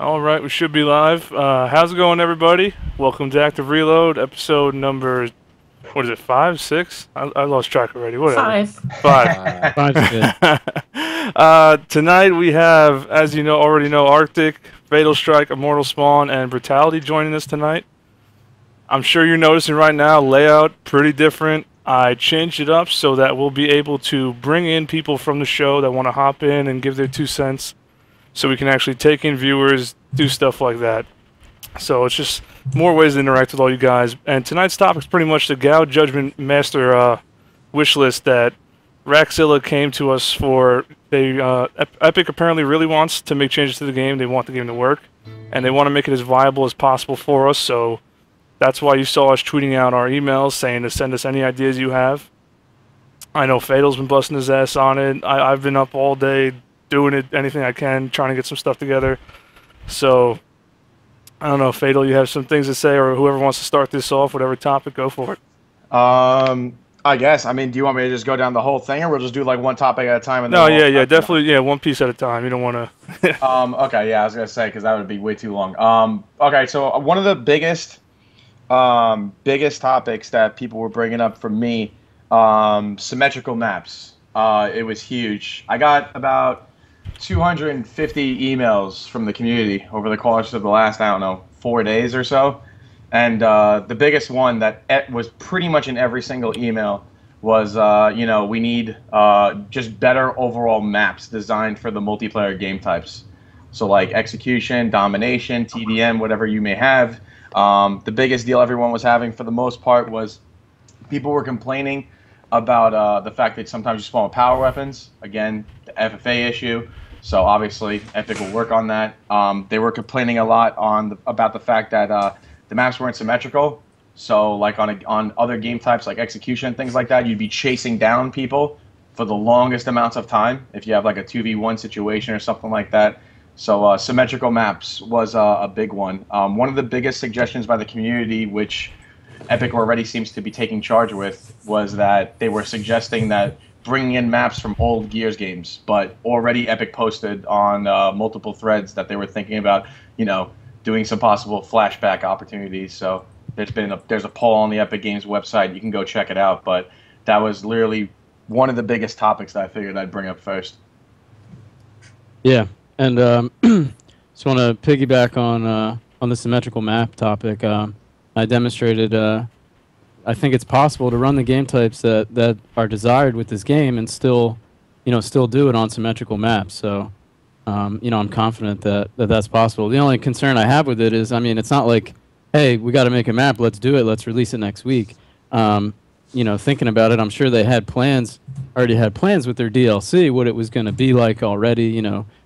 All right, we should be live. How's it going, everybody? Welcome to Active Reload, episode number, what is it, 5, 6? I lost track already. Whatever. 5. 5. Five's good. Tonight we have, as you know, already know, Arctic, Fatal Strike, Immortal Spawn, and Brutality joining us tonight. I'm sure you're noticing right now, layout pretty different. I changed it up so that we'll be able to bring in people from the show that want to hop in and give their 2 cents. So we can actually take in viewers, do stuff like that. So it's just more ways to interact with all you guys. And tonight's topic is pretty much the Judgement Master wish list that Raczilla came to us for. Epic apparently really wants to make changes to the game. They want the game to work, and they want to make it as viable as possible for us. So that's why you saw us tweeting out our emails saying to send us any ideas you have. I know Fatal's been busting his ass on it. I've been up all day doing it, anything I can, trying to get some stuff together. So, I don't know, Fatal, you have some things to say, or whoever wants to start this off, whatever topic, go for it. I guess. I mean, do you want me to just go down the whole thing, or we'll just do like one topic at a time? And no, yeah, definitely, yeah, one piece at a time. You don't want to. Okay, yeah, I was gonna say because that would be way too long. Okay, so one of the biggest topics that people were bringing up for me, symmetrical maps. It was huge. I got about 250 emails from the community over the course of the last, I don't know, 4 days or so. And the biggest one that was pretty much in every single email was, we need just better overall maps designed for the multiplayer game types. So like execution, domination, TDM, whatever you may have. The biggest deal everyone was having for the most part was people were complaining about the fact that sometimes you spawn with power weapons. Again, the FFA issue. So obviously, Epic will work on that. They were complaining a lot about the fact that the maps weren't symmetrical. So like on other game types like execution, things like that, you'd be chasing down people for the longest amounts of time if you have like a 2v1 situation or something like that. So symmetrical maps was a big one. One of the biggest suggestions by the community, which Epic already seems to be taking charge with, was that they were suggesting that bringing in maps from old Gears games, but already Epic posted on multiple threads that they were thinking about, doing some possible flashback opportunities. So there's a poll on the Epic Games website. You can go check it out. But that was literally one of the biggest topics that I figured I'd bring up first. Yeah, and just want to piggyback on the symmetrical map topic. I demonstrated. I think it's possible to run the game types that are desired with this game and still do it on symmetrical maps. So, I'm confident that that's possible. The only concern I have with it is, I mean, it's not like, hey, we got to make a map, let's do it, let's release it next week. Thinking about it, I'm sure they already had plans with their DLC, what it was going to be like already.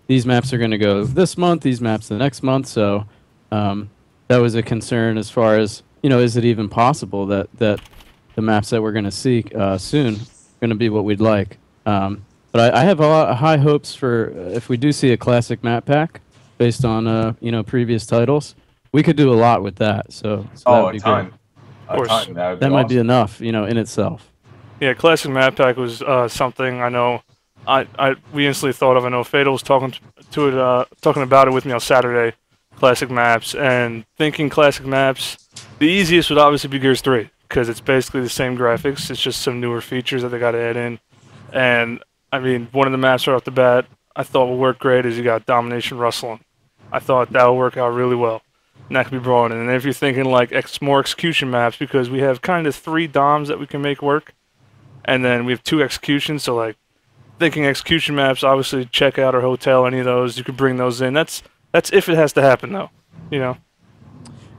These maps are going to go this month, these maps the next month. So, that was a concern as far as, is it even possible that the maps that we're going to see soon are going to be what we'd like? But I have a lot of high hopes for if we do see a classic map pack based on previous titles, we could do a lot with that. So that would be ton. Good. A ton. That might be enough, in itself. Yeah, classic map pack was something I know. We instantly thought of. I know Fatal was talking about it with me on Saturday. Classic maps, and thinking classic maps. The easiest would obviously be Gears 3, because it's basically the same graphics, it's just some newer features that they got to add in. And, I mean, one of the maps right off the bat I thought would work great is you got Domination Rustling. I thought that would work out really well, and that could be brought in. And if you're thinking like more execution maps, because we have kind of 3 DOMs that we can make work, and then we have 2 executions, so like, thinking execution maps, obviously check out our hotel, any of those, you could bring those in. That's if it has to happen, though,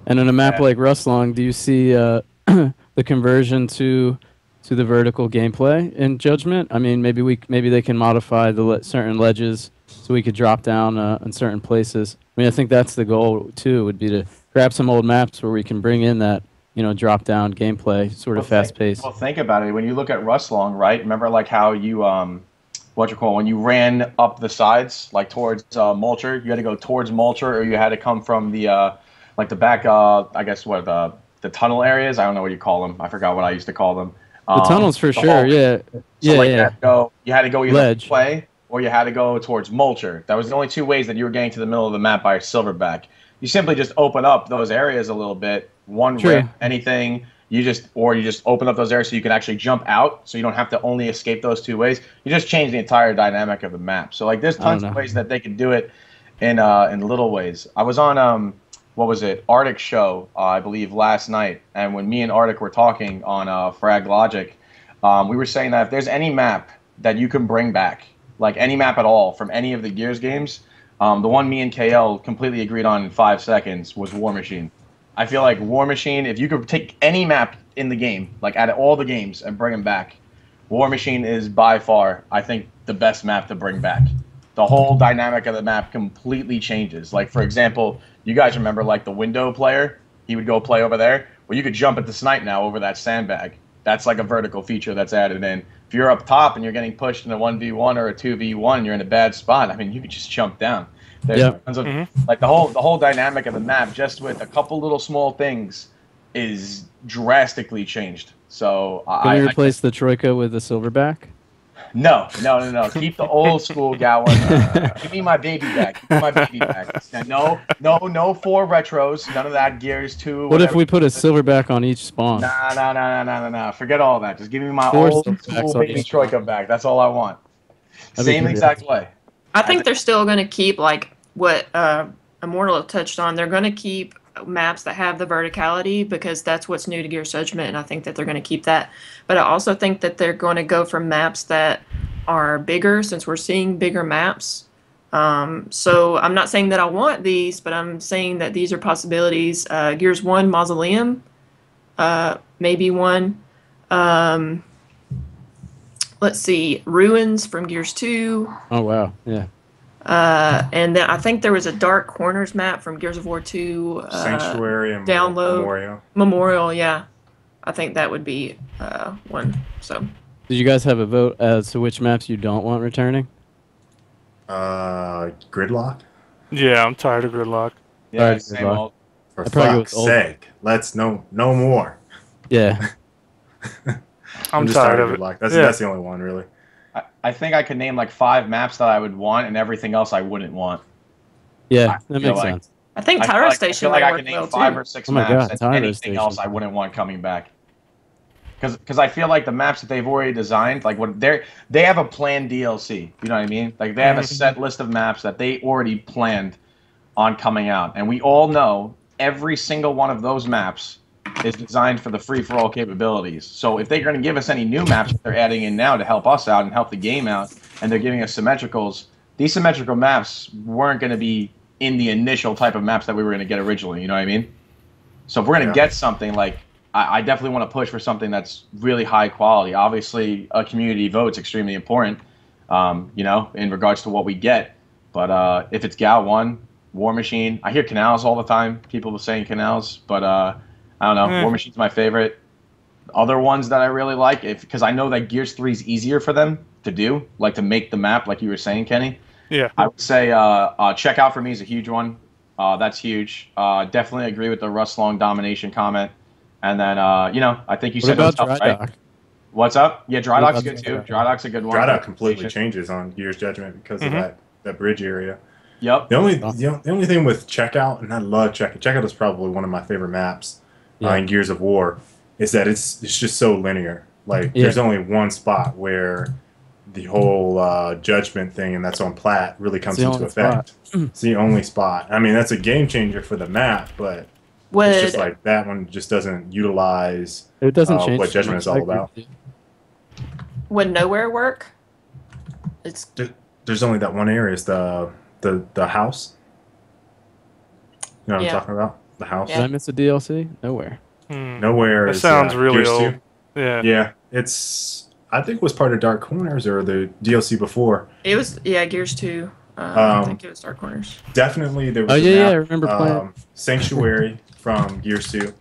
And in a map like Rustlong, do you see the conversion to the vertical gameplay in Judgment? I mean, maybe they can modify the certain ledges so we could drop down in certain places. I mean, I think that's the goal too. Would be to grab some old maps where we can bring in that drop down gameplay, sort of fast paced. Well, think about it. When you look at Rustlong, right? Remember like how you when you ran up the sides like towards Mulcher, you had to go towards Mulcher, or you had to come from the like the back, I guess the tunnel areas. I don't know what you call them. I forgot what I used to call them. The tunnels for sure. Yeah. You had to go either ledge way or you had to go towards Mulcher. That was the only 2 ways that you were getting to the middle of the map by Silverback. You simply just open up those areas a little bit, one rip, anything. You just open up those areas so you can actually jump out, so you don't have to only escape those 2 ways. You just change the entire dynamic of the map. So like, there's tons of ways that they can do it in little ways. I was on what was it, Arctic show, I believe last night, and when me and Arctic were talking on Frag Logic, we were saying that if there's any map that you can bring back, like any map at all from any of the Gears games, the one me and KL completely agreed on in 5 seconds was War Machine. I feel like War Machine, if you could take any map in the game, like out of all the games, and bring them back, War Machine is by far, I think, the best map to bring back. The whole dynamic of the map completely changes. Like, for example, you guys remember, like, the window player? He would go play over there. Well, you could jump at the snipe now over that sandbag. That's like a vertical feature that's added in. If you're up top and you're getting pushed in a 1v1 or a 2v1 and you're in a bad spot, I mean, you could just jump down. There's tons of, like, the whole dynamic of the map, just with a couple little small things, is drastically changed. So Can we replace the Troika with the Silverback? No. Keep the old school Gowan. Give me my baby back. Give me my baby back. No 4 retros. None of that. Gears 2. What if we put a Silverback on each spawn? Nah. Forget all that. Just give me my old school baby Troika back. That's all I want. Same exact way. I think they're still going to keep, like what Immortal touched on. They're going to keep maps that have the verticality because that's what's new to Gears Judgment, and I think that they're going to keep that. But I also think that they're going to go for maps that are bigger, since we're seeing bigger maps. So I'm not saying that I want these, but I'm saying that these are possibilities. Gears 1 Mausoleum, maybe one. Let's see, Ruins from Gears 2. Oh wow, yeah. And then I think there was a Dark Corners map from Gears of War 2. Sanctuary and Download. Memorial, yeah. I think that would be one. So. Did you guys have a vote as to which maps you don't want returning? Gridlock? Yeah, I'm tired of Gridlock. Yeah, same old. For fuck's sake, let's no more. Yeah. I'm just tired of it. Gridlock. That's the only one, really. I think I could name like 5 maps that I would want, and everything else I wouldn't want. Yeah, that makes sense. I think Tyro Station I feel like might I could name work 5 or 6 maps, and anything else I wouldn't want coming back. Because I feel like the maps that they've already designed, like they have a planned DLC. You know what I mean? Like they have a set list of maps that they already planned on coming out, and we all know every single one of those maps is designed for the free-for-all capabilities. So if they're going to give us any new maps that they're adding in now to help us out and help the game out, and they're giving us symmetricals, these symmetrical maps weren't going to be in the initial type of maps that we were going to get originally. You know what I mean? So if we're going to get something, like, I definitely want to push for something that's really high quality. Obviously, a community vote's extremely important, you know, in regards to what we get. But if it's Gal 1, War Machine, I hear Canals all the time. People were saying Canals, but I don't know. War Machine's my favorite. Other ones that I really like, because I know that Gears 3 is easier for them to do, like to make the map, like you were saying, Kenny. Yeah. I would say Checkout for me is a huge one. That's huge. Definitely agree with the Rust Long domination comment. And then, you know, I think you said about Dry Dock? What's up? Yeah, Dry Dock's good too. Dry Dock's a good one. Dry Dock completely changes on Gears Judgment because of that bridge area. Yep. The only thing with Checkout, and I love Checkout. Checkout is probably one of my favorite maps in Gears of War, is that it's just so linear. Like there's only one spot where the whole Judgment thing, and that's on Platte, really comes into effect. It's the only spot. I mean, that's a game changer for the map, but it's just like that one just doesn't utilize change what Judgment is all about. Would Nowhere work? There's only that one area. It's the house. You know what I'm talking about? The house. Did I miss a DLC? Nowhere. Nowhere. That sounds really old. 2. Yeah. Yeah. I think it was part of Dark Corners or the DLC before. It was Gears 2. I think it was Dark Corners. Definitely there was. Oh yeah, I remember playing Sanctuary from Gears 2.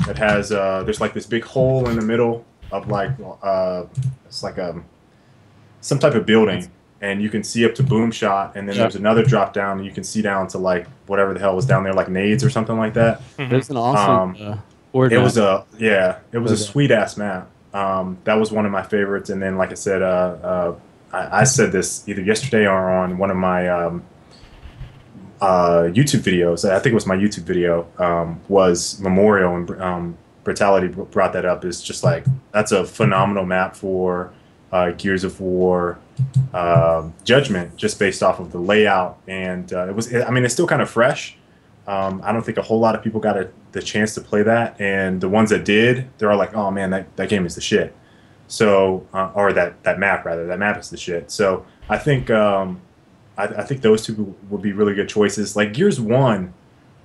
That has there's like this big hole in the middle of like it's like some type of building, and you can see up to Boom Shot, and then there's another drop down, and you can see down to like whatever the hell was down there, like nades or something like that. There's an awesome. It was a sweet ass map. That was one of my favorites, and then like I said, I said this either yesterday or on one of my YouTube videos. I think it was my YouTube video. Was Memorial, and Brutality brought that up. Is just like, that's a phenomenal map for Gears of War Judgment, just based off of the layout, and it was. I mean, it's still kind of fresh. I don't think a whole lot of people got the chance to play that, and the ones that did, they're all like, "Oh man, that game is the shit." So, or that map rather, that map is the shit. So I think I think those two would be really good choices. Like Gears 1,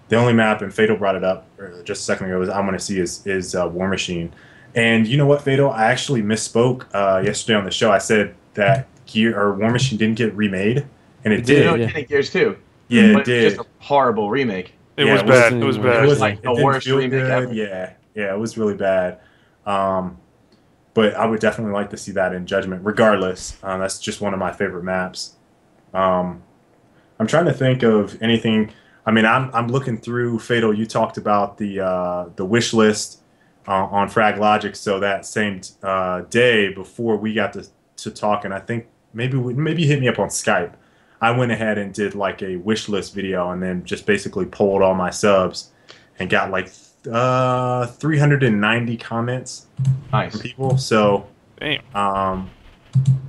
the only map, and Fatal brought it up just a second ago, I want to see is War Machine. And you know what, Fatal? I actually misspoke yesterday on the show. I said that War Machine didn't get remade, and it did. No, it did in Gears 2. Yeah, but it did. It's just a horrible remake. It was bad. It was bad. It was like the worst remake ever. Yeah, it was really bad. But I would definitely like to see that in Judgment. Regardless, that's just one of my favorite maps. I'm trying to think of anything. I mean, I'm looking through Fatal. You talked about the wish list on Frag Logic. So that same day before we got to talk, and I think maybe you hit me up on Skype. I went ahead and did like a wish list video, and then just basically polled all my subs, and got like 390 comments from people. So, damn.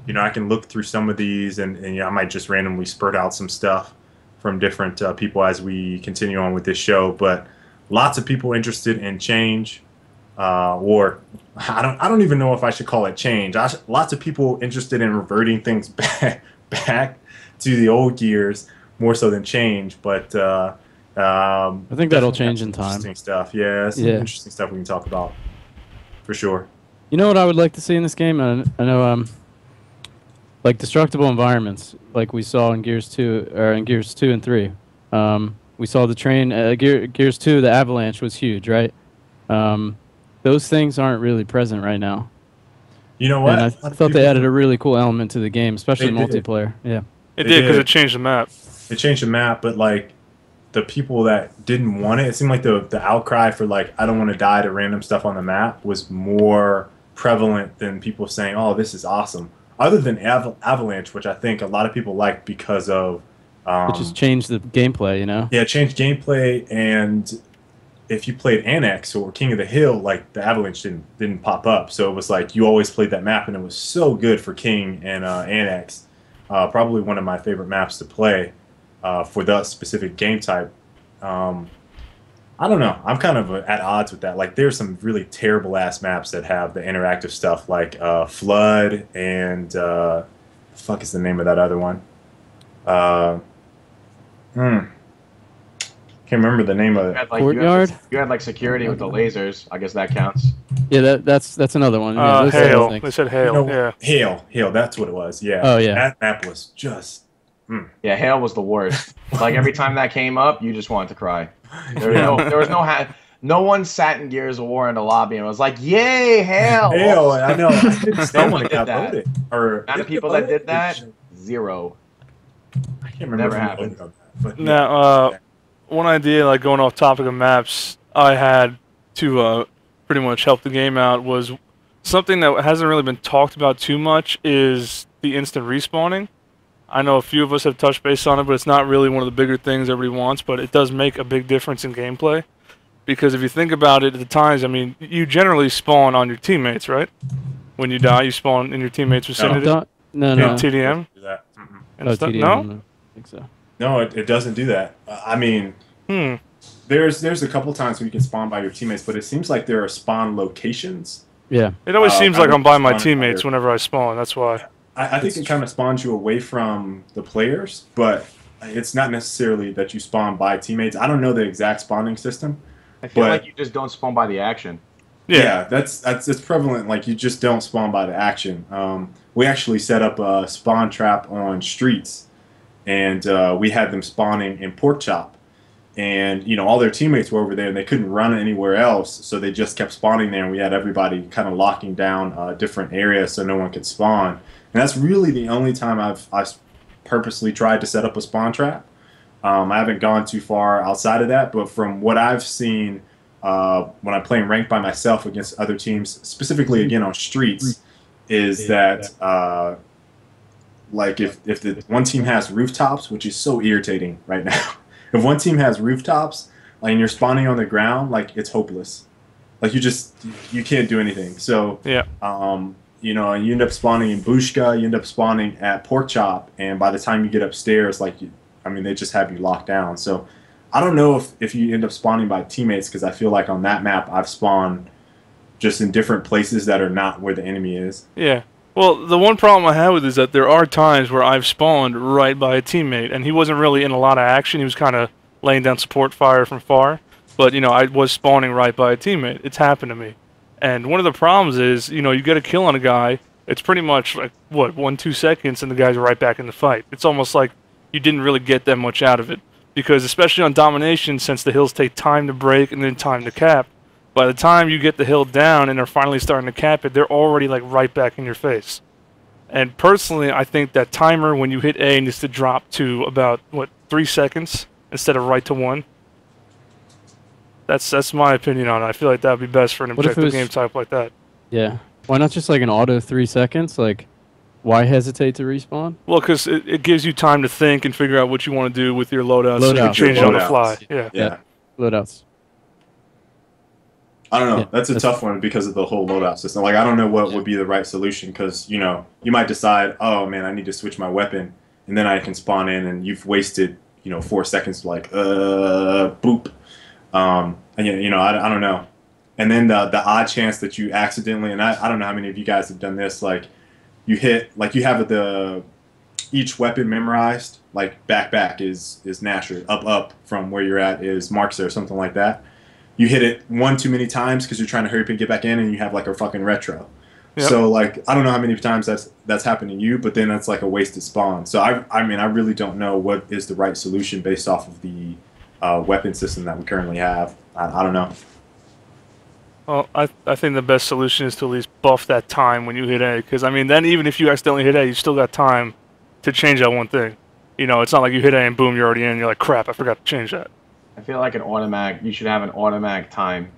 You know, I can look through some of these, and you know, I might just randomly spurt out some stuff from different people as we continue on with this show. But lots of people interested in change, or I don't even know if I should call it change. Lots of people interested in reverting things back to the old Gears more so than change. But I think that'll change in time. Interesting stuff. Yeah, some interesting stuff we can talk about for sure. You know what I would like to see in this game? I know, like destructible environments, like we saw in Gears 2 or in Gears 2 and 3. We saw the train. Gears 2, the avalanche was huge, right? Those things aren't really present right now. You know what? And I thought they added a really cool element to the game, especially multiplayer. Yeah, it did because it changed the map. It changed the map, but like the people that didn't want it seemed like the outcry for like, I don't want to die to random stuff on the map was more prevalent than people saying, oh, this is awesome. Other than Avalanche, which I think a lot of people liked because of it just changed the gameplay, you know? Yeah, it changed gameplay, and if you played Annex or King of the Hill, like the Avalanche didn't pop up. So it was like you always played that map, and it was so good for King and Annex. Probably one of my favorite maps to play for that specific game type. I don't know. I'm kind of at odds with that. Like, there's some really terrible ass maps that have the interactive stuff, like Flood and the fuck is the name of that other one? Can't remember the name of it. Courtyard. You had like security with the lasers. I guess that counts. Yeah, that's another one. Yeah, Hail. They said Hail. You know, yeah. Hail. That's what it was. Yeah. Oh yeah. That map was just. Yeah, Hail was the worst. Like every time that came up, you just wanted to cry. There was no one sat in Gears of War in the lobby and was like, "Yay, Hail!" Hail. I know. Someone did got that. voted. Or not the people that did that. Zero. I can't remember. Never happened. But Now, one idea, like going off topic of maps, I had to pretty much help the game out was something that hasn't really been talked about too much is the instant respawning. I know a few of us have touched base on it, but it's not really one of the bigger things everybody wants, but it does make a big difference in gameplay. Because if you think about it, at the times, I mean, you generally spawn on your teammates, right? When you die, you spawn in your teammates' vicinity. No. TDM? And stuff? TDM? No? I don't think so. No, it doesn't do that. I mean, there's a couple times when you can spawn by your teammates, but it seems like there are spawn locations. Yeah. It always seems like I'm by my teammates whenever I spawn, that's why. I think it kind of spawns you away from the players, but it's not necessarily that you spawn by teammates. I don't know the exact spawning system. I feel like you just don't spawn by the action. Yeah, it's prevalent. Like, you just don't spawn by the action. We actually set up a spawn trap on streets, and we had them spawning in Pork Chop. And, you know, all their teammates were over there, and they couldn't run anywhere else, so they just kept spawning there, and we had everybody kind of locking down different areas so no one could spawn. And that's really the only time I've purposely tried to set up a spawn trap. I haven't gone too far outside of that, but from what I've seen when I'm playing ranked by myself against other teams, specifically again on streets, is that like if the one team has rooftops, which is so irritating right now. If one team has rooftops, like, and you're spawning on the ground, like, it's hopeless. Like, you can't do anything. So Yeah. You know, and you end up spawning in Bushka, you end up spawning at Pork Chop, and by the time you get upstairs, like, they just have you locked down. So I don't know if you end up spawning by teammates, because I feel like on that map I've spawned just in different places that are not where the enemy is. Yeah. Well, the one problem I have with it is that there are times where I've spawned right by a teammate, and he wasn't really in a lot of action. He was kind of laying down support fire from far. But, you know, I was spawning right by a teammate. It's happened to me. And one of the problems is, you know, you get a kill on a guy, it's pretty much like, what, 1-2 seconds, and the guy's right back in the fight. It's almost like you didn't really get that much out of it. Because especially on domination, since the hills take time to break and then time to cap, by the time you get the hill down and they're finally starting to cap it, they're already like right back in your face. And personally, I think that timer when you hit A needs to drop to about, what, 3 seconds instead of right to 1. That's my opinion on it. I feel like that would be best for an objective game type like that. Yeah. Why not just like an auto 3 seconds? Like, why hesitate to respawn? Well, because it gives you time to think and figure out what you want to do with your loadouts. So you can change it on the fly. Yeah. Loadouts. I don't know. That's a tough one because of the whole loadout system. Like, I don't know what would be the right solution, because, you know, you might decide, oh, man, I need to switch my weapon, and then I can spawn in, and you've wasted, you know, 4 seconds, like, boop. And, you know, I don't know. And then the odd chance that you accidentally, and I don't know how many of you guys have done this, like, you hit, like, you have each weapon memorized, like, back is Nasher, up from where you're at is Markser or something like that. You hit it one too many times because you're trying to hurry up and get back in, and you have, like, a fucking retro. Yep. So, like, I don't know how many times that's happened to you, but then that's like a wasted spawn. So I mean, I really don't know what is the right solution based off of the weapon system that we currently have. I don't know. Well, I think the best solution is to at least buff that time when you hit A, because, I mean, then even if you accidentally hit A, you still got time to change that one thing. You know, it's not like you hit A and boom, you're already in, and you're like, crap, I forgot to change that. I feel like you should have an automatic time.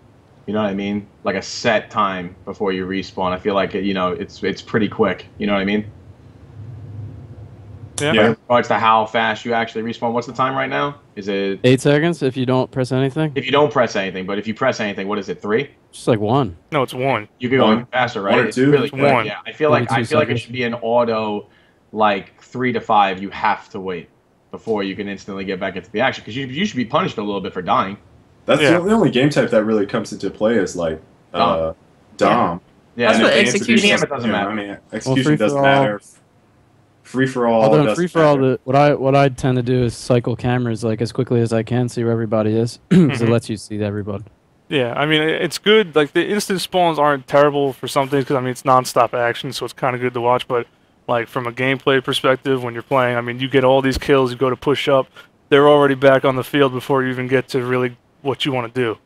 You know what I mean? Like a set time before you respawn. I feel like, you know, it's pretty quick. You know what I mean? Yeah. In regards to how fast you actually respawn, what's the time right now? Is it 8 seconds if you don't press anything? If you don't press anything, but if you press anything, what is it? 3? Just like 1. No, it's 1. You could go faster, right? 1 or 2? It's really It's quick. 1. Yeah, I feel like it should be an auto, like 3 to 5. You have to wait before you can instantly get back into the action, because you should be punished a little bit for dying. That's the only game type that really comes into play is like Dom. Yeah, that's what execution it doesn't matter. I mean, execution doesn't matter. Free for all. Although in free for all, what I tend to do is cycle cameras like as quickly as I can, see where everybody is, because it lets you see everybody. Yeah, I mean, it's good. Like, the instant spawns aren't terrible for some things, because, I mean, it's non-stop action, so it's kind of good to watch. But, like, from a gameplay perspective, when you're playing, I mean, you get all these kills, you go to push up, they're already back on the field before you even get to really what you want to do.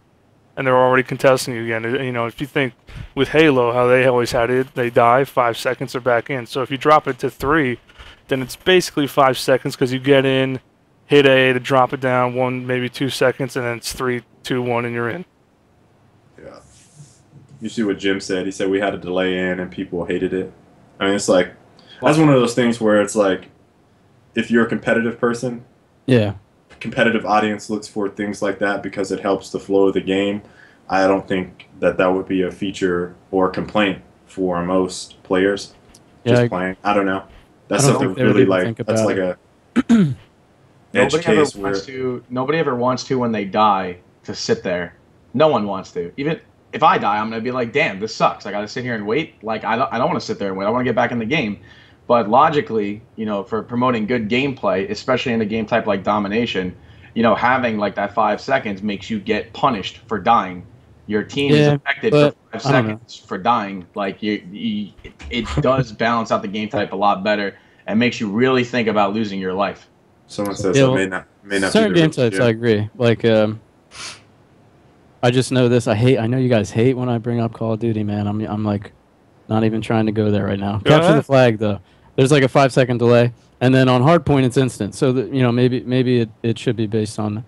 And they're already contesting you again. You know, if you think with Halo, how they always had it, they die, 5 seconds, they're back in. So if you drop it to 3, then it's basically 5 seconds, because you get in, hit A to drop it down 1, maybe 2 seconds, and then it's 3, 2, 1, and you're in. Yeah. You see what Jim said? He said we had a delay in and people hated it. I mean, it's like, that's one of those things where it's like, if you're a competitive person, competitive audience looks for things like that because it helps the flow of the game. I don't think that would be a feature or complaint for most players just playing. I don't know. That's something really like, that's like a edge case where nobody ever wants to, when they die, to sit there. No one wants to. Even if I die, I'm going to be like, damn, this sucks. I got to sit here and wait. Like, I don't want to sit there and wait. I want to get back in the game. But logically, you know, for promoting good gameplay, especially in a game type like Domination, you know, having like that 5 seconds makes you get punished for dying. Your team is affected for 5 seconds for dying. Like, it does balance out the game type a lot better and makes you really think about losing your life. Someone says it may not certain be game types, I agree. Like, I just know this. I know you guys hate when I bring up Call of Duty, man. I'm like, not even trying to go there right now. Capture the flag, though. There's like a 5-second delay, and then on hardpoint it's instant. So that, you know, maybe it should be based on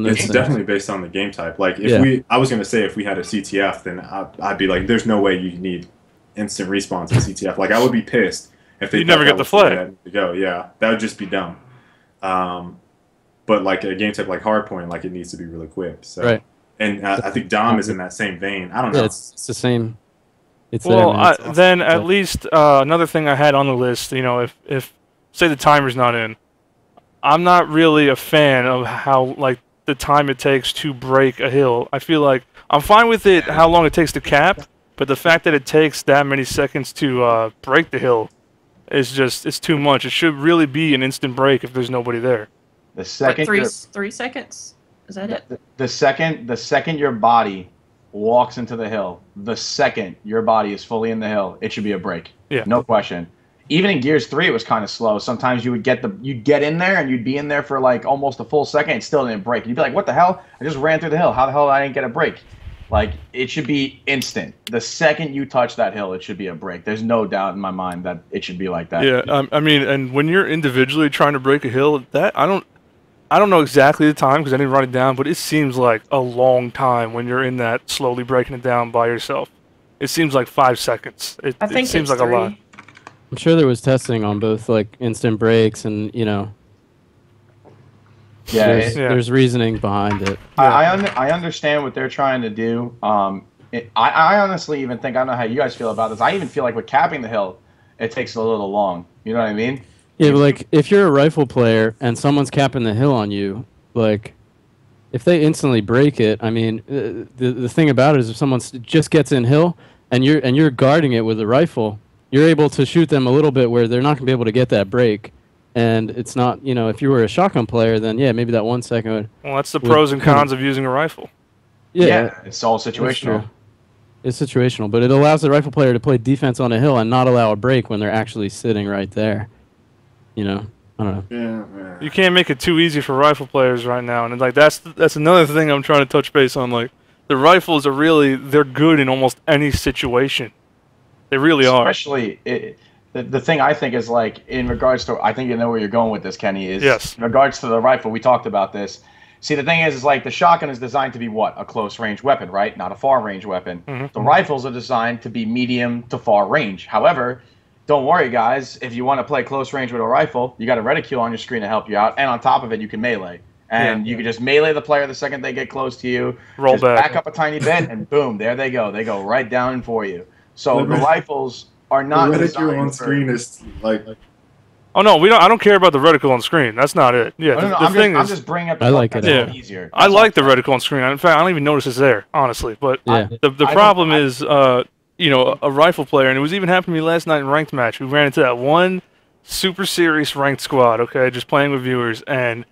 this. It's definitely based on the game type. Like, if I was gonna say if we had a CTF, then I'd be like, there's no way you need instant respawns in CTF. Like, I would be pissed If they you never thought get that the was the way flag. that needed to go, yeah, that would just be dumb. But like a game type like Hardpoint, like it needs to be real equipped. So. Right. And I think Dom is in that same vein. I don't know. Yeah, it's the same. It's Well, there, man. It's awesome. then at least another thing I had on the list, you know, if say the timer's not in, I'm not really a fan of how like the time it takes to break a hill. I feel like I'm fine with it how long it takes to cap, but the fact that it takes that many seconds to break the hill is just it's too much. It should really be an instant break if there's nobody there. The second Like 3 seconds? Is that it? the second your body walks into the hill, the second your body is fully in the hill, it should be a break. Yeah. No question. Even in Gears 3 it was kind of slow. Sometimes you'd get in there and you'd be in there for like almost a full second and still didn't break. You'd be like, "What the hell? I just ran through the hill. How the hell did I didn't get a break?" Like it should be instant. The second you touch that hill, it should be a break. There's no doubt in my mind that it should be like that. Yeah, I mean, and when you're individually trying to break a hill, that I don't know exactly the time because I didn't write it down, but it seems like a long time when you're in that slowly breaking it down by yourself. It seems like 5 seconds. I think it seems it's like a lot. 3. I'm sure there was testing on both like instant breaks and Yeah, there's reasoning behind it. I understand what they're trying to do. I honestly even think, I don't know how you guys feel about this. I even feel like with capping the hill, it takes a little long. You know what I mean? Yeah, but like if you're a rifle player and someone's capping the hill on you, like if they instantly break it, I mean, the thing about it is if someone just gets in hill and you're guarding it with a rifle, you're able to shoot them a little bit where they're not gonna be able to get that break. And it's not, if you were a shotgun player, then yeah, maybe that 1 second would. Well, that's the pros and cons of using a rifle. Yeah, it's all situational. It's situational, but it allows the rifle player to play defense on a hill and not allow a break when they're actually sitting right there. I don't know. Yeah. You can't make it too easy for rifle players right now, and like that's another thing I'm trying to touch base on. Like the rifles they're good in almost any situation. They really are. Especially the thing I think is like in regards to, I think you know where you're going with this, Kenny, is yes. In regards to the rifle, we talked about this. See, the thing is like the shotgun is designed to be what? A close range weapon, right? Not a far range weapon. Mm-hmm. The rifles are designed to be medium to far range. However, don't worry, guys. If you want to play close range with a rifle, you got a reticule on your screen to help you out, and on top of it, you can melee. And you can just melee the player the second they get close to you. Roll back up a tiny bit, and boom, there they go. They go right down for you. So the rifles are not the designed reticule on for... screen is like. Oh no, I don't care about the reticle on screen. That's not it. Yeah, No, I'm just bringing up the I like that's it. a little easier. I like the reticle on screen. In fact, I don't even notice it's there, honestly. But the problem is, a rifle player, and it was even happening to me last night in ranked match. We ran into that one super serious ranked squad. Okay, just playing with viewers, and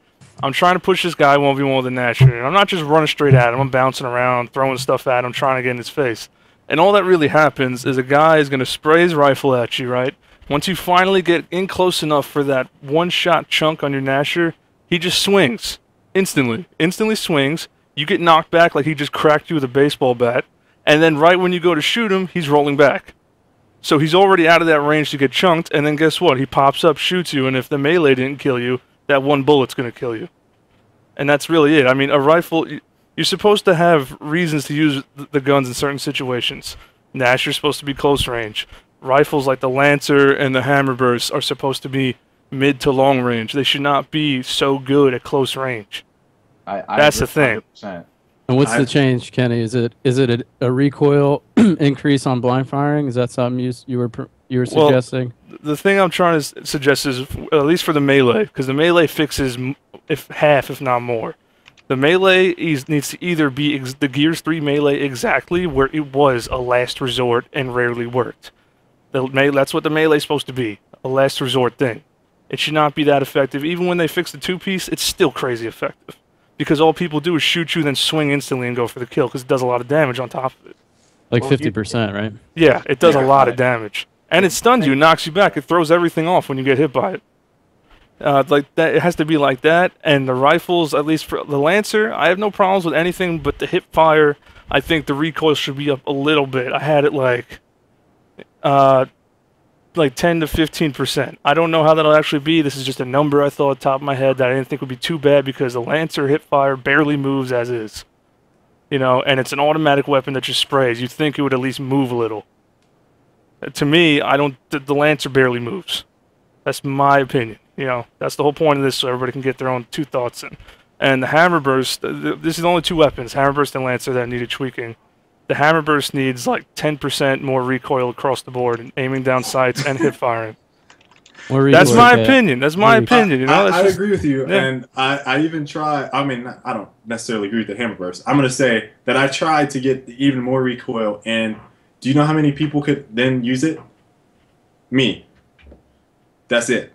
I'm trying to push this guy 1v1 with a Nasher, and I'm not just running straight at him. I'm bouncing around, throwing stuff at him, trying to get in his face. And all that really happens is a guy is going to spray his rifle at you, right? Once you finally get in close enough for that one-shot chunk on your Nasher, he just swings. Instantly swings. You get knocked back like he just cracked you with a baseball bat. And then right when you go to shoot him, he's rolling back. So he's already out of that range to get chunked, and then guess what? He pops up, shoots you, and if the melee didn't kill you, that one bullet's going to kill you. And that's really it. I mean, a rifle... You're supposed to have reasons to use the guns in certain situations. Nasher's supposed to be close range. Rifles like the Lancer and the Hammerburst are supposed to be mid to long range. They should not be so good at close range. That's the thing. 100%. And what's the change, Kenny? Is it a recoil increase on blind firing? Is that something you were suggesting? Well, the thing I'm trying to suggest is, at least for the melee, because the melee fixes half, if not more. The melee needs to either be the Gears 3 melee exactly where it was a last resort and rarely worked. That's what the melee is supposed to be, a last resort thing. It should not be that effective. Even when they fix the two-piece, it's still crazy effective. Because all people do is shoot you, then swing instantly and go for the kill, because it does a lot of damage on top of it. Like 50%, right? Yeah, it does a lot of damage. And it stuns you, knocks you back. It throws everything off when you get hit by it. Like that, it has to be like that. And the rifles, at least for the Lancer, I have no problems with anything but the hip fire. I think the recoil should be up a little bit. I had it like 10 to 15%. I don't know how that'll actually be. This is just a number I thought at the top of my head that I didn't think would be too bad because the Lancer hip fire barely moves as is. And it's an automatic weapon that just sprays. You'd think it would at least move a little. To me, I don't. The Lancer barely moves. That's my opinion. You know, that's the whole point of this, so everybody can get their own 2 thoughts in. And the Hammer Burst, this is only 2 weapons, Hammer Burst and Lancer, that needed tweaking. The Hammer Burst needs like 10% more recoil across the board, and aiming down sights and hip firing. That's my opinion. That's my opinion. You know, I agree with you, and I even try. I mean, I don't necessarily agree with the Hammer Burst. I'm gonna say that I tried to get even more recoil, and do you know how many people could then use it? Me. That's it.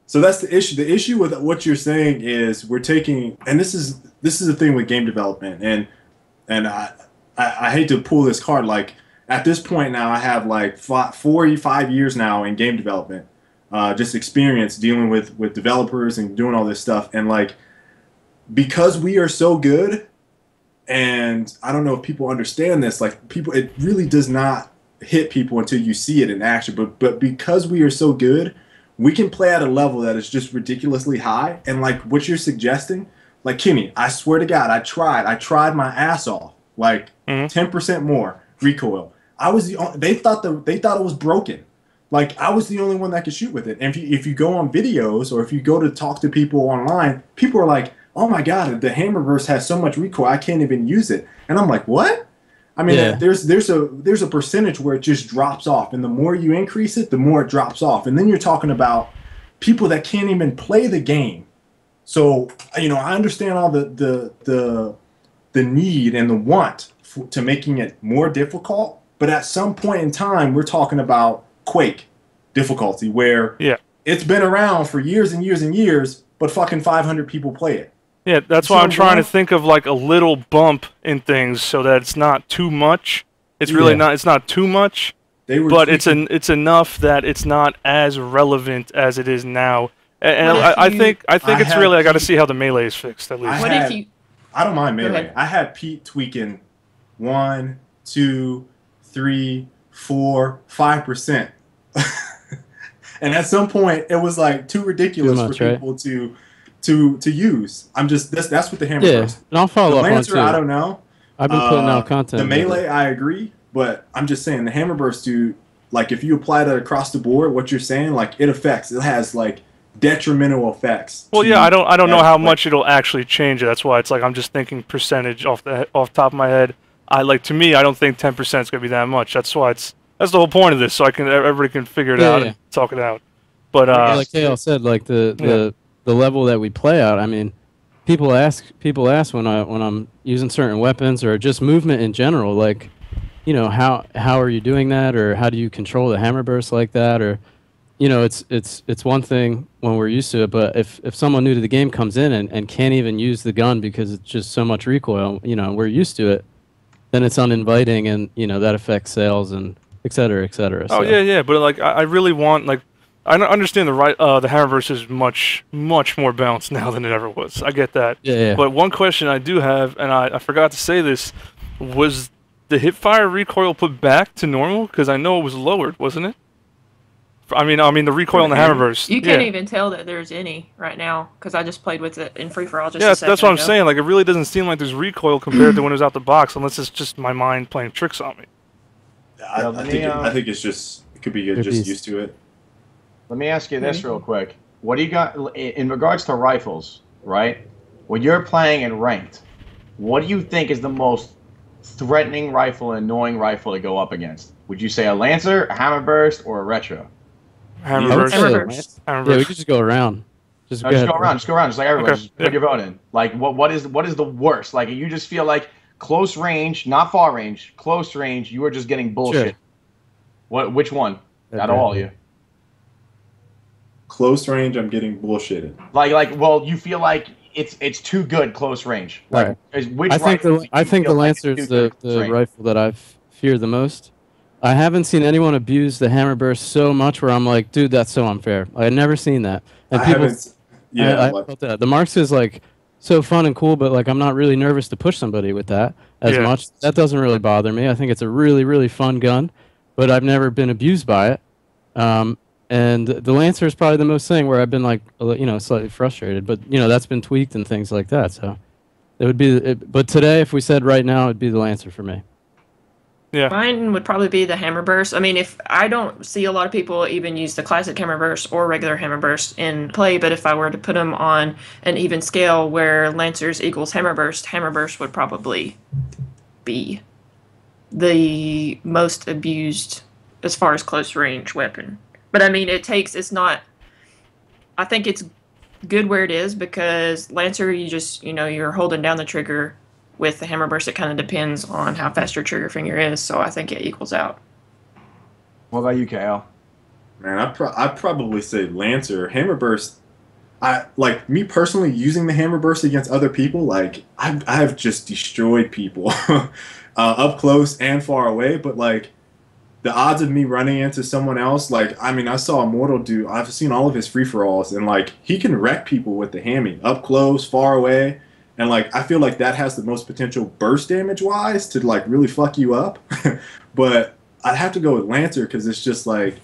So that's the issue. The issue with what you're saying is we're taking, and this is the thing with game development, and I hate to pull this card. Like at this point now, I have like 45 years now in game development, just experience dealing with developers and doing all this stuff, and like because we are so good, and I don't know if people understand this. Like people, it really does not hit people until you see it in action. But because we are so good, we can play at a level that is just ridiculously high. And like what you're suggesting, like Kenny, I swear to God, I tried my ass off, like 10% more recoil. I was the only, they thought it was broken. Like I was the only one that could shoot with it. And if you go on videos or if you go to talk to people online, people are like, "Oh my God, the Hammerverse has so much recoil, I can't even use it." And I'm like, "What?" I mean, there's a percentage where it just drops off, and the more you increase it, the more it drops off, and then you're talking about people that can't even play the game. So you know, I understand all the need and the want to making it more difficult, but at some point in time, we're talking about Quake difficulty, where it's been around for years and years and years, but fucking 500 people play it. Yeah, that's why I'm trying to think of like a little bump in things so that it's not too much. It's really not. It's not too much, but it's enough that it's not as relevant as it is now. And I think it's really I got to see how the melee is fixed at least. I don't mind melee. I had Pete tweaking 1, 2, 3, 4, 5%, and at some point it was like too ridiculous for people to use. I'm just that's what the Hammer Burst. And I'll follow up Lancer, on too. I don't know. I've been putting out content. The melee, I agree, but I'm just saying the Hammer Burst, dude. Like if you apply that across the board, what you're saying, like it has like detrimental effects. Well, yeah, I don't know how much it'll actually change it. That's why it's like I'm just thinking percentage off the top of my head. To me, I don't think 10% is gonna be that much. That's why that's the whole point of this, so everybody can figure it out and talk it out. But like Kale said, like the level that we play out. I mean, people ask when I'm using certain weapons or just movement in general, like, you know, how are you doing that, or how do you control the Hammer Burst like that, or, you know, it's one thing when we're used to it, but if someone new to the game comes in and can't even use the gun because it's just so much recoil, you know, we're used to it, then it's uninviting, and you know that affects sales and et cetera, et cetera. Oh yeah, but like I really want, like, I understand the Hammerverse is much more balanced now than it ever was. I get that. Yeah. But one question I do have, and I forgot to say this, was the hipfire recoil put back to normal? Because I know it was lowered, wasn't it? I mean the recoil in the Hammerverse. You can't even tell that there's any right now because I just played with it in free for all just a second that's what I'm ago. saying. Like it really doesn't seem like there's recoil compared to when it was out the box, unless it's just my mind playing tricks on me. I think it's just it could be you're just used to it. Let me ask you this real quick. What do you got in regards to rifles, right? When you're playing in ranked, what do you think is the most threatening rifle and annoying rifle to go up against? Would you say a Lancer, a Hammerburst, or a Retro? Hammerburst. Yeah, we could just go around. Just go around, just like everyone. Just put your vote in. Like, what is the worst? Like, you just feel like close range, not far range, close range, you are just getting bullshit. Sure. Which one? Out of all of you? Close range, I'm getting bullshitted. Well, you feel like it's too good close range. Like, which I think the Lancer is the rifle that I fear the most. I haven't seen anyone abuse the Hammerburst so much where I'm like, dude, that's so unfair. I've never seen that. And I felt that. The Marks is like so fun and cool, but like I'm not really nervous to push somebody with that as much. That doesn't really bother me. I think it's a really, really fun gun, but I've never been abused by it. And the Lancer is probably the most thing where I've been like, you know, slightly frustrated, but you know, that's been tweaked and things like that. So it would be, but today, if we said right now, it'd be the Lancer for me. Yeah. Mine would probably be the hammer burst. I mean, if I don't see a lot of people even use the classic hammer burst or regular hammer burst in play, but if I were to put them on an even scale where Lancers equals hammer burst would probably be the most abused as far as close range weapon. But I mean, it's not, I think it's good where it is because Lancer, you're holding down the trigger. With the hammer burst, it kind of depends on how fast your trigger finger is, so I think it equals out. What about you, KL? Man, I'd probably say Lancer. Hammer burst. Like me personally using the hammer burst against other people. Like I've just destroyed people up close and far away. But like the odds of me running into someone else, like I mean, I saw Immortal do. I've seen all of his free for alls, and like he can wreck people with the hammy up close, far away. And, like, I feel like that has the most potential burst damage-wise to, like, really fuck you up. But I'd have to go with Lancer because it's just, like,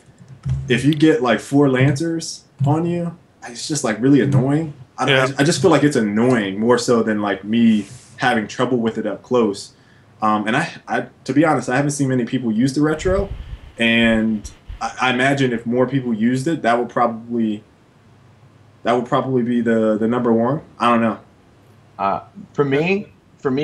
if you get, like, 4 Lancers on you, it's just, like, really annoying. I just feel like it's annoying more so than, like, me having trouble with it up close. And I to be honest, I haven't seen many people use the retro. And I imagine if more people used it, that would probably be the number one. I don't know. For me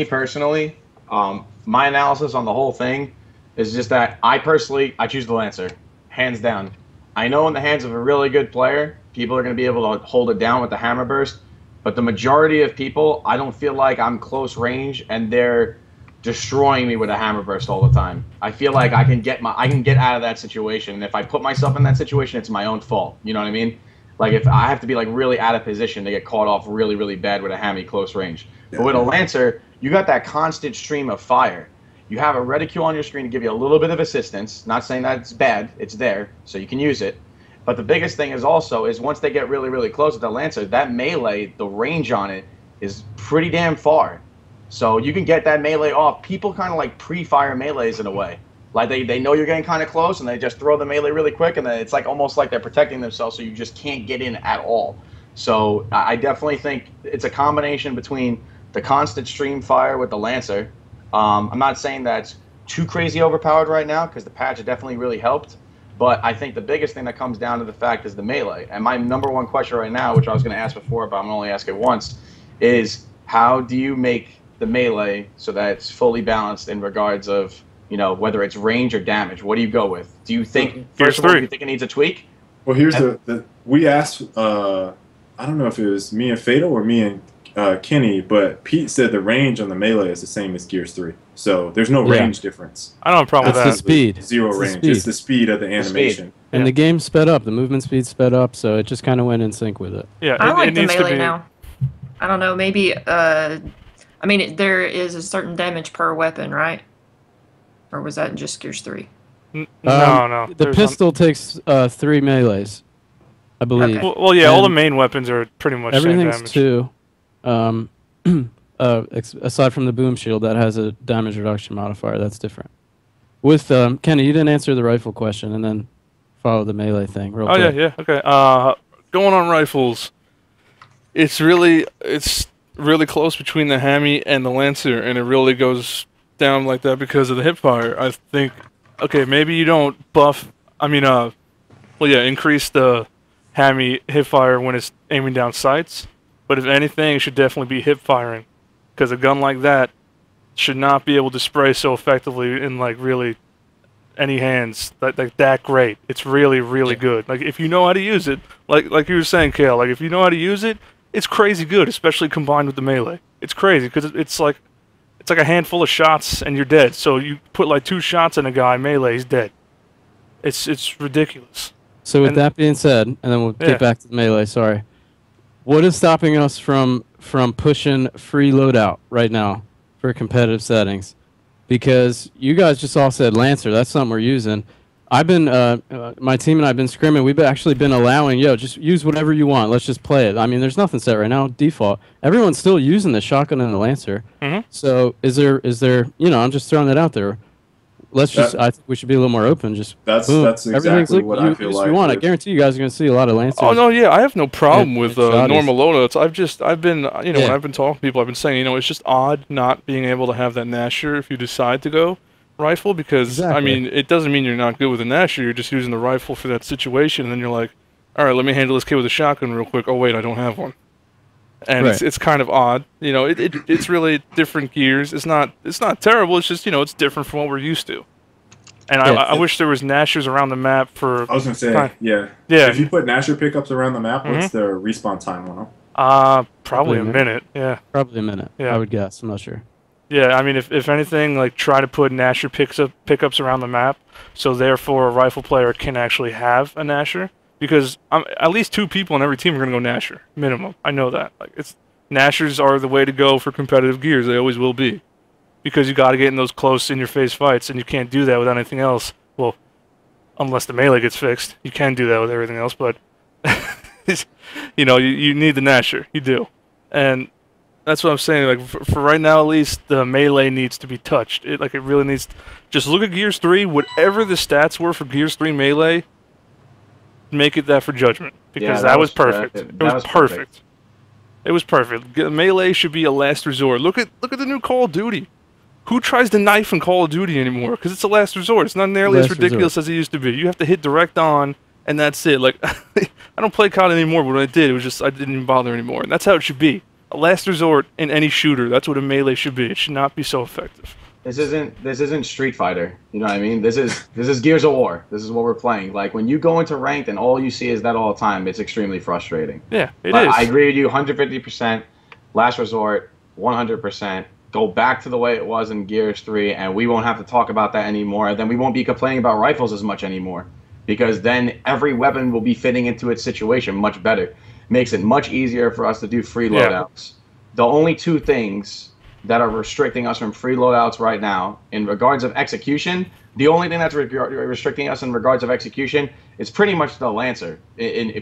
personally, my analysis on the whole thing is just that I choose the Lancer, hands down. I know in the hands of a really good player, people are going to be able to hold it down with the hammer burst, but the majority of people, I don't feel like I'm close range and they're destroying me with a hammer burst all the time. I feel like I can get out of that situation, and if I put myself in that situation, it's my own fault. You know what I mean? Like, if I have to be, like, really out of position to get caught off really, really bad with a hammy close range. Yeah. But with a Lancer, you got that constant stream of fire. You have a reticule on your screen to give you a little bit of assistance. Not saying that it's bad. It's there, so you can use it. But the biggest thing is once they get really, really close with the Lancer, that melee, the range on it is pretty damn far. So you can get that melee off. People kind of, like, pre-fire melees in a way. Like, they know you're getting kind of close, and they just throw the melee really quick, and then it's like almost like they're protecting themselves, so you just can't get in at all. So I definitely think it's a combination between the constant stream fire with the Lancer. I'm not saying that's too crazy overpowered right now, because the patch definitely really helped, but I think the biggest thing that comes down to the fact is the melee. And my number one question right now, which I was going to ask before, but I'm going to only ask it once, is how do you make the melee so that it's fully balanced in regards of, you know, whether it's range or damage? What do you go with? Do you think, first of all, do you think it needs a tweak? Well, here's we asked, I don't know if it was me and Fatal or me and Kenny, but Pete said the range on the melee is the same as Gears 3. So there's no range difference. I don't have a problem with that. It's the speed. Zero range. It's the speed of the animation. And the game sped up. The movement speed sped up, so it just kind of went in sync with it. Yeah, I like the melee now. I don't know, maybe, I mean, there is a certain damage per weapon, right? Or was that just Gears 3? No. The pistol takes 3 melees, I believe. Okay. Well, yeah, all the main weapons are pretty much same everything's damage. 2. Aside from the boom shield, that has a damage reduction modifier. That's different. With Kenny, you didn't answer the rifle question, and then follow the melee thing real quick. Yeah, okay. Going on rifles, it's really close between the hammy and the Lancer, and it really goes down like that because of the hipfire. I think, okay, maybe you don't increase the hammy hipfire when it's aiming down sights, but if anything, it should definitely be hipfiring, because a gun like that should not be able to spray so effectively in, like, really any hands that great. It's really, really good. Like, if you know how to use it, like you were saying, Kale, like, if you know how to use it, it's crazy good, especially combined with the melee. It's crazy because it's like a handful of shots and you're dead. So you put like 2 shots in a guy, melee, he's dead. It's ridiculous. So with that being said, and then we'll get back to the melee. Sorry, what is stopping us from pushing free loadout right now for competitive settings? Because you guys just all said Lancer. That's something we're using. I've been, my team and I have been scrimming. We've actually been allowing, just use whatever you want. Let's just play it. I mean, there's nothing set right now. Default. Everyone's still using the shotgun and the Lancer. Mm-hmm. So is there, I'm just throwing that out there. Let's just, I think we should be a little more open. Just that's boom. exactly what I feel like. You want. I guarantee you guys are going to see a lot of Lancers. Oh no, yeah, I have no problem with normal loadouts. I've been, when I've been talking to people, I've been saying, it's just odd not being able to have that Nasher if you decide to go. rifle because, Exactly. I mean, it doesn't mean you're not good with a Nasher. You're just using the rifle for that situation, and then you're like, all right, let me handle this kid with a shotgun real quick. Oh, wait, I don't have one. And Right. it's kind of odd. You know, it's really different gears. It's not terrible. It's just, you know, it's different from what we're used to. And Yeah, I wish there was Nashers around the map for... I was gonna say, yeah. Yeah. If you put Nasher pickups around the map, what's the respawn time on them? Probably a minute, yeah. Probably a minute. Yeah. I would guess. I'm not sure. Yeah, I mean, if anything, like, try to put Nasher pickups around the map, so therefore a rifle player can actually have a Nasher, because at least 2 people on every team are going to go Nasher, minimum. I know that. Like, Nashers are the way to go for competitive gears. They always will be. Because you got to get in those close, in-your-face fights, and you can't do that without anything else. Well, unless the melee gets fixed. You can do that with everything else, but... you know, you need the Nasher. You do. And that's what I'm saying. Like, for right now, at least, the melee needs to be touched. It really needs... Just look at Gears 3. Whatever the stats were for Gears 3 melee, make it that for Judgment. Because that was perfect. It was perfect. It was perfect. Melee should be a last resort. Look at the new Call of Duty. Who tries to knife in Call of Duty anymore? Because it's a last resort. It's not nearly as ridiculous as it used to be. You have to hit direct on, and that's it. Like, I don't play COD anymore, but when I did, it was just I didn't even bother anymore. And that's how it should be. A last resort in any shooter. That's what a melee should be. It should not be so effective. This isn't Street Fighter. You know what I mean? This is Gears of War. This is what we're playing. Like, when you go into ranked and all you see is that all the time, it's extremely frustrating. Yeah, it is. I agree with you 150%. Last resort, 100%. Go back to the way it was in Gears 3, and we won't have to talk about that anymore. Then we won't be complaining about rifles as much anymore, because then every weapon will be fitting into its situation much better. Makes it much easier for us to do free loadouts. The only 2 things that are restricting us from free loadouts right now, in regards of execution, the only thing that's restricting us in regards of execution is pretty much the Lancer.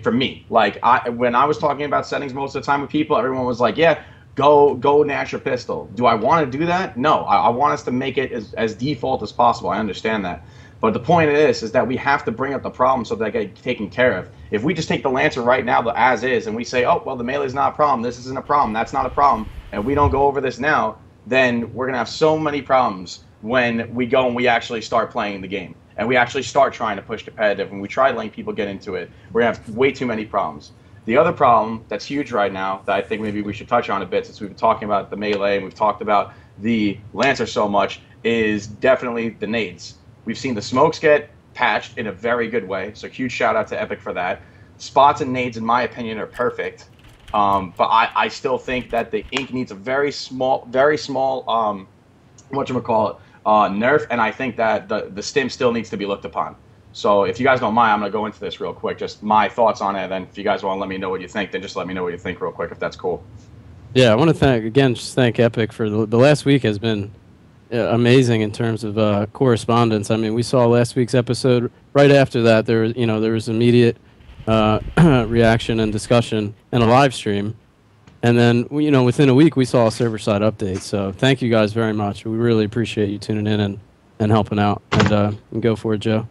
For me, like, when I was talking about settings most of the time with people, everyone was like, yeah, go Nasher pistol. Do I want to do that? No, I want us to make it as default as possible. I understand that. But the point of this is that we have to bring up the problem so that they get taken care of. If we just take the Lancer right now, the as is, and we say, oh, well, the melee is not a problem, this isn't a problem, that's not a problem, and we don't go over this now, then we're going to have so many problems when we go and we actually start playing the game. And we actually start trying to push competitive, and we try letting people get into it. We're going to have way too many problems. The other problem that's huge right now that I think maybe we should touch on a bit, since we've been talking about the melee and we've talked about the Lancer so much, is definitely the nades. We've seen the smokes get patched in a very good way, so huge shout out to Epic for that. Spots and nades, in my opinion, are perfect, but I still think that the ink needs a very small, nerf, and I think that the stim still needs to be looked upon. So if you guys don't mind, I'm going to go into this real quick, just my thoughts on it, and then if you guys want to let me know what you think, then just let me know what you think real quick, if that's cool. Yeah, I want to thank Epic for the last week has been amazing in terms of correspondence. I mean, we saw last week's episode. Right after that, there was immediate reaction and discussion and a live stream, and then within a week we saw a server-side update. So thank you guys very much. We really appreciate you tuning in and helping out. And go for it, Joe.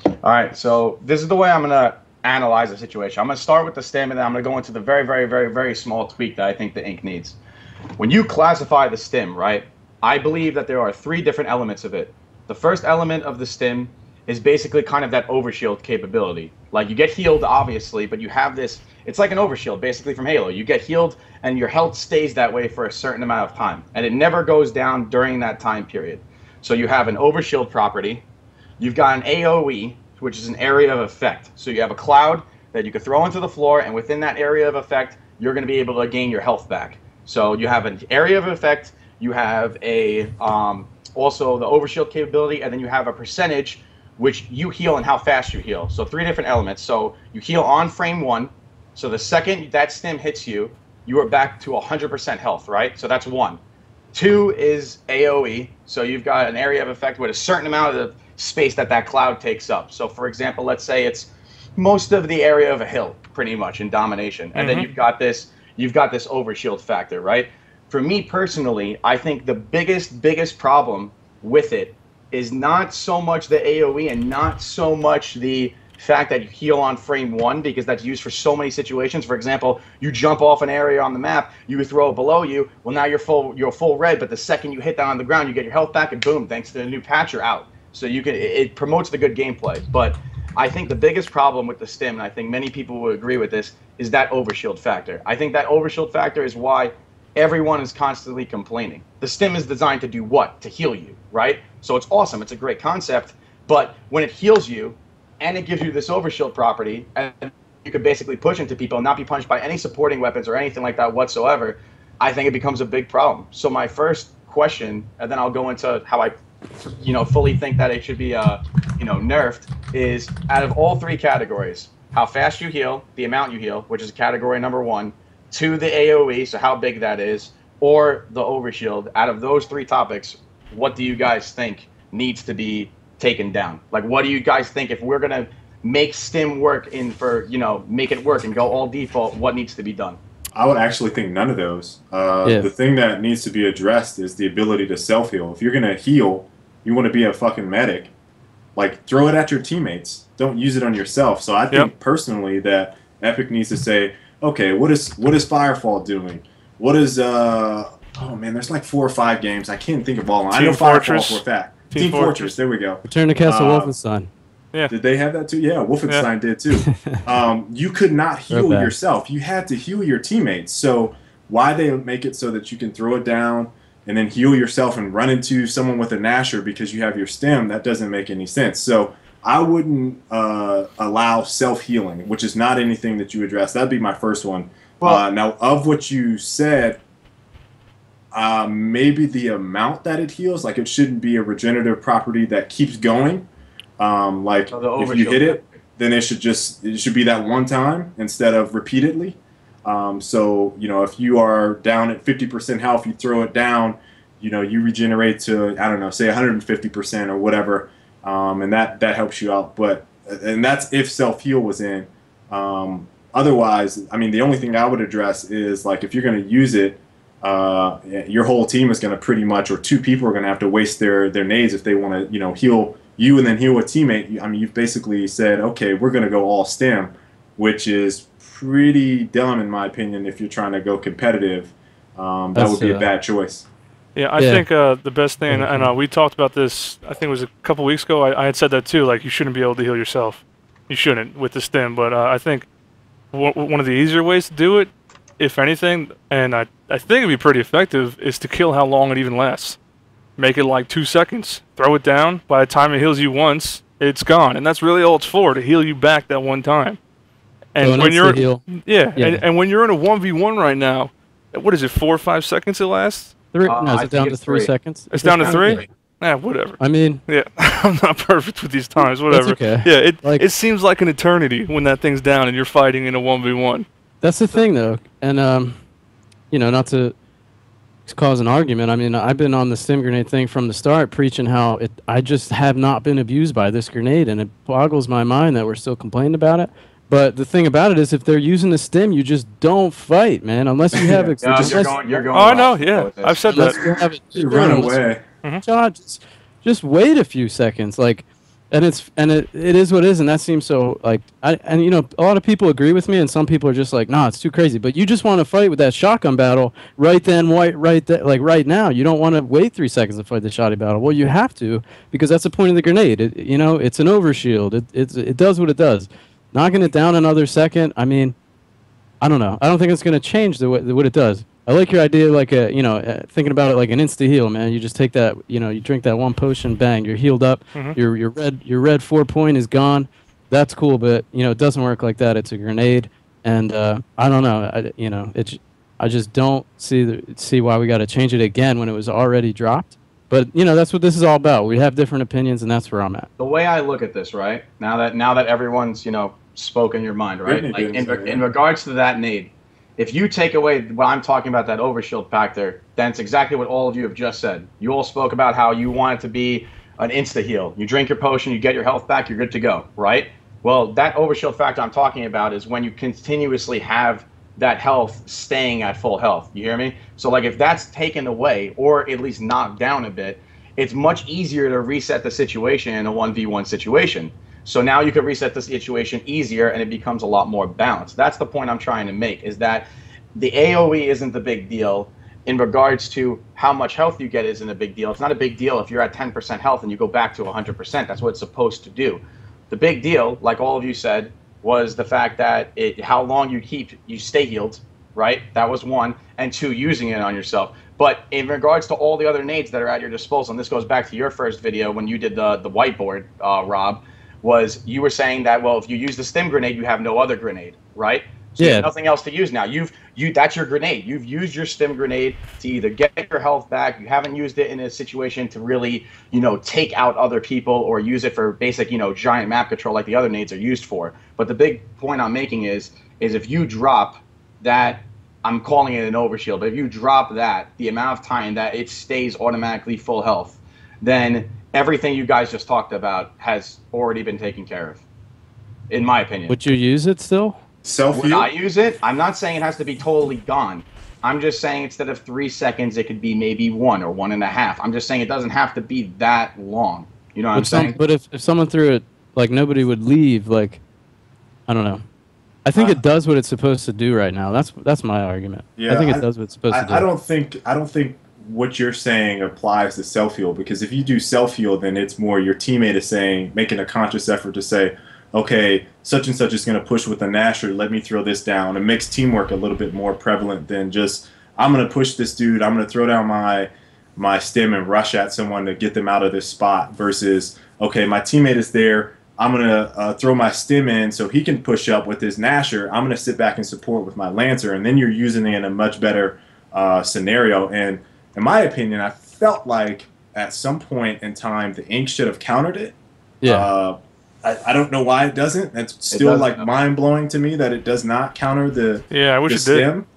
All right, so this is the way I'm going to analyze the situation. I'm going to start with the stim, and then I'm going to go into the very, very, very, very small tweak that I think the ink needs. When you classify the stim, right, I believe that there are 3 different elements of it. The first element of the stim is basically kind of that overshield capability. Like, you get healed, obviously, but you have this, it's like an overshield, basically, from Halo. You get healed, and your health stays that way for a certain amount of time, and it never goes down during that time period. So you have an overshield property. You've got an AoE, which is an area of effect. So you have a cloud that you can throw into the floor, and within that area of effect, you're going to be able to gain your health back. So you have an area of effect, you have a also the overshield capability, and then you have a percentage which you heal and how fast you heal. So 3 different elements. So you heal on frame 1. So the second that stim hits you, you are back to 100% health, right? So that's 1. 2 is AoE. So you've got an area of effect with a certain amount of space that cloud takes up. So for example, let's say it's most of the area of a hill, pretty much, in domination. And then you've got this overshield factor, right? For me personally, I think the biggest problem with it is not so much the AoE and not so much the fact that you heal on frame 1 because that's used for so many situations. For example, you jump off an area on the map, you throw it below you. Well, now you're full red, but the second you hit that on the ground, you get your health back, and boom, thanks to the new patch, you're out. So it promotes the good gameplay. But I think the biggest problem with the stim, and I think many people will agree with this, is that overshield factor. I think that overshield factor is why everyone is constantly complaining. The stim is designed to do what? To heal you, right? So it's awesome. It's a great concept. But when it heals you, and it gives you this overshield property, and you can basically push into people and not be punished by any supporting weapons or anything like that whatsoever, I think it becomes a big problem. So my first question, and then I'll go into how I, fully think that it should be, nerfed, is out of all 3 categories, how fast you heal, the amount you heal, which is category number 1, 2, the AoE, so how big that is, or the overshield. Out of those 3 topics, what do you guys think needs to be taken down? Like, what do you guys think, if we're gonna make stim work make it work and go all default, what needs to be done? I would actually think none of those. The thing that needs to be addressed is the ability to self-heal. If you're gonna heal, you want to be a fucking medic, like, throw it at your teammates. Don't use it on yourself. So I think personally that Epic needs to say, okay, what is Firefall doing? What is oh man, there's like 4 or 5 games. I can't think of all of them. I know Firefall for a fact. Team Fortress. There we go. Return to Castle Wolfenstein. Yeah. Did they have that too? Yeah, Wolfenstein did too. You could not heal yourself. You had to heal your teammates. So why they make it so that you can throw it down and then heal yourself and run into someone with a Nasher because you have your stim, that doesn't make any sense. So I wouldn't allow self-healing, which is not anything that you address. That'd be my first one. Well, now, of what you said, maybe the amount that it heals, like, it shouldn't be a regenerative property that keeps going. Like, if you hit it, then it should be that one time instead of repeatedly. So, if you are down at 50% health, you throw it down, you regenerate to, I don't know, say 150% or whatever, and that helps you out. And that's if self-heal was in. Otherwise, I mean, the only thing I would address is, like, if you're going to use it, your whole team is going to pretty much, or 2 people are going to have to waste their nades if they want to, heal you and then heal a teammate. I mean, you've basically said, okay, we're going to go all stim, which is pretty dumb in my opinion if you're trying to go competitive. That would be a bad choice. Yeah, I think the best thing, and we talked about this, I think it was a couple weeks ago, I had said that too, like, you shouldn't be able to heal yourself. You shouldn't with the stim, but I think one of the easier ways to do it, if anything, and I think it'd be pretty effective, is to kill how long it even lasts. Make it like 2 seconds, throw it down, by the time it heals you once, it's gone. And that's really all it's for, to heal you back that one time. And when you're and when you're in a 1v1 right now, what is it, 4 or 5 seconds it lasts? 3? No, is it down to 3 seconds? It's down to 3? Whatever. I mean, yeah, I'm not perfect with these times, whatever. That's okay. Yeah, it seems like an eternity when that thing's down and you're fighting in a 1v1. That's the thing, though, and not to cause an argument. I mean, I've been on the stim grenade thing from the start, preaching how I just have not been abused by this grenade, and it boggles my mind that we're still complaining about it. But the thing about it is, if they're using the stim, you just don't fight, man, unless you have. You're going. Oh no, yeah, I've said that. You run away. Just wait a few seconds, like. And it is what it is, and that seems so, like, a lot of people agree with me, and some people are just like, nah, it's too crazy. But you just want to fight with that shotgun battle right now. You don't want to wait 3 seconds to fight the shotty battle. Well, you have to, because that's the point of the grenade. It's an overshield. It does what it does. Knocking it down another second, I mean, I don't know. I don't think it's going to change what it does. I like your idea, like thinking about it like an insta heal, man. You just take that, you drink that one potion, bang, you're healed up. Your red 4 point is gone. That's cool, but it doesn't work like that. It's a grenade, and I don't know. I just don't see why we got to change it again when it was already dropped. But that's what this is all about. We have different opinions, and that's where I'm at. The way I look at this, right now that everyone's spoken your mind, right? Like in regards to that nade. If you take away what I'm talking about, that overshield factor, then it's exactly what all of you have just said. You all spoke about how you want it to be an insta-heal. You drink your potion, you get your health back, you're good to go, right? Well, that overshield factor I'm talking about is when you continuously have that health staying at full health. You hear me? So, like, if that's taken away or at least knocked down a bit, it's much easier to reset the situation in a 1v1 situation. So now you can reset the situation easier, and it becomes a lot more balanced. That's the point I'm trying to make, is that the AoE isn't the big deal. In regards to how much health you get isn't a big deal. It's not a big deal if you're at 10% health and you go back to 100%. That's what it's supposed to do. The big deal, like all of you said, was the fact that how long you stay healed, right? That was one. And two, using it on yourself. But in regards to all the other nades that are at your disposal, and this goes back to your first video when you did the whiteboard, Rob, was you were saying that, well, if you use the stim grenade, you have no other grenade, right? So you have nothing else to use now. That's your grenade. You've used your stim grenade to either get your health back. You haven't used it in a situation to really, take out other people or use it for basic, giant map control like the other nades are used for. But the big point I'm making is if you drop that, I'm calling it an overshield, but if you drop that, the amount of time that it stays automatically full health, then everything you guys just talked about has already been taken care of, in my opinion. Would you use it still? Would I use it? I'm not saying it has to be totally gone. I'm just saying instead of 3 seconds, it could be maybe 1 or 1.5. I'm just saying it doesn't have to be that long. You know what I'm saying? But if someone threw it, like, nobody would leave, like, I don't know. I think it does what it's supposed to do right now. That's my argument. Yeah, I think it does what it's supposed to do. I don't think what you're saying applies to self-heal, because if you do self-heal, then it's more your teammate is making a conscious effort to say, okay, such and such is going to push with a Nasher, let me throw this down. It makes teamwork a little bit more prevalent than just, I'm going to push this dude, I'm going to throw down my stim and rush at someone to get them out of this spot, versus, okay, my teammate is there, I'm going to throw my stim in so he can push up with his Nasher, I'm going to sit back and support with my Lancer, and then you're using it in a much better scenario. And in my opinion, I felt like at some point in time the ink should have countered it. Yeah. I don't know why it doesn't. It's still mind-blowing to me that it does not counter the I wish the it stim.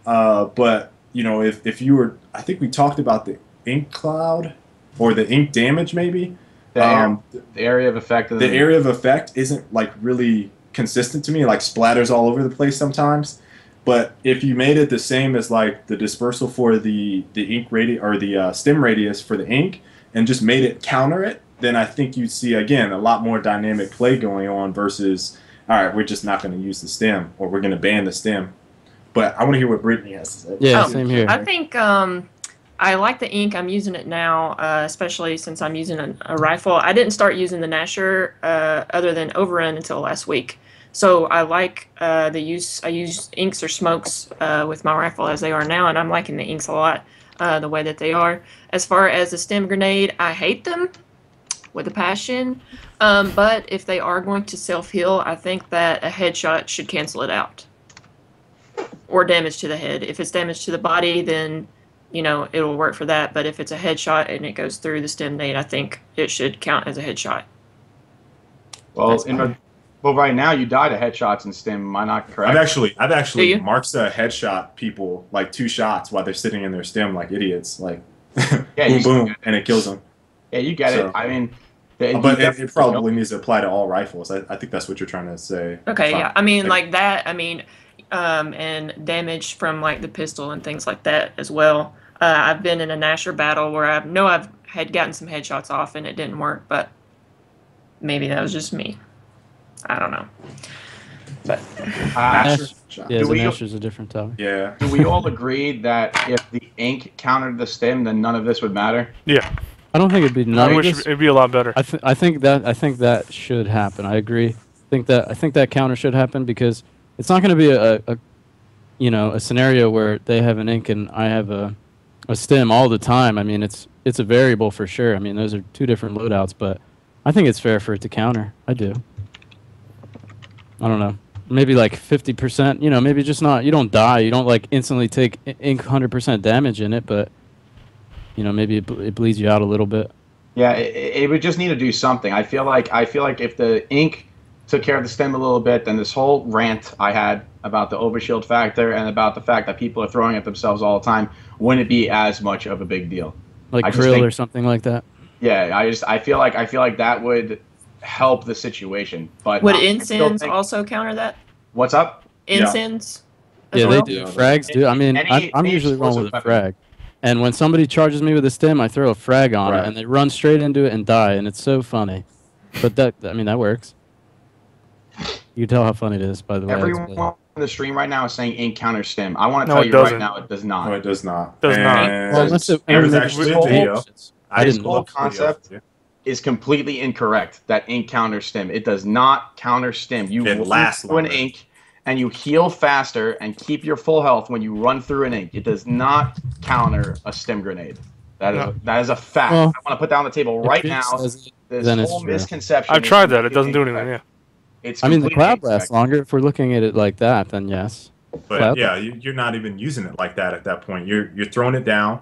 did. But if you were, I think we talked about the ink cloud or the ink damage maybe. The area of effect. The area of effect isn't like really consistent to me. It like splatters all over the place sometimes. But if you made it the same as like the dispersal for the ink radius or the stim radius for the ink, and just made it counter it, then I think you'd see, again, a lot more dynamic play going on versus, all right, we're just not going to use the stim, or we're going to ban the stim. But I want to hear what Brittany has to say. Yeah, same here. I think I like the ink. I'm using it now, especially since I'm using a rifle. I didn't start using the Nasher other than Overrun until last week. So I like the use. I use inks or smokes with my rifle as they are now, and I'm liking the inks a lot, the way that they are. As far as the stim grenade, I hate them with a passion, but if they are going to self-heal, I think that a headshot should cancel it out, or damage to the head. If it's damage to the body, then it'll work for that, but if it's a headshot and it goes through the stim nade, I think it should count as a headshot. Well, right now you died of headshots in stim. Am I not correct? I've actually marked the headshot people like 2 shots while they're sitting in their stim like idiots, like boom boom, and it kills them. Yeah, you get it. I mean, but it probably needs to apply to all rifles. I think that's what you're trying to say. Okay, yeah. I mean, like that. I mean, and damage from like the pistol and things like that as well. I've been in a Nasher battle where I've had gotten some headshots off and it didn't work, but maybe that was just me. I don't know. But Nasher's a different topic. Yeah. Do we all agree that if the ink countered the stim, then none of this would matter? Yeah. I don't think it'd be none I of wish this. it'd be a lot better. I think that should happen. I agree. I think that counter should happen, because it's not going to be a scenario where they have an ink and I have a stim all the time. I mean, it's a variable for sure. I mean, those are 2 different loadouts, but I think it's fair for it to counter. I do. I don't know. Maybe like 50%. Maybe just not. You don't die. You don't like instantly take ink 100% damage in it, but maybe it bleeds you out a little bit. Yeah, it would just need to do something. I feel like if the ink took care of the stim a little bit, then this whole rant I had about the overshield factor and about the fact that people are throwing at themselves all the time wouldn't be as much of a big deal. Like Krill or something like that. Yeah, I feel like that would help the situation. But would incense also counter that? What's up? Incense? Yeah, they do. Frags do. I mean, I'm usually wrong with a frag. And when somebody charges me with a stim, I throw a frag on it, and they run straight into it and die, and it's so funny. But that works. You can tell how funny it is by the way. Everyone on the stream right now is saying ink counter stim. I want to No, tell it you doesn't. right now, it does not. No, it does not. Does not. And Well, unless it- there was I mean, actually a this video. I This didn't whole look the video. concept is completely incorrect. That ink counter stim. It does not counter stim. You It run lasts through an longer. ink and you heal faster and keep your full health when you run through an ink. It does not counter a stim grenade. That is a fact. Well, I want to put that on the table right If it now. says it, This then it's whole true. misconception. I've is tried that. It doesn't do completely anything. Yeah. incorrect. It's I mean, the completely cloud lasts incorrect. longer. If we're looking at it like that, then yes. But Cloud. yeah, you're not even using it like that at that point. You're throwing it down,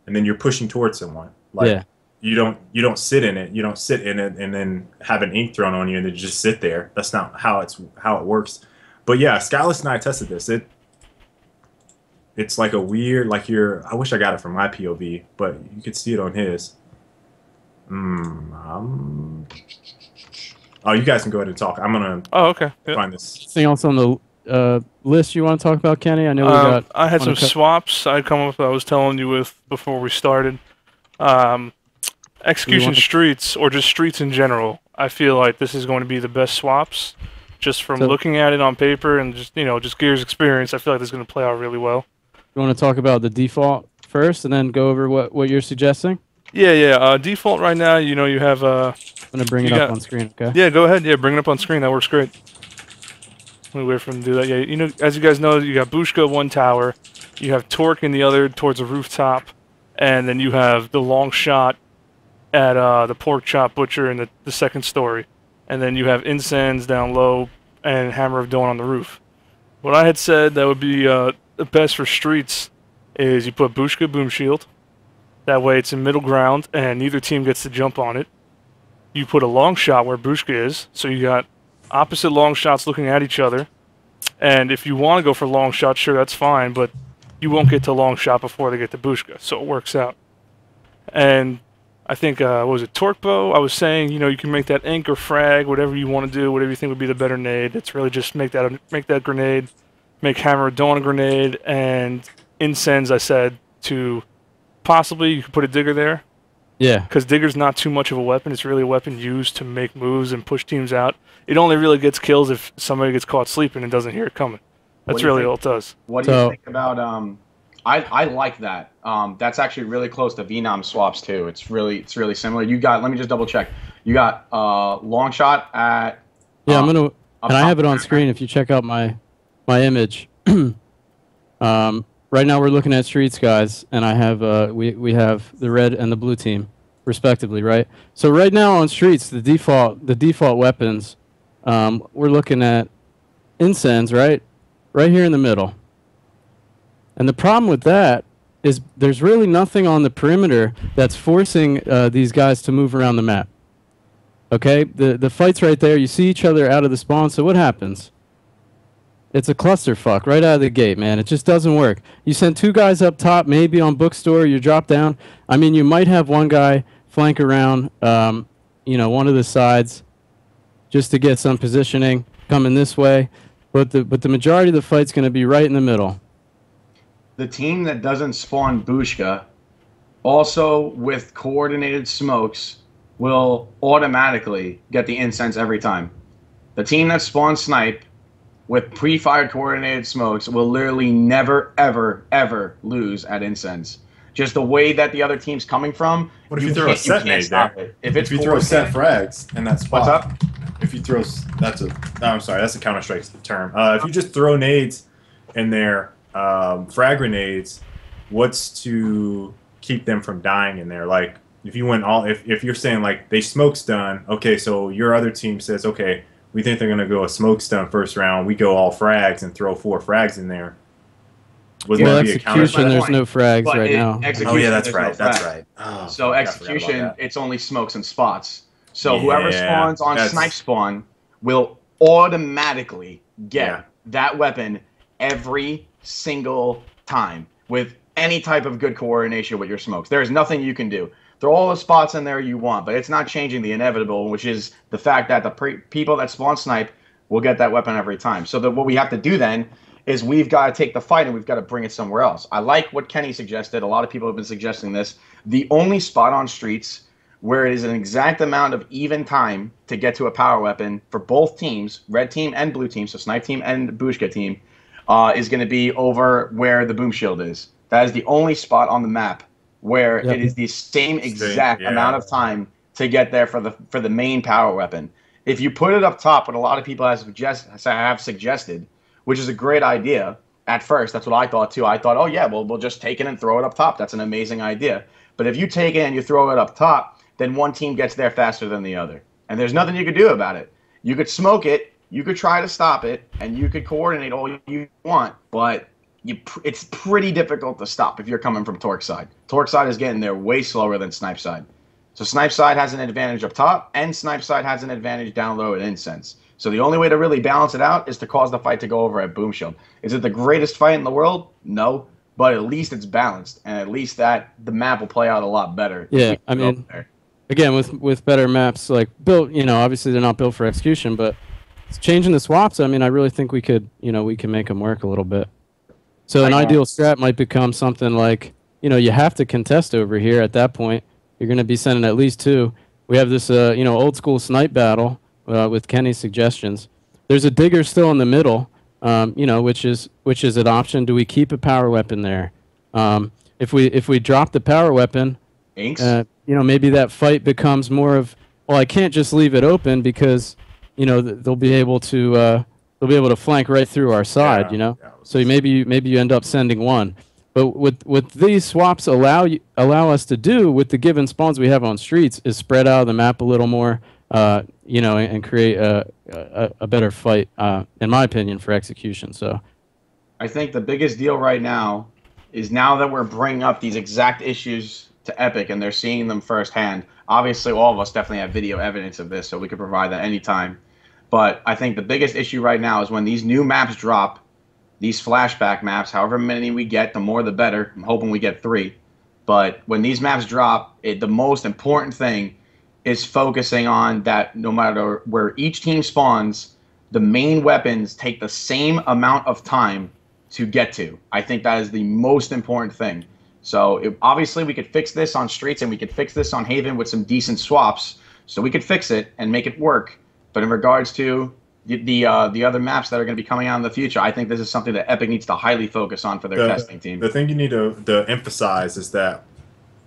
and then you're pushing towards someone. Like Yeah. you don't sit in it. You don't sit in it and then have an ink thrown on you and then just sit there. That's not how it works. But yeah, Scalus and I tested this. It's like a weird, like I wish I got it from my POV, but you could see it on his. Oh, you guys can go ahead and talk. I'm gonna Oh, okay. Yeah. find this. Anything else on the list you want to talk about, Kenny? I know we got. I had some wanna cut- swaps I come up. I was telling you with before we started. Execution wanna- streets or just streets in general. I feel like this is going to be the best swaps, just from So- looking at it on paper and just Gears experience. I feel like this is going to play out really well. You want to talk about the default first, and then go over what you're suggesting? Yeah. Default right now, you have I'm gonna bring it You up got- on screen. Okay. Yeah, go ahead. Yeah, bring it up on screen. That works great. Let me wait for him to do that. Yeah, as you guys know, you got Bushka one tower, you have Torque in the other towards the rooftop, and then you have the long shot at the pork chop butcher in the second story, and then you have Incense down low and Hammer of Dawn on the roof. What I had said that would be the best for streets is you put Bushka Boom Shield. That way it's in middle ground and neither team gets to jump on it. You put a long shot where Bushka is, so you got opposite long shots looking at each other. And if you want to go for long shot, sure, that's fine, but you won't get to long shot before they get to Bushka, so it works out. And I think, what was it, Torque Bow? I was saying, you can make that ink or frag, whatever you want to do, whatever you think would be the better nade. It's really just make that grenade, make Hammer of Dawn a grenade, and Incense, I said, to possibly you could put a Digger there. Yeah. Because Digger's not too much of a weapon. It's really a weapon used to make moves and push teams out. It only really gets kills if somebody gets caught sleeping and doesn't hear it coming. That's do you really think? all it does. What do you So- think about I like that. That's actually really close to Venom swaps too. It's really similar. You got, let me just double check. You got long shot at Yeah, I'm gonna, up and I top. have it on screen. If you check out my image, right now we're looking at streets, guys, and I have we have the red and the blue team, respectively, right? So right now on streets, the default weapons, we're looking at Incense, right here in the middle. And the problem with that is there's really nothing on the perimeter that's forcing these guys to move around the map. Okay, the fight's right there. You see each other out of the spawn. So what happens? It's a clusterfuck right out of the gate, man. It just doesn't work. You send two guys up top, maybe on bookstore. You drop down. I mean, you might have one guy flank around, one of the sides, just to get some positioning coming this way. But the majority of the fight's going to be right in the middle. The team that doesn't spawn Bushka, also with coordinated smokes, will automatically get the Incense every time. The team that spawns Snipe with pre-fired coordinated smokes will literally never, ever, ever lose at Incense. Just the way that the other team's coming from, What if you throw a set nade stop there? it. If you throw set frags in that spot. What's up? If you throw, I'm sorry, that's a Counter-Strike term. If you just throw nades in there, frag grenades, what's to keep them from dying in there? Like, if you went if you're saying like they smoke stun, okay, so your other team says, okay, we think they're gonna go a smoke stun first round. We go all frags and throw 4 frags in there. Would Well, that be a counter? execution, there's no frags But right now. Oh yeah, that's there's right. no That's frags. right. Oh, So I forgot about execution, that. it's only smokes and spots. So whoever Yeah, spawns on that's- snipe spawn will automatically get Yeah. that weapon every single time with any type of good coordination with your smokes. There is nothing you can do. Throw all the spots in there you want, but it's not changing the inevitable, which is the fact that the people that spawn snipe will get that weapon every time. So what we have to do then is we've got to take the fight and we've got to bring it somewhere else. I like what Kenny suggested. A lot of people have been suggesting this. The only spot on streets where it is an exact amount of even time to get to a power weapon for both teams, red team and blue team, so snipe team and Bushka team, is going to be over where the boom shield is. That is the only spot on the map where it is the same exact amount of time to get there for the main power weapon. If you put it up top, what a lot of people have suggested, which is a great idea at first, that's what I thought too. I thought, oh yeah, well, we'll just take it and throw it up top. That's an amazing idea. But if you take it and you throw it up top, then one team gets there faster than the other. And there's nothing you could do about it. You could smoke it, you could try to stop it, and you could coordinate all you want, but it's pretty difficult to stop if you're coming from Torque side. Torque side is getting there way slower than Snipe side. So Snipe side has an advantage up top, and Snipe side has an advantage down low at Incense. So the only way to really balance it out is to cause the fight to go over at Boom Shield. Is it the greatest fight in the world? No. But at least it's balanced, and at least that the map will play out a lot better. Yeah, I mean, again, with better maps, like built, obviously they're not built for execution, but changing the swaps, I mean, I really think we could make them work a little bit. So an ideal strat might become something like, you have to contest over here at that point. You're going to be sending at least 2. We have this, old school snipe battle with Kenny's suggestions. There's a digger still in the middle, which is an option. Do we keep a power weapon there? If we drop the power weapon, maybe that fight becomes more of, well, I can't just leave it open because, they'll be able to flank right through our side, So maybe you end up sending 1. But what these swaps allow us to do with the given spawns we have on streets is spread out the map a little more, and create a better fight, in my opinion, for execution. So, I think the biggest deal right now is now that we're bringing up these exact issues to Epic and they're seeing them firsthand. Obviously, all of us definitely have video evidence of this, so we could provide that anytime. But I think the biggest issue right now is when these new maps drop, these flashback maps, however many we get, the more the better. I'm hoping we get 3. But when these maps drop, the most important thing is focusing on that no matter where each team spawns, the main weapons take the same amount of time to get to. I think that is the most important thing. So obviously we could fix this on streets and we could fix this on Haven with some decent swaps. So we could fix it and make it work. But in regards to the other maps that are going to be coming out in the future, I think this is something that Epic needs to highly focus on for their testing team. The thing you need to emphasize is that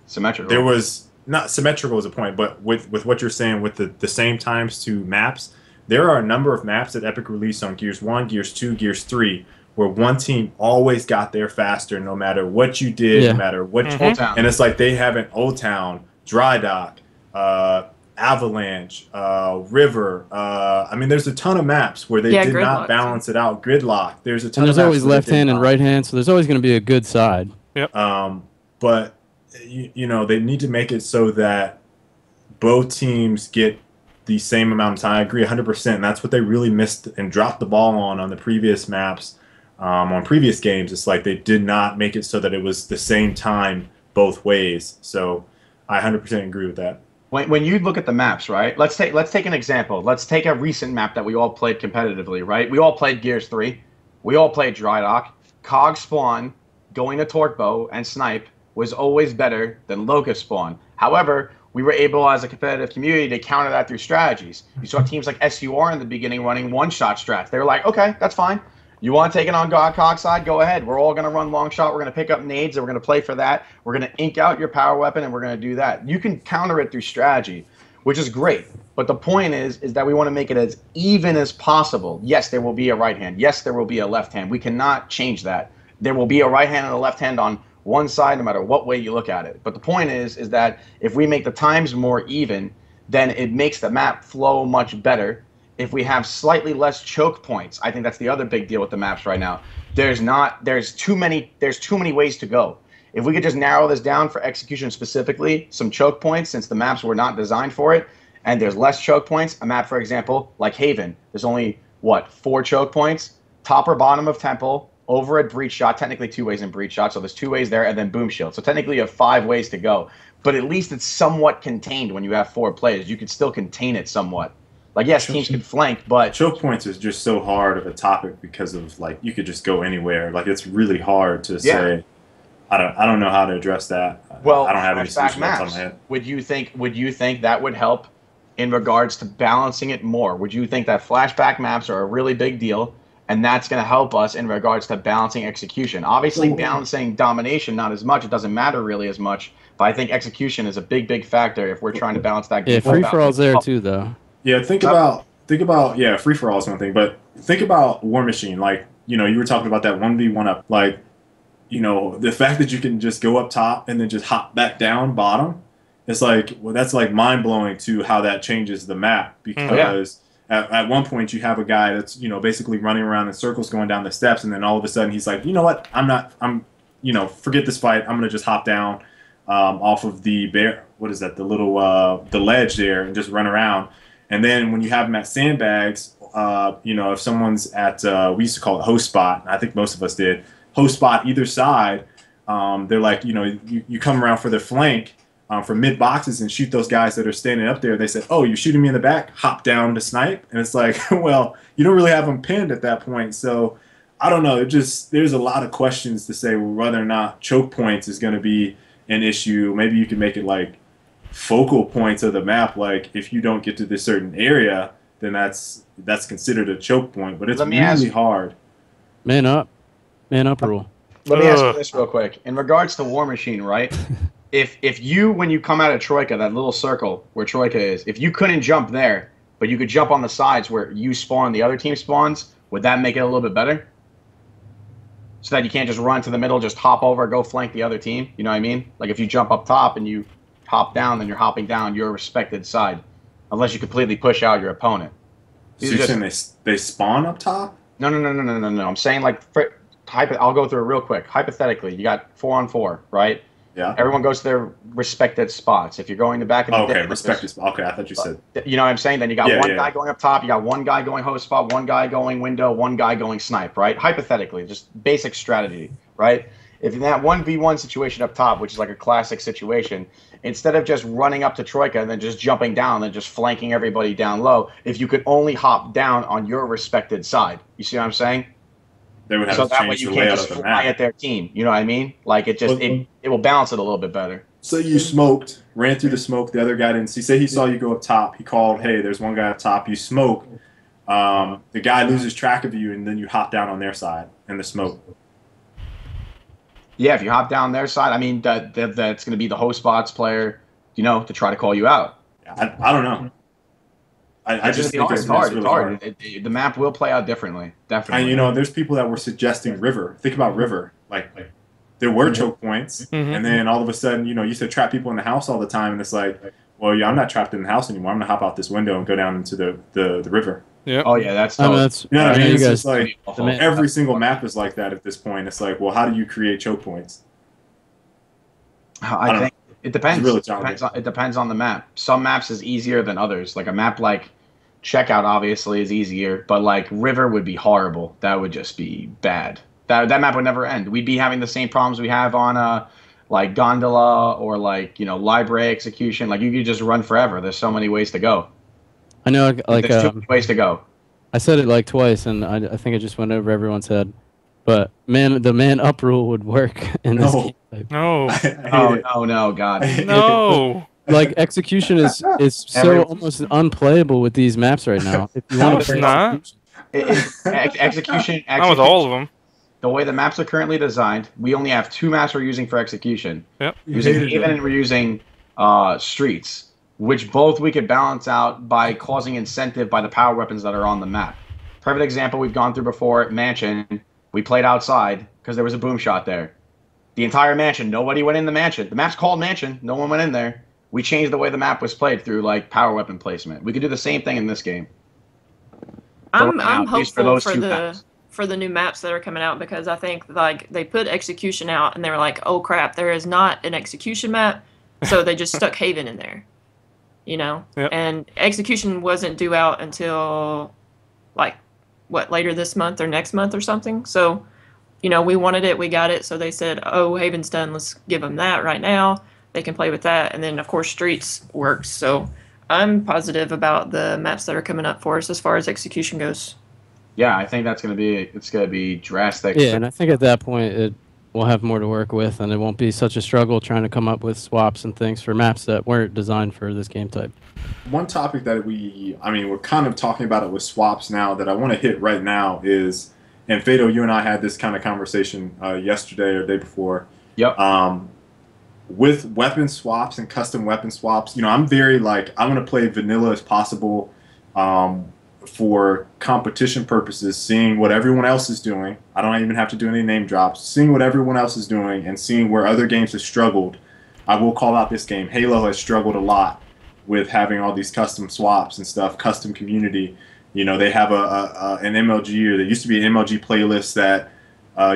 symmetrical. There was not symmetrical as a point, but with what you're saying with the same times to maps, there are a number of maps that Epic released on Gears 1, Gears 2, Gears 3, where one team always got there faster no matter what you did, no matter what you did. And it's like they have an Old Town, Dry Dock, Avalanche, River. I mean, there's a ton of maps where they did not balance it out. Gridlock. There's a ton. And there's of always left hand and right hand, so there's always going to be a good side. Yep. But they need to make it so that both teams get the same amount of time. I agree 100%. And that's what they really missed and dropped the ball on the previous maps, on previous games. It's like they did not make it so that it was the same time both ways. So I 100% agree with that. When you look at the maps, right? Let's take an example. Let's take a recent map that we all played competitively, right? We all played Gears 3. We all played Dry Dock. Cog spawn, going to Torque Bow and Snipe was always better than Locust spawn. However, we were able as a competitive community to counter that through strategies. You saw teams like SUR in the beginning running one-shot strats. They were like, okay, that's fine. You want to take it on Cog side? Go ahead. We're all going to run long shot. We're going to pick up nades, and we're going to play for that. We're going to ink out your power weapon, and we're going to do that. You can counter it through strategy, which is great. But the point is that we want to make it as even as possible. Yes, there will be a right hand. Yes, there will be a left hand. We cannot change that. There will be a right hand and a left hand on one side, no matter what way you look at it. But the point is that if we make the times more even, then it makes the map flow much better. If we have slightly less choke points, I think that's the other big deal with the maps right now. There's too many ways to go. If we could just narrow this down for execution specifically, some choke points, since the maps were not designed for it, and there's less choke points. A map, for example, like Haven, there's only, 4 choke points? Top or bottom of Temple, over at Breach Shot, technically 2 ways in Breach Shot, so there's 2 ways there, and then Boom Shield. So technically you have 5 ways to go. But at least it's somewhat contained when you have 4 players. You could still contain it somewhat. Like, yes, teams can flank, but... Choke points is just so hard of a topic because of, you could just go anywhere. Like, it's really hard to say, I don't know how to address that. Well, I don't have any flashback solution off the top of my maps. head. Would you think that would help in regards to balancing it more? Would you think that flashback maps are a really big deal, and that's going to help us in regards to balancing execution? Obviously, balancing domination not as much. It doesn't matter really as much, but I think execution is a big factor if we're trying to balance that game. Yeah, free for all's there too, though. Yeah, think about yeah, free for all is one thing, but think about War Machine. Like, you know, you were talking about that 1v1 up, like, you know, the fact that you can just go up top and then just hop back down bottom, it's like, well, that's like mind blowing to how that changes the map, because at one point you have a guy that's, you know, basically running around in circles going down the steps, and then all of a sudden he's like, you know what, you know, forget this fight, I'm gonna just hop down off of the what is that, the little the ledge there, and just run around. And then when you have them at sandbags, you know, if someone's at we used to call it host spot, I think most of us did, host spot either side, they're like, you know, you come around for the flank from mid boxes and shoot those guys that are standing up there. They said, oh, you're shooting me in the back, hop down to snipe. And it's like, well, you don't really have them pinned at that point. So I don't know. There's a lot of questions to say whether or not choke points is going to be an issue. Maybe you can make it like focal points of the map. Like if you don't get to this certain area, then that's considered a choke point. But it's really hard. Man up rule. Let me ask you this real quick. In regards to War Machine, right? if you, when you come out of Troika, that little circle where Troika is, if you couldn't jump there, but you could jump on the sides where you spawn and the other team spawns, would that make it a little bit better? So that you can't just run to the middle, just hop over, go flank the other team. You know what I mean? Like if you jump up top and you hop down, then you're hopping down your respected side, unless you completely push out your opponent. So you're saying they spawn up top? No. I'm saying like, I'll go through it real quick. Hypothetically, you got 4-on-4, right? Yeah. Everyone goes to their respected spots. If you're going to back in the day, respected spot. Okay, I thought you said. You know what I'm saying? Then you got one guy going up top, you got one guy going host spot, one guy going window, one guy going snipe, right? Hypothetically, just basic strategy, right? If in that 1v1 situation up top, which is like a classic situation, instead of just running up to Troika and then just jumping down and just flanking everybody down low, if you could only hop down on your respected side, you see what I'm saying? They would have to change the layout of the map. At their team, you know what I mean? Like it just it will balance it a little bit better. So you smoked, ran through the smoke. The other guy didn't see. Say he saw you go up top. He called, "Hey, there's one guy up top." You smoke. The guy loses track of you, and then you hop down on their side in the smoke. Yeah, if you hop down their side, I mean that's going to be the host spots player, you know, to try to call you out. I don't know. I just think it's hard. Really hard. The map will play out differently, definitely. And you know, there's people that were suggesting River. Think about River. Like there were choke points, and then all of a sudden, you know, you used to trap people in the house all the time, and it's like, well, yeah, I'm not trapped in the house anymore. I'm gonna hop out this window and go down into the river. Yeah. Oh yeah, that's. You know what I mean? It's just like every single map is like that at this point. It's like, well, how do you create choke points? I think it depends. Really it depends on the map. Some maps is easier than others. Like a map like Checkout obviously is easier, but like River would be horrible. That would just be bad. That map would never end. We'd be having the same problems we have on like Gondola or like, you know, Library Execution. Like you could just run forever. There's so many ways to go. I know, like there's too many ways to go. I said it like twice, and I think it just went over everyone's head. But the man up rule would work in this game. No. No, God. No. Like execution is so almost unplayable with these maps right now. If you want it's not. Execution. Not with all of them. The way the maps are currently designed, we only have 2 maps we're using for execution. Yep. And we're using streets, which both we could balance out by causing incentive by the power weapons that are on the map. Perfect example we've gone through before, Mansion. We played outside because there was a boom shot there. The entire mansion, nobody went in the mansion. The map's called Mansion. No one went in there. We changed the way the map was played through like power weapon placement. We could do the same thing in this game. I'm hopeful for the new maps that are coming out, because I think like they put execution out and they were like, oh crap, there is not an execution map, so they just stuck Haven in there, you know. Yep. And execution wasn't due out until like later this month or next month or something. So, you know, we wanted it, we got it. So they said, oh, Haven's done. Let's give them that right now. They can play with that, and then of course Streets works. So I'm positive about the maps that are coming up for us as far as execution goes. Yeah, I think it's gonna be drastic. Yeah, and I think at that point we'll have more to work with, and it won't be such a struggle trying to come up with swaps and things for maps that weren't designed for this game type. One topic that we're kind of talking about it with swaps now that I want to hit right now is, and Fado, you and I had this kind of conversation yesterday or the day before. Yep. With weapon swaps and custom weapon swaps, I'm very I want to play vanilla as possible for competition purposes, seeing what everyone else is doing. I don't even have to do any name drops. Seeing what everyone else is doing and seeing where other games have struggled. I will call out this game. Halo has struggled a lot with having all these custom swaps and stuff, custom community. They have an MLG, or there used to be an MLG playlist that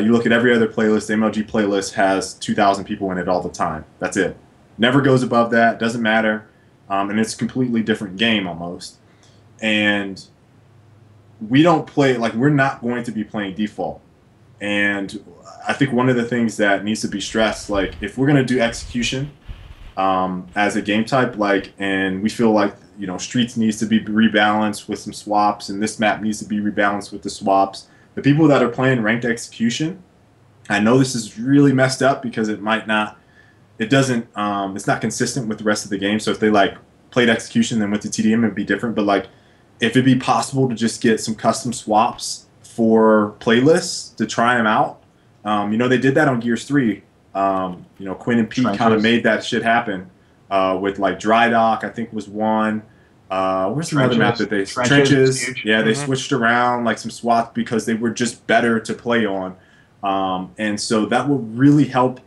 you look at every other playlist, the MLG playlist has 2,000 people in it all the time. That's it. Never goes above that, doesn't matter. And it's a completely different game almost. And we don't play, we're not going to be playing default. And I think one of the things that needs to be stressed, if we're going to do execution as a game type, and we feel like, Streets needs to be rebalanced with some swaps, and this map needs to be rebalanced with the swaps. The people that are playing ranked execution, I know this is really messed up because it's not consistent with the rest of the game. So if they played execution and went to TDM, it'd be different. But if it'd be possible to just get some custom swaps for playlists to try them out, they did that on Gears 3. Quinn and Pete kind of made that shit happen with Dry Dock, I think was one. Where's another map that they Trenches? Yeah, they switched around some swaps because they were just better to play on, and so that would really help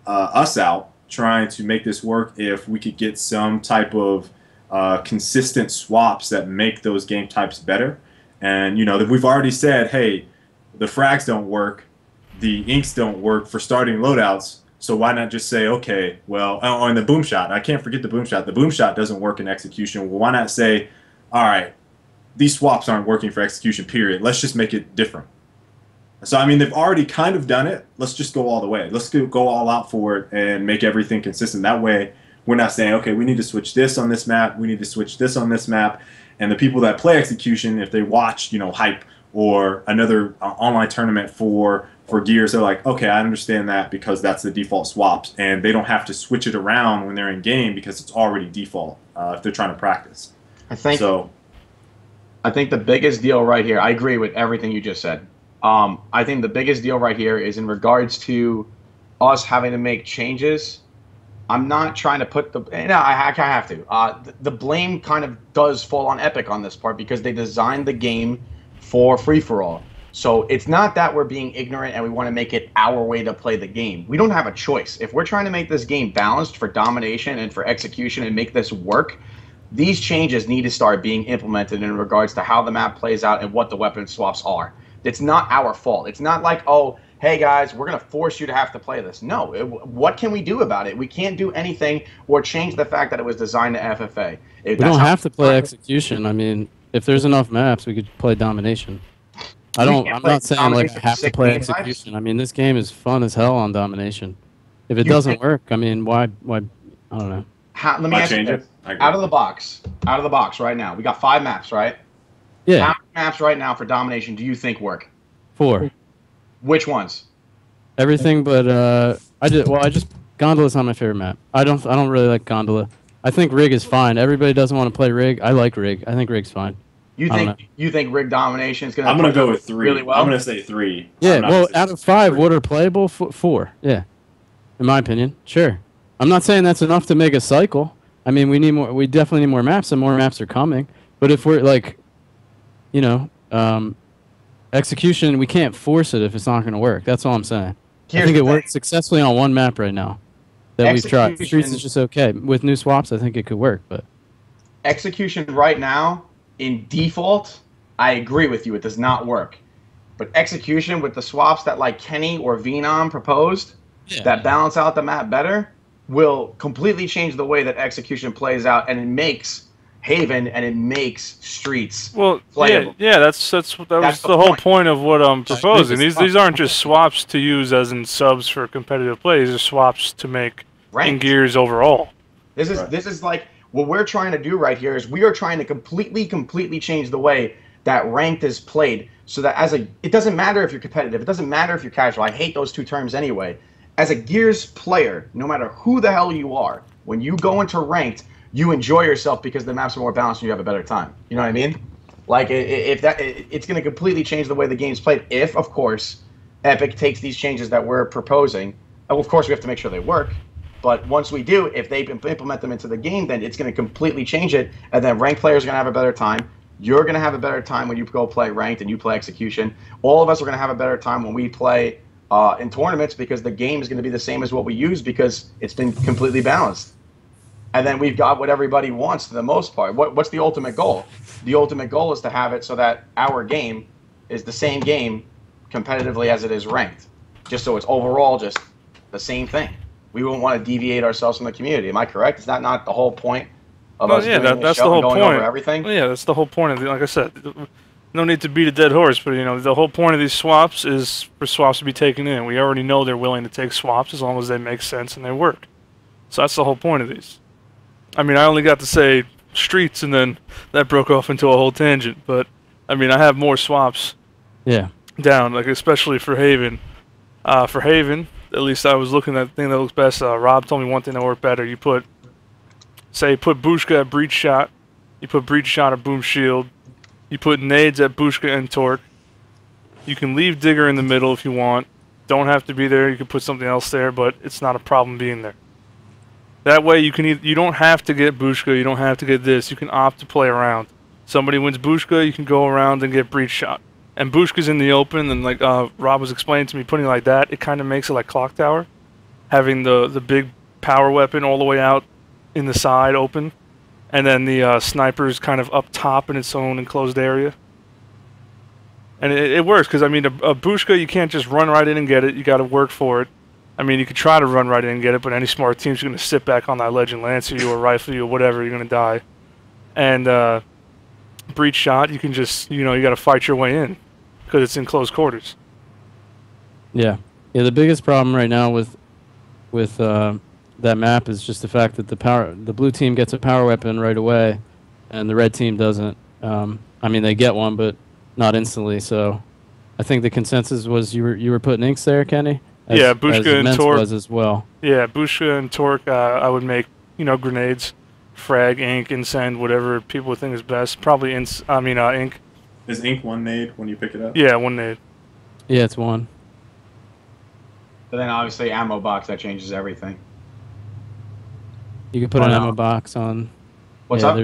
us out trying to make this work if we could get some type of consistent swaps that make those game types better. And we've already said, hey, the frags don't work, the inks don't work for starting loadouts. So why not just say, okay, well, and the boom shot. I can't forget the boom shot. The boom shot doesn't work in execution. Well, why not say, all right, these swaps aren't working for execution, period. Let's just make it different. So, they've already kind of done it. Let's just go all the way. Let's go all out for it and make everything consistent. That way, we're not saying, okay, we need to switch this on this map. We need to switch this on this map. And the people that play execution, if they watch, Hype or another online tournament for Gears, they're like, okay, I understand that because that's the default swaps, and they don't have to switch it around when they're in game because it's already default if they're trying to practice. I think the biggest deal right here, I agree with everything you just said. I think the biggest deal right here is in regards to us having to make changes. I'm not trying to put I have to. The blame kind of does fall on Epic on this part because they designed the game for free-for-all. So it's not that we're being ignorant and we want to make it our way to play the game. We don't have a choice. If we're trying to make this game balanced for domination and for execution and make this work, these changes need to start being implemented in regards to how the map plays out and what the weapon swaps are. It's not our fault. It's not like, oh, hey guys, we're going to force you to have to play this. No, what can we do about it? We can't do anything or change the fact that it was designed to FFA. We don't have to play execution. If there's enough maps, we could play domination. I'm not saying I have to play execution. This game is fun as hell on domination. If it doesn't work, why? I don't know. Let me ask you this. Out of the box right now. We got 5 maps, right? Yeah. How many maps right now for domination do you think work? 4. Which ones? Everything but Gondola's not my favorite map. I don't really like Gondola. I think Rig is fine. Everybody doesn't want to play Rig. I like Rig. I think Rig's fine. You think Rig domination is going to? I'm going to go with 3. Really well? I'm going to say 3. Yeah. Out of 5, what are playable? 4. Yeah. In my opinion, sure. I'm not saying that's enough to make a cycle. We need more. We definitely need more maps, and more maps are coming. But if we're execution, we can't force it if it's not going to work. That's all I'm saying. I think it works successfully on one map right now that we've tried. Streets is just okay. With new swaps, I think it could work. But execution right now, in default, I agree with you. It does not work. But execution with the swaps that Kenny or Venom proposed that balance out the map better will completely change the way that execution plays out, and it makes Haven and it makes Streets playable. Yeah, that was the whole point of what I'm proposing. These aren't just swaps to use as in subs for competitive play. These are swaps to make in Gears overall. This is what we're trying to do right here is we are trying to completely change the way that ranked is played so that it doesn't matter if you're competitive, it doesn't matter if you're casual. I hate those two terms anyway. As a Gears player, no matter who the hell you are, when you go into ranked, you enjoy yourself because the maps are more balanced and you have a better time. You know what I mean? Like, it's going to completely change the way the game's played if, of course, Epic takes these changes that we're proposing. Of course, we have to make sure they work. But once we do, if they implement them into the game, then it's going to completely change it. And then ranked players are going to have a better time. You're going to have a better time when you go play ranked and you play execution. All of us are going to have a better time when we play in tournaments because the game is going to be the same as what we use because it's been completely balanced. And then we've got what everybody wants for the most part. What's the ultimate goal? The ultimate goal is to have it so that our game is the same game competitively as it is ranked. Just so it's overall just the same thing. We wouldn't want to deviate ourselves from the community. Am I correct? Is that not the whole point of us doing this that's show the whole and going point. over everything? Well, yeah, that's the whole point of it. Like I said, no need to beat a dead horse, but the whole point of these swaps is for swaps to be taken in. We already know they're willing to take swaps as long as they make sense and they work. So that's the whole point of these. I mean, I only got to say streets, and then that broke off into a whole tangent. But I mean, I have more swaps. Yeah. Down, like especially for Haven. For Haven, at least I was looking at the thing that looks best. Rob told me one thing that worked better. You put Bushka at breach shot. You put breach shot at boom shield. You put nades at Bushka and torque. You can leave digger in the middle if you want. Don't have to be there. You can put something else there, but it's not a problem being there. That way you don't have to get Bushka, you don't have to get this. You can opt to play around. Somebody wins Bushka, you can go around and get breach shot. And Bushka's in the open, and like Rob was explaining to me, putting it like that, it kind of makes it like Clock Tower. Having the big power weapon all the way out in the side open. And then the sniper's kind of up top in its own enclosed area. And it works, because I mean, a Bushka, you can't just run right in and get it, you got to work for it. I mean, you could try to run right in and get it, but any smart team's going to sit back on that ledge and lancer you or rifle you or whatever. You're going to die. And breach shot, you can just, you got to fight your way in because it's in close quarters. Yeah. Yeah, the biggest problem right now with that map is just the fact that the blue team gets a power weapon right away and the red team doesn't. I mean, they get one, but not instantly. So I think the consensus was you were putting inks there, Kenny? Yeah, Bushka and Torque was as well. Yeah, Bushka and Torque, I would make, grenades, frag, ink, incend, whatever people would think is best. Probably ink. Is ink one nade when you pick it up? Yeah, one nade. Yeah, it's one. But then obviously ammo box, that changes everything. You can put an ammo box on. What's up?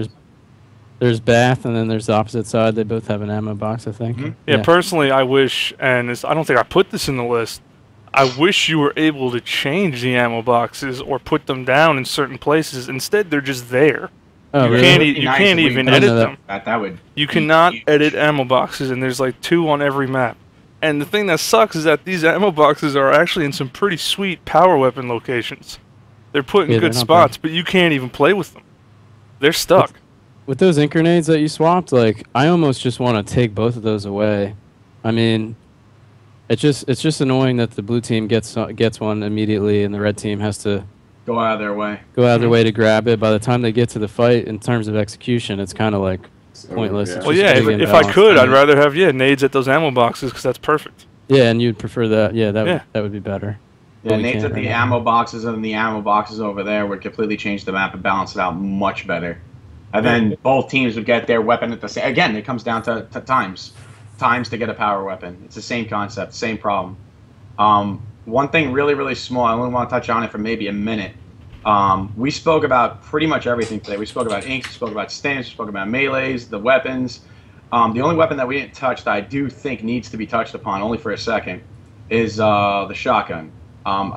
There's Bath, and then there's the opposite side. They both have an ammo box, I think. Mm-hmm. Yeah, personally, I wish, and I don't think I put this in the list, I wish you were able to change the ammo boxes or put them down in certain places. Instead, they're just there. Oh, you really? can't even edit them. That would. You cannot edit ammo boxes, and there's like 2 on every map. And the thing that sucks is that these ammo boxes are actually in some pretty sweet power weapon locations. They're put in good spots, but you can't even play with them. They're stuck. With those ink grenades that you swapped, like, I almost just want to take both of those away. I mean, it's just annoying that the blue team gets one immediately and the red team has to go out of their way. Go out of their way to grab it. By the time they get to the fight, in terms of execution, it's kind of like pointless. Yeah. Well, yeah, if I could, I'd rather have nades at those ammo boxes because that's perfect. Yeah, and you'd prefer that. Yeah, that would be better. Yeah, nades at the ammo boxes and the ammo boxes over there would completely change the map and balance it out much better. And then both teams would get their weapon at the same. Again, it comes down to times to get a power weapon. It's the same concept, same problem. One thing really, really small, I only want to touch on it for maybe a minute. We spoke about pretty much everything today. We spoke about inks, we spoke about stims, we spoke about melees, the weapons. The only weapon that we didn't touch that I do think needs to be touched upon, only for a second, is the shotgun.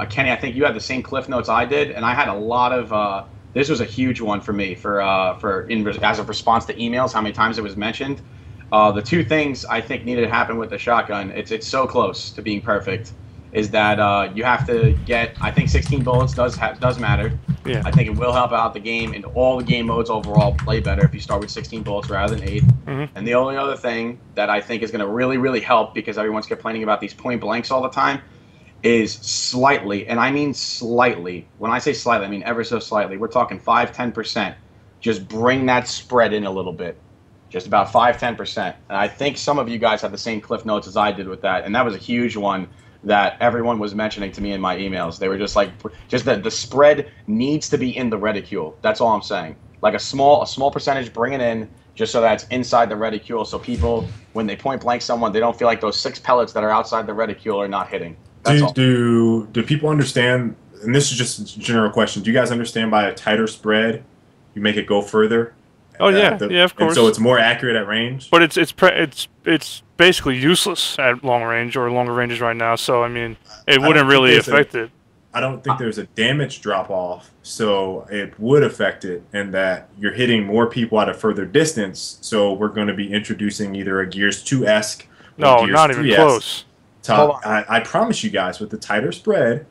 Kenny, I think you had the same cliff notes I did, and I had a lot of. This was a huge one for me as a response to emails. How many times it was mentioned. The 2 things I think needed to happen with the shotgun. It's so close to being perfect. Is that you have to get, I think 16 bullets does matter. Yeah. I think it will help out the game in all the game modes overall play better if you start with 16 bullets rather than 8. Mm-hmm. And the only other thing that I think is going to really, really help, because everyone's complaining about these point blanks all the time, is slightly, and I mean slightly, when I say slightly, I mean ever so slightly, we're talking 5-10%, just bring that spread in a little bit. just about 5-10%. And I think some of you guys have the same cliff notes as I did with that, and that was a huge one that everyone was mentioning to me in my emails. They were just like, just that the spread needs to be in the reticule. That's all I'm saying. Like a small percentage, bring it in, just so that's inside the reticule, so people, when they point blank someone, they don't feel like those 6 pellets that are outside the reticule are not hitting. That's all. Do people understand, and this is just a general question, do you guys understand by a tighter spread, you make it go further? Oh yeah, yeah, of course. And so it's more accurate at range. But it's basically useless at long range or longer ranges right now. So I mean, it wouldn't really affect it. I don't think there's a damage drop off, so it would affect it, and that you're hitting more people at a further distance. So we're going to be introducing either a Gears 2-esque. No, not even close. I promise you guys, with the tighter spread.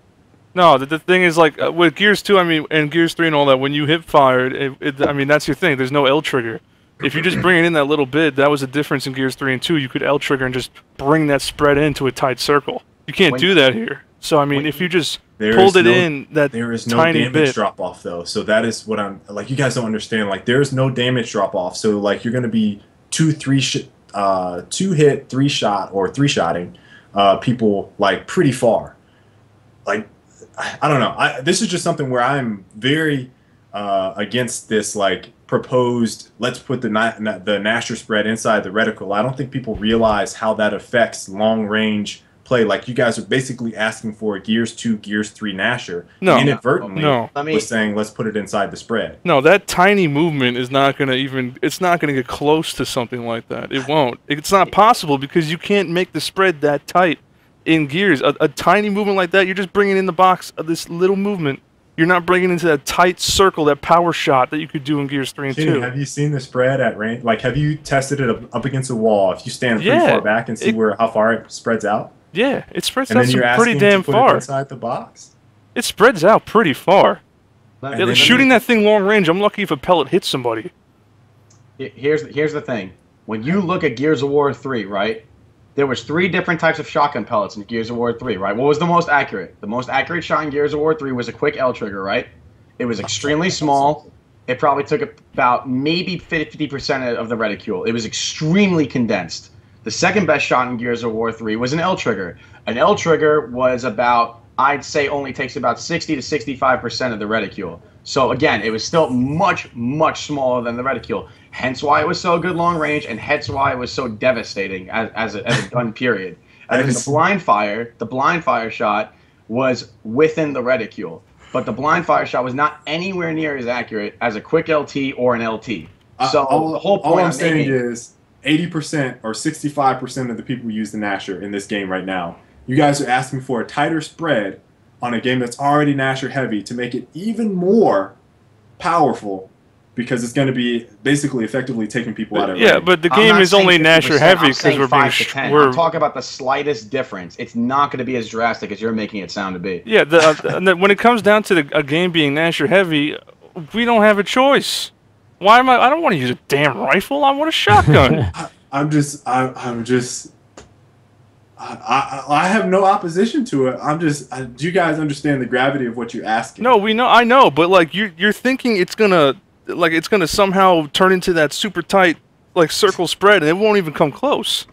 No, the thing is, like, with Gears 2, I mean, and Gears 3 and all that, when you hip fire, I mean, that's your thing. There's no L trigger. If you just bring it in that little bit, that was the difference in Gears 3 and 2. You could L trigger and just bring that spread into a tight circle. You can't do that here. So, I mean, if you just pulled it in that there is no tiny damage bit. drop off, though. So that is what I'm, like, you guys don't understand. Like, there's no damage drop off. So, like, you're going to be 2-hit, 3-shot, or 3-shotting people, like, pretty far. Like, I don't know. This is just something where I'm very against this, like, proposed, let's put the Nasher spread inside the reticle. I don't think people realize how that affects long-range play. Like, you guys are basically asking for a Gears 2, Gears 3 Nasher. No. Inadvertently No. was saying, let's put it inside the spread. No, that tiny movement is not going to even, it's not going to get close to something like that. It won't. It's not possible because you can't make the spread that tight. In Gears, a tiny movement like that, you're just bringing in the box of this little movement. You're not bringing into that tight circle, that power shot that you could do in Gears 3 and 2. Have you seen the spread at range? Like, have you tested it up against a wall? If you stand pretty far back and see how far it spreads out? Yeah, it spreads and out then you're pretty damn to put far. It inside the box? It spreads out pretty far. Yeah, shooting that thing long range, I'm lucky if a pellet hits somebody. Here's the thing. When you look at Gears of War 3, right? There was 3 different types of shotgun pellets in Gears of War 3, right? What was the most accurate? The most accurate shot in Gears of War 3 was a quick L trigger, right? It was extremely small. It probably took about maybe 50% of the reticule. It was extremely condensed. The second best shot in Gears of War 3 was an L trigger. An L trigger was about, I'd say, only takes about 60 to 65% of the reticule. So again, it was still much, much smaller than the reticule. Hence why it was so good long range, and hence why it was so devastating as a gun period. And then the blind fire shot was within the reticule. But the blind fire shot was not anywhere near as accurate as a quick LT or an LT. So the whole point all I'm saying is 80% or 65% of the people use the Nasher in this game right now. You guys are asking for a tighter spread on a game that's already Nasher heavy to make it even more powerful, because it's going to be basically effectively taking people out of it. Yeah, but the game is only Nasher heavy because we're I'm talking about the slightest difference. It's not going to be as drastic as you're making it sound to be. Yeah, when it comes down to a game being Nasher heavy, we don't have a choice. Why am I don't want to use a damn rifle. I want a shotgun. I have no opposition to it. Do you guys understand the gravity of what you're asking? No, I know, but like you're thinking it's gonna somehow turn into that super tight like circle spread, and it won't even come close.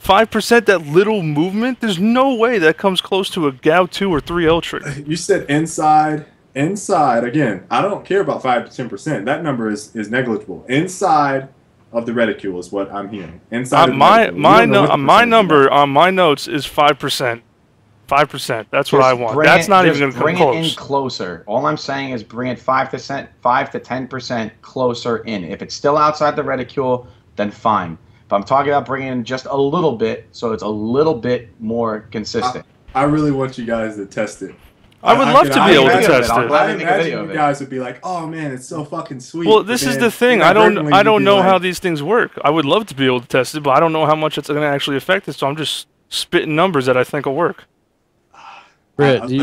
5%, that little movement, there's no way that comes close to a GAU 2 or 3L trigger. You said inside. Again, I don't care about 5 to 10%. That number is negligible. Inside of the reticule is what I'm hearing. Inside my number on my notes is 5%. 5%. That's what I want. That's not even going to come close. Bring it in closer. All I'm saying is bring it 5 to 10% closer in. If it's still outside the reticule, then fine. But I'm talking about bringing in just a little bit, so it's a little bit more consistent. I really want you guys to test it. I would love to be able to test it. I imagine you guys would be like, "Oh man, it's so fucking sweet." Well, this is the thing. I don't know how these things work. I would love to be able to test it, but I don't know how much it's going to actually affect it. So I'm just spitting numbers that I think will work. Brett, I've seen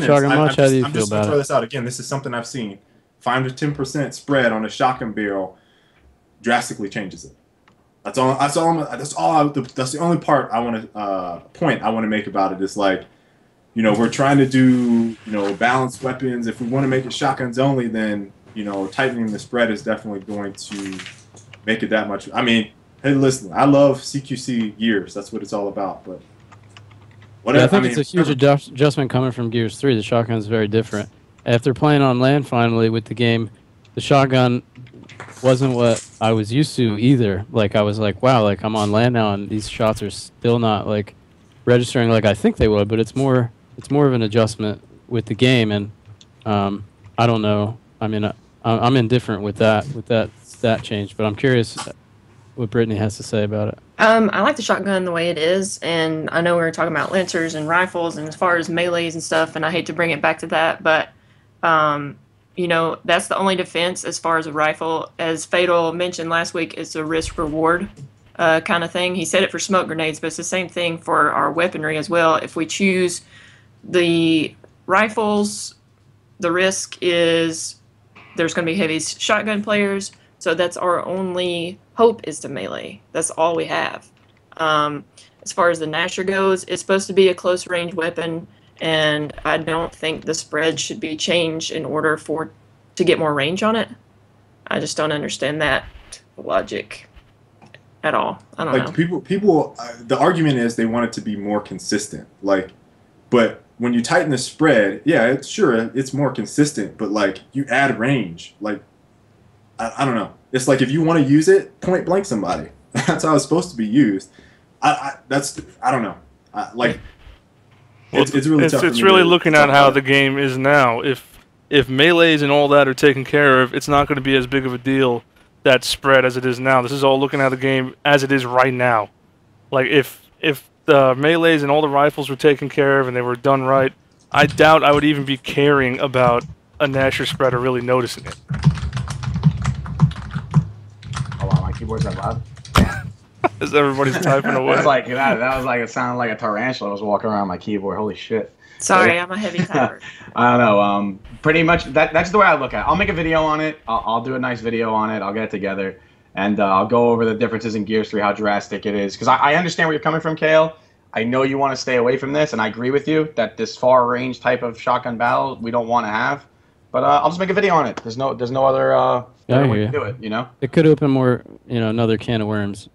this. How do you I'm feel just about gonna throw it? this out again. This is something I've seen. 5 to 10% spread on a shotgun barrel drastically changes it. That's the only part I want to make about it. Is like, we're trying to do, balanced weapons. If we want to make it shotguns only, then, tightening the spread is definitely going to make it that much. I mean, hey, listen, I love CQC Gears. That's what it's all about. But whatever. Yeah, I think it's a huge adjustment coming from Gears 3. The shotgun is very different. After playing on land finally with the game, the shotgun wasn't what I was used to either. Like I was like, wow, like I'm on land now, and these shots are still not like registering like I think they would. But it's more of an adjustment with the game, and I don't know. I mean, I'm indifferent with that change, but I'm curious what Brittany has to say about it. I like the shotgun the way it is, and I know we were talking about lancers and rifles, and as far as melees and stuff, and I hate to bring it back to that, but you know, that's the only defense as far as a rifle. As Fatal mentioned last week, it's a risk-reward kind of thing. He said it for smoke grenades, but it's the same thing for our weaponry as well. If we choose the rifles, the risk is there's going to be heavy shotgun players, so that's our only hope is to melee. That's all we have. As far as the Nasher goes, it's supposed to be a close-range weapon, and I don't think the spread should be changed in order to get more range on it. I just don't understand that logic at all. I don't know. People, the argument is they want it to be more consistent. Like, but when you tighten the spread, yeah, it's more consistent. But like, you add range. Like, I don't know. It's like if you want to use it, point blank somebody. That's how it's supposed to be used. I don't know. It's really tough. It's really looking at how the game is now. If melees and all that are taken care of, it's not going to be as big of a deal, that spread, as it is now. This is all looking at the game as it is right now. Like if the melees and all the rifles were taken care of and they were done right, I doubt I would even be caring about a Nasher spread or really noticing it. Oh wow, my keyboard's that loud. As everybody's typing away. That's like that was like it sounded like a tarantula was walking around my keyboard. Holy shit. Sorry, I'm a heavy typer. I don't know. Pretty much that's the way I look at it. I'll make a video on it. I'll do a nice video on it. I'll get it together, and I'll go over the differences in Gears 3, how drastic it is. Because I understand where you're coming from, Kale. I know you want to stay away from this, and I agree with you that this far range type of shotgun battle we don't want to have. But I'll just make a video on it. There's no other way to do it. You know. It could open more, another can of worms.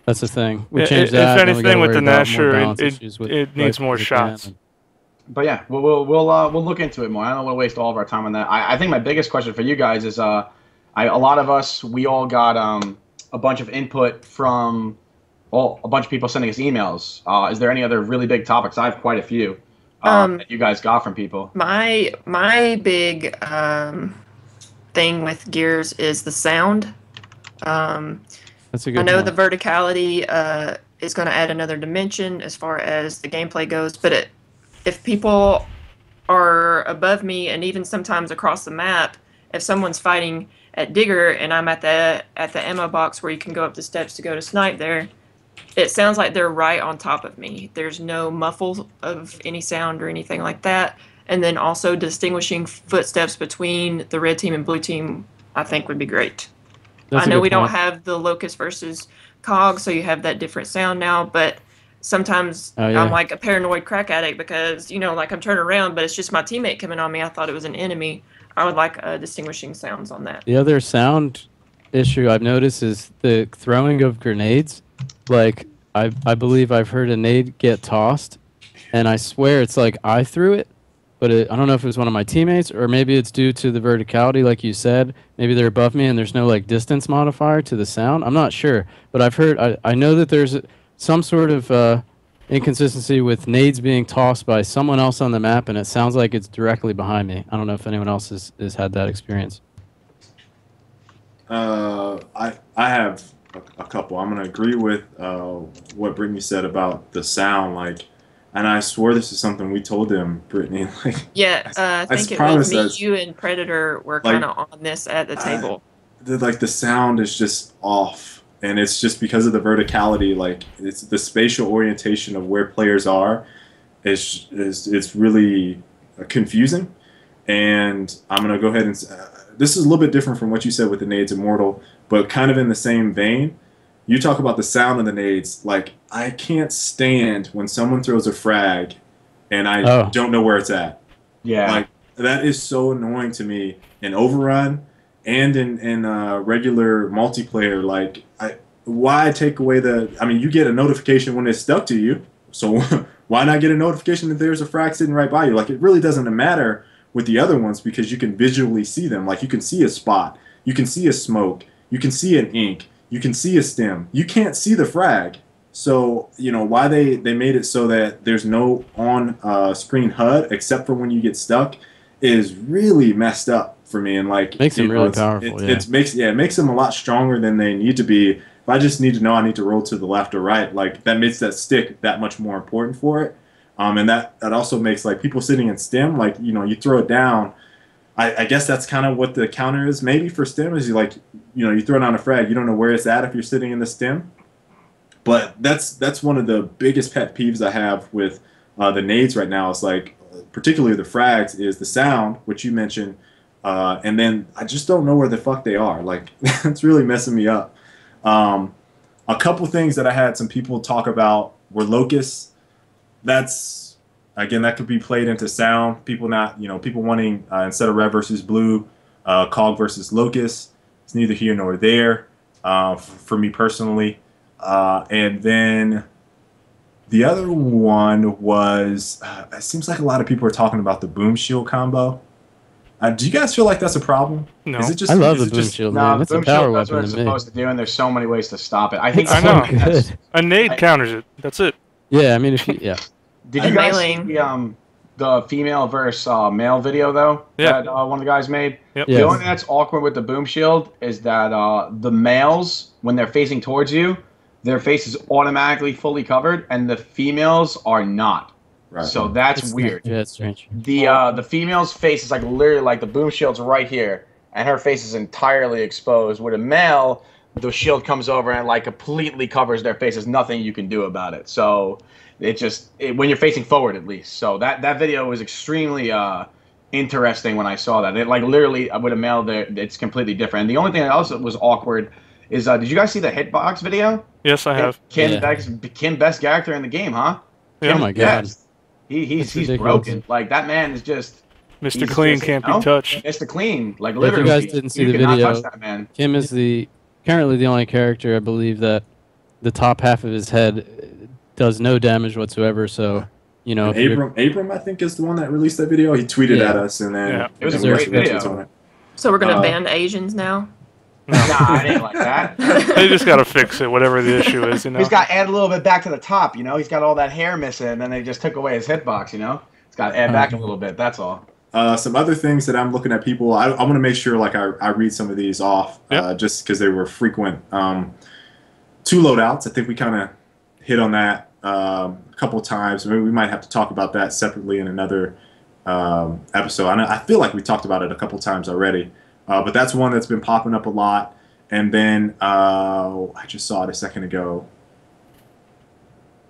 That's the thing. We changed that. If anything with the Nasher, it needs more shots. But yeah, we'll look into it more. I don't want to waste all of our time on that. I think my biggest question for you guys is a lot of us, we all got a bunch of input from a bunch of people sending us emails. Is there any other really big topics? I have quite a few that you guys got from people. My big thing with Gears is the sound. That's a good I know one. the verticality is going to add another dimension as far as the gameplay goes, but if people are above me and even sometimes across the map, if someone's fighting at Digger and I'm at the ammo box where you can go up the steps to go to snipe there, it sounds like they're right on top of me. There's no muffle of any sound or anything like that. And then also distinguishing footsteps between the red team and blue team, I think would be great. I know we don't have the Locust versus Cog, so you have that different sound now, but sometimes I'm like a paranoid crack addict because, like I'm turning around, but it's just my teammate coming on me. I thought it was an enemy. I would like distinguishing sounds on that. The other sound issue I've noticed is the throwing of grenades. Like, I believe I've heard a nade get tossed, and I swear it's like I threw it, but I don't know if it was one of my teammates, or maybe it's due to the verticality, like you said. Maybe they're above me and there's no like distance modifier to the sound. I'm not sure, but I've heard. I know that there's some sort of inconsistency with nades being tossed by someone else on the map, and it sounds like it's directly behind me. I don't know if anyone else has had that experience. I have a couple. I'm gonna agree with what Brittany said about the sound, like. And I swore this is something we told them, Brittany. Like, yeah, I think it was me, you, and Predator were kind of on this at the table. The sound is just off, and it's just because of the verticality. Like, it's the spatial orientation of where players are. It's really confusing. And I'm gonna go ahead and this is a little bit different from what you said with the nades Immortal, but kind of in the same vein. You talk about the sound of the nades. Like, I can't stand when someone throws a frag and I don't know where it's at. Yeah. Like, that is so annoying to me in Overrun and in regular multiplayer, like why take away the? I mean, you get a notification when it's stuck to you, so why not get a notification that there's a frag sitting right by you? Like, it really doesn't matter with the other ones because you can visually see them. Like, you can see a spot, you can see a smoke, you can see an ink, you can see a stim. You can't see the frag. So, you know, why they made it so that there's no on-screen HUD except for when you get stuck is really messed up for me. And, like, makes them really powerful. It makes them a lot stronger than they need to be. If I just need to know I need to roll to the left or right, like, that makes that stick that much more important for it. And that also makes, like, people sitting in stim, like, you know, you throw it down. I guess that's kind of what the counter is maybe for stim is you throw down a frag, you don't know where it's at if you're sitting in the stim. But that's one of the biggest pet peeves I have with the nades right now. Is like, particularly the frags, is the sound, which you mentioned, and then I just don't know where the fuck they are. Like, it's really messing me up. A couple things that I had some people talk about were locusts. That's, again, that could be played into sound. People wanting instead of red versus blue, cog versus locust. It's neither here nor there for me personally. And then the other one was, it seems like a lot of people are talking about the boom shield combo. Do you guys feel like that's a problem? No. Is it just, I love the boom shield, man. That's a power that's what weapon it's to me. supposed to do, and there's so many ways to stop it. I think I know. Good. A nade counters it. That's it. Yeah, I mean, if you, yeah. Did you guys see the female versus male video, though, Yeah. that one of the guys made? Yep. Yes. The only thing that's awkward with the boom shield is that the males, when they're facing towards you, their face is automatically fully covered, and the females are not. Right. So that's It's weird. Yeah, it's strange. The female's face is like literally like the boom shield's right here, and her face is entirely exposed. With a male, the shield comes over and like completely covers their face. There's nothing you can do about it. So when you're facing forward, at least. So that video was extremely interesting when I saw that. It like literally with a male, it's completely different. And the only thing that also was awkward is did you guys see the hitbox video? Yes, I have. Kim best character in the game, huh? Yeah. Oh my god. Yes. He's ridiculous. broken. Like, that man is just Mr. he's Clean just, can't you know, be touched. Mr. Clean. Like, If literally. you guys didn't see you the cannot video, touch that man. Kim is currently the only character, I believe, that the top half of his head does no damage whatsoever. So, you know, Abram, I think, is the one that released that video. He tweeted at us, and then Yeah. It was a we great got reactions video. on it. So we're gonna ban Asians now. Nah, I didn't like that. They just gotta fix it, whatever the issue is, you know. He's got to add a little bit back to the top, you know. He's got all that hair missing, and then they just took away his hitbox, you know. He's got to add back a little bit. That's all. Some other things that I'm looking at people, I want to make sure like I read some of these off, just because they were frequent. Two loadouts. I think we kind of hit on that a couple times. Maybe we might have to talk about that separately in another episode. I feel like we talked about it a couple times already, but that's one that's been popping up a lot. And then I just saw it a second ago.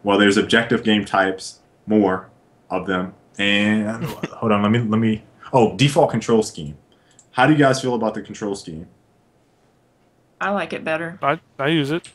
Well, there's objective game types, more of them. And hold on, let me. Oh, default control scheme. How do you guys feel about the control scheme? I like it better. I use it.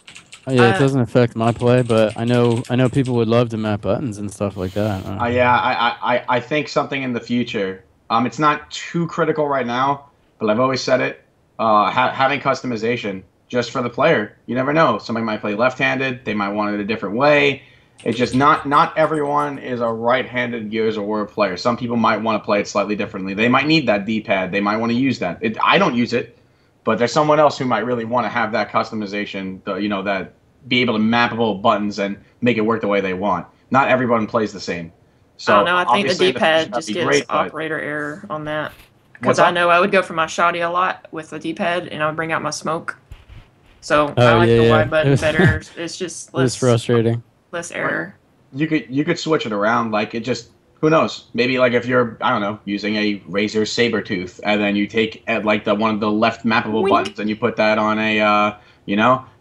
Oh, yeah, it doesn't affect my play, but I know people would love to map buttons and stuff like that. I think something in the future. It's not too critical right now, but I've always said it. Having customization just for the player. You never know. Somebody might play left-handed. They might want it a different way. It's just not everyone is a right-handed Gears of War player. Some people might want to play it slightly differently. They might need that D-pad. They might want to use that. I don't use it, but there's someone else who might really want to have that customization, that be able to mappable buttons and make it work the way they want. Not everyone plays the same. So I don't know. I think the obviously D-pad that'd just be gives great, but- operator error on that. What's Because I up? know I would go for my shoddy a lot with the D-pad, and I would bring out my smoke. So Oh, I like the yeah. Y button better. It's just It was frustrating. less error. You could switch it around. Like, it just, who knows? Maybe like if you're, I don't know, using a Razer Sabertooth, and then you take like one of the left mappable Wink. buttons and you put that on a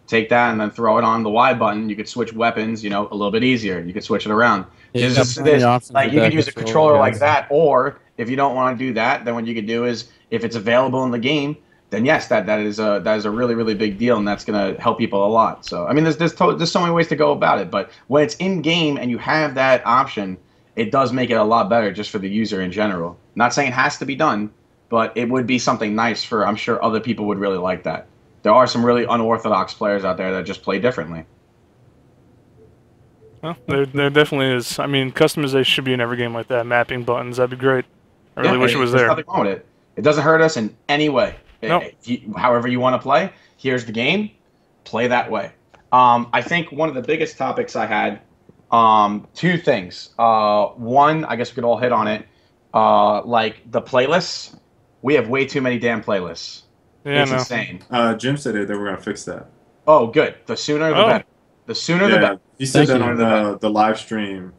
take that and then throw it on the Y button. You could switch weapons, a little bit easier. You could switch it around. Yeah, It's there's just plenty this, of options like with you that could use a controller like that, or if you don't want to do that, then what you could do is, if it's available in the game, then yes, that is a really, really big deal, and that's gonna help people a lot. So I mean, there's so many ways to go about it, but when it's in game and you have that option, it does make it a lot better just for the user in general. Not saying it has to be done, but it would be something nice for. I'm sure other people would really like that. There are some really unorthodox players out there that just play differently. Well, there definitely is. I mean, customization should be in every game like that. Mapping buttons, that'd be great. I really wish it was there. There's nothing wrong with it. It doesn't hurt us in any way. Nope. However you want to play, here's the game. Play that way. I think one of the biggest topics I had, two things. One, I guess we could all hit on it. Like the playlists. We have way too many damn playlists. Yeah, it's insane. Jim said they were going to fix that. Oh, good. The sooner the better. The sooner the better. He said that on the live stream.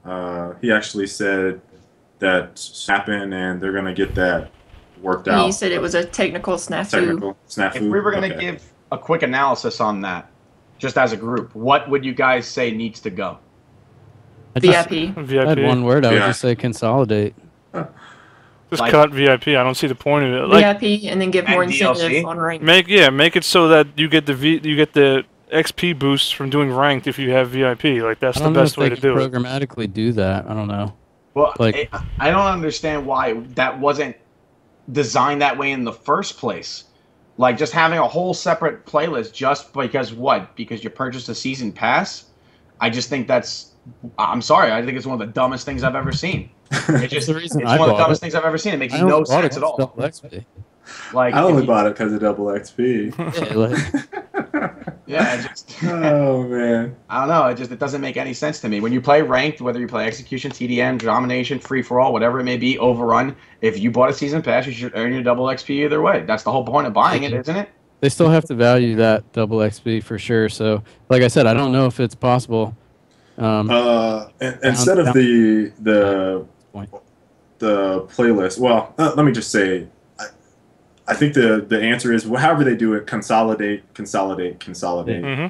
He actually said that happened and they're going to get that worked out. He said it was a technical snafu. If we were going to give a quick analysis on that, just as a group, what would you guys say needs to go? VIP. I had one word. I would just say consolidate. Just cut VIP. I don't see the point of it. Like, VIP, and then give more incentive on rank. Make it so that you get the XP boost from doing ranked if you have VIP. Like that's the best way to do it. Programmatically do that. I don't know. Well, like I don't understand why that wasn't designed that way in the first place. Like just having a whole separate playlist just because what? Because you purchased a season pass? I just think that's. I'm sorry. I think it's one of the dumbest things I've ever seen. It's the reason it's one of the dumbest things I've ever seen. It makes no sense at all. Like I only bought it because of double XP. Yeah, oh man. I don't know. It doesn't make any sense to me. When you play ranked, whether you play execution, TDM, domination, free for all, whatever it may be, overrun. If you bought a season pass, you should earn your double XP either way. That's the whole point of buying it, isn't it? They still have to value that double XP for sure. So, like I said, I don't know if it's possible. Instead of the playlist. Well, let me just say. I think the answer is however they do it, consolidate. Mm-hmm.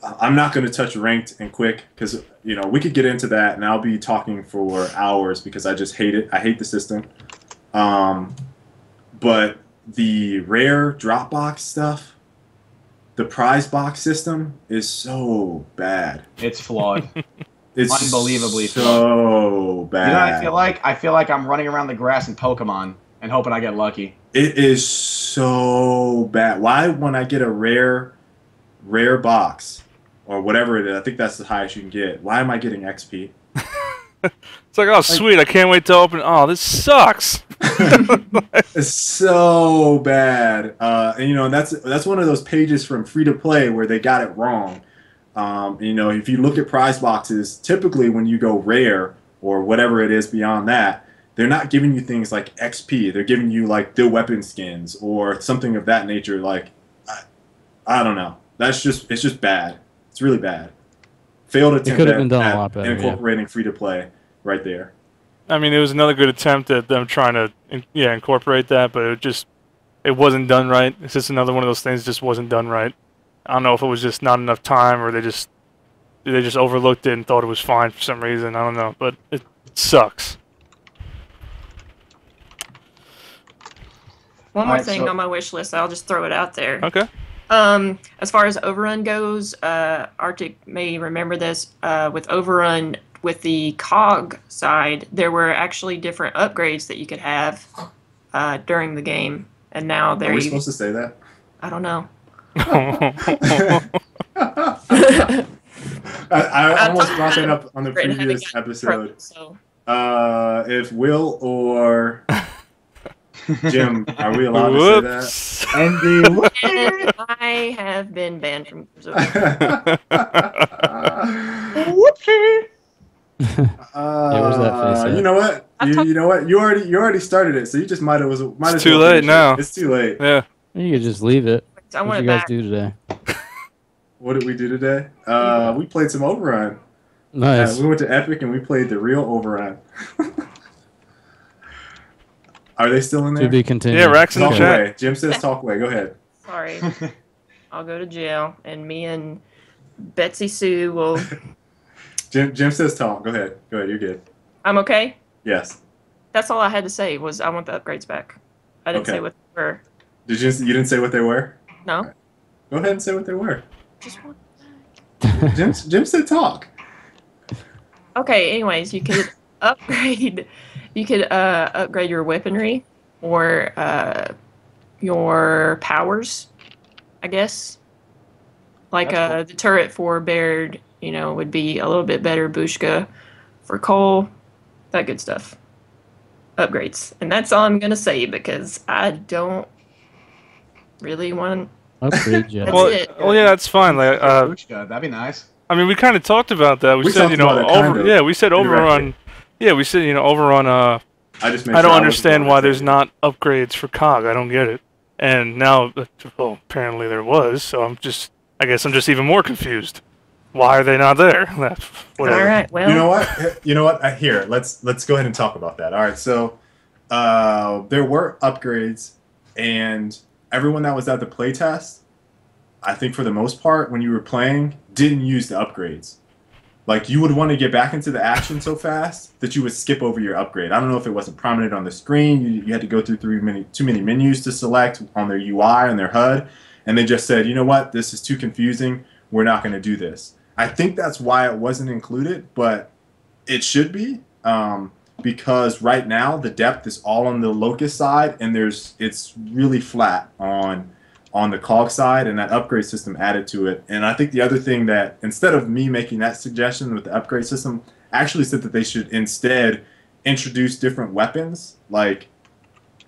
I'm not going to touch ranked and quick because we could get into that and I'll be talking for hours because I just hate it. I hate the system. But the rare Dropbox stuff, the prize box system is so bad. It's flawed. It's unbelievably so bad. You know what I feel like? I feel like I'm running around the grass in Pokemon and hoping I get lucky. It is so bad. Why, when I get a rare box or whatever it is, I think that's the highest you can get. Why am I getting XP? It's like, oh, sweet, I can't wait to open. Oh, this sucks. It's so bad. And that's one of those pages from free to play where they got it wrong. If you look at prize boxes, typically when you go rare or whatever it is beyond that, they're not giving you things like XP. They're giving you like the weapon skins or something of that nature. Like, I don't know. It's just bad. It's really bad. Failed attempt could have been done a lot better, incorporating free to play right there. I mean, it was another good attempt at them trying to incorporate that, but it wasn't done right. It's just another one of those things that just wasn't done right. I don't know if it was just not enough time or they just overlooked it and thought it was fine for some reason. I don't know, but it sucks. One more thing on my wish list. I'll just throw it out there. Okay. As far as Overrun goes, Arctic may remember this. With Overrun, with the COG side, there were actually different upgrades that you could have during the game, and now they're. Are we supposed to say that? I don't know. I almost brought that up on the previous episode. If Will or Jim, are we allowed to say that? And I have been banned from Whoopsie. Where's that face at? You know what? You know what? You already started it, so you just might as well. It's too late now. It's too late. Yeah. You could just leave it. I what did you guys do today? What did we do today? We played some Overrun. Nice. We went to Epic and we played the real Overrun. Are they still in there? To be continued. Yeah, Rax in the Talk chat. away. Jim says talk away. Go ahead. Sorry. I'll go to jail, and me and Betsy Sue will... Jim says talk. Go ahead. Go ahead. You're good. I'm okay? Yes. That's all I had to say was I want the upgrades back. I didn't say what they were. You didn't say what they were? No. Right. Go ahead and say what they were. Just want Jim said talk. Okay, anyways, you could upgrade You could upgrade your weaponry or your powers, I guess. Like That's the turret for Baird, would be a little bit better. Bushka for Cole, that good stuff. Upgrades. And that's all I'm going to say because I don't really want Upgrade, yeah. That's Well, it. well, yeah, that's fine. Like, Bushka, that'd be nice. I mean, we kind of talked about that. We We said, talked about it kind of we said Overrun. Yeah, we said, Overrun. I just made I don't sure understand wasn't why going there's to not upgrades for COG. I don't get it. And now, well, apparently there was. So I guess I'm just even more confused. Why are they not there? Whatever. All right. Well, You know what? Here, let's go ahead and talk about that. All right, so there were upgrades, and everyone that was at the playtest, I think for the most part, when you were playing, didn't use the upgrades. Like, you would want to get back into the action so fast that you would skip over your upgrade. I don't know if it wasn't prominent on the screen. You had to go through too many menus to select on their UI and their HUD, and they just said, you know what, this is too confusing. We're not going to do this. I think that's why it wasn't included, but it should be because right now the depth is all on the Locust side, and it's really flat on the COG side, and that upgrade system added to it. And I think the other thing that, instead of me making that suggestion with the upgrade system, I actually said that they should instead introduce different weapons, like,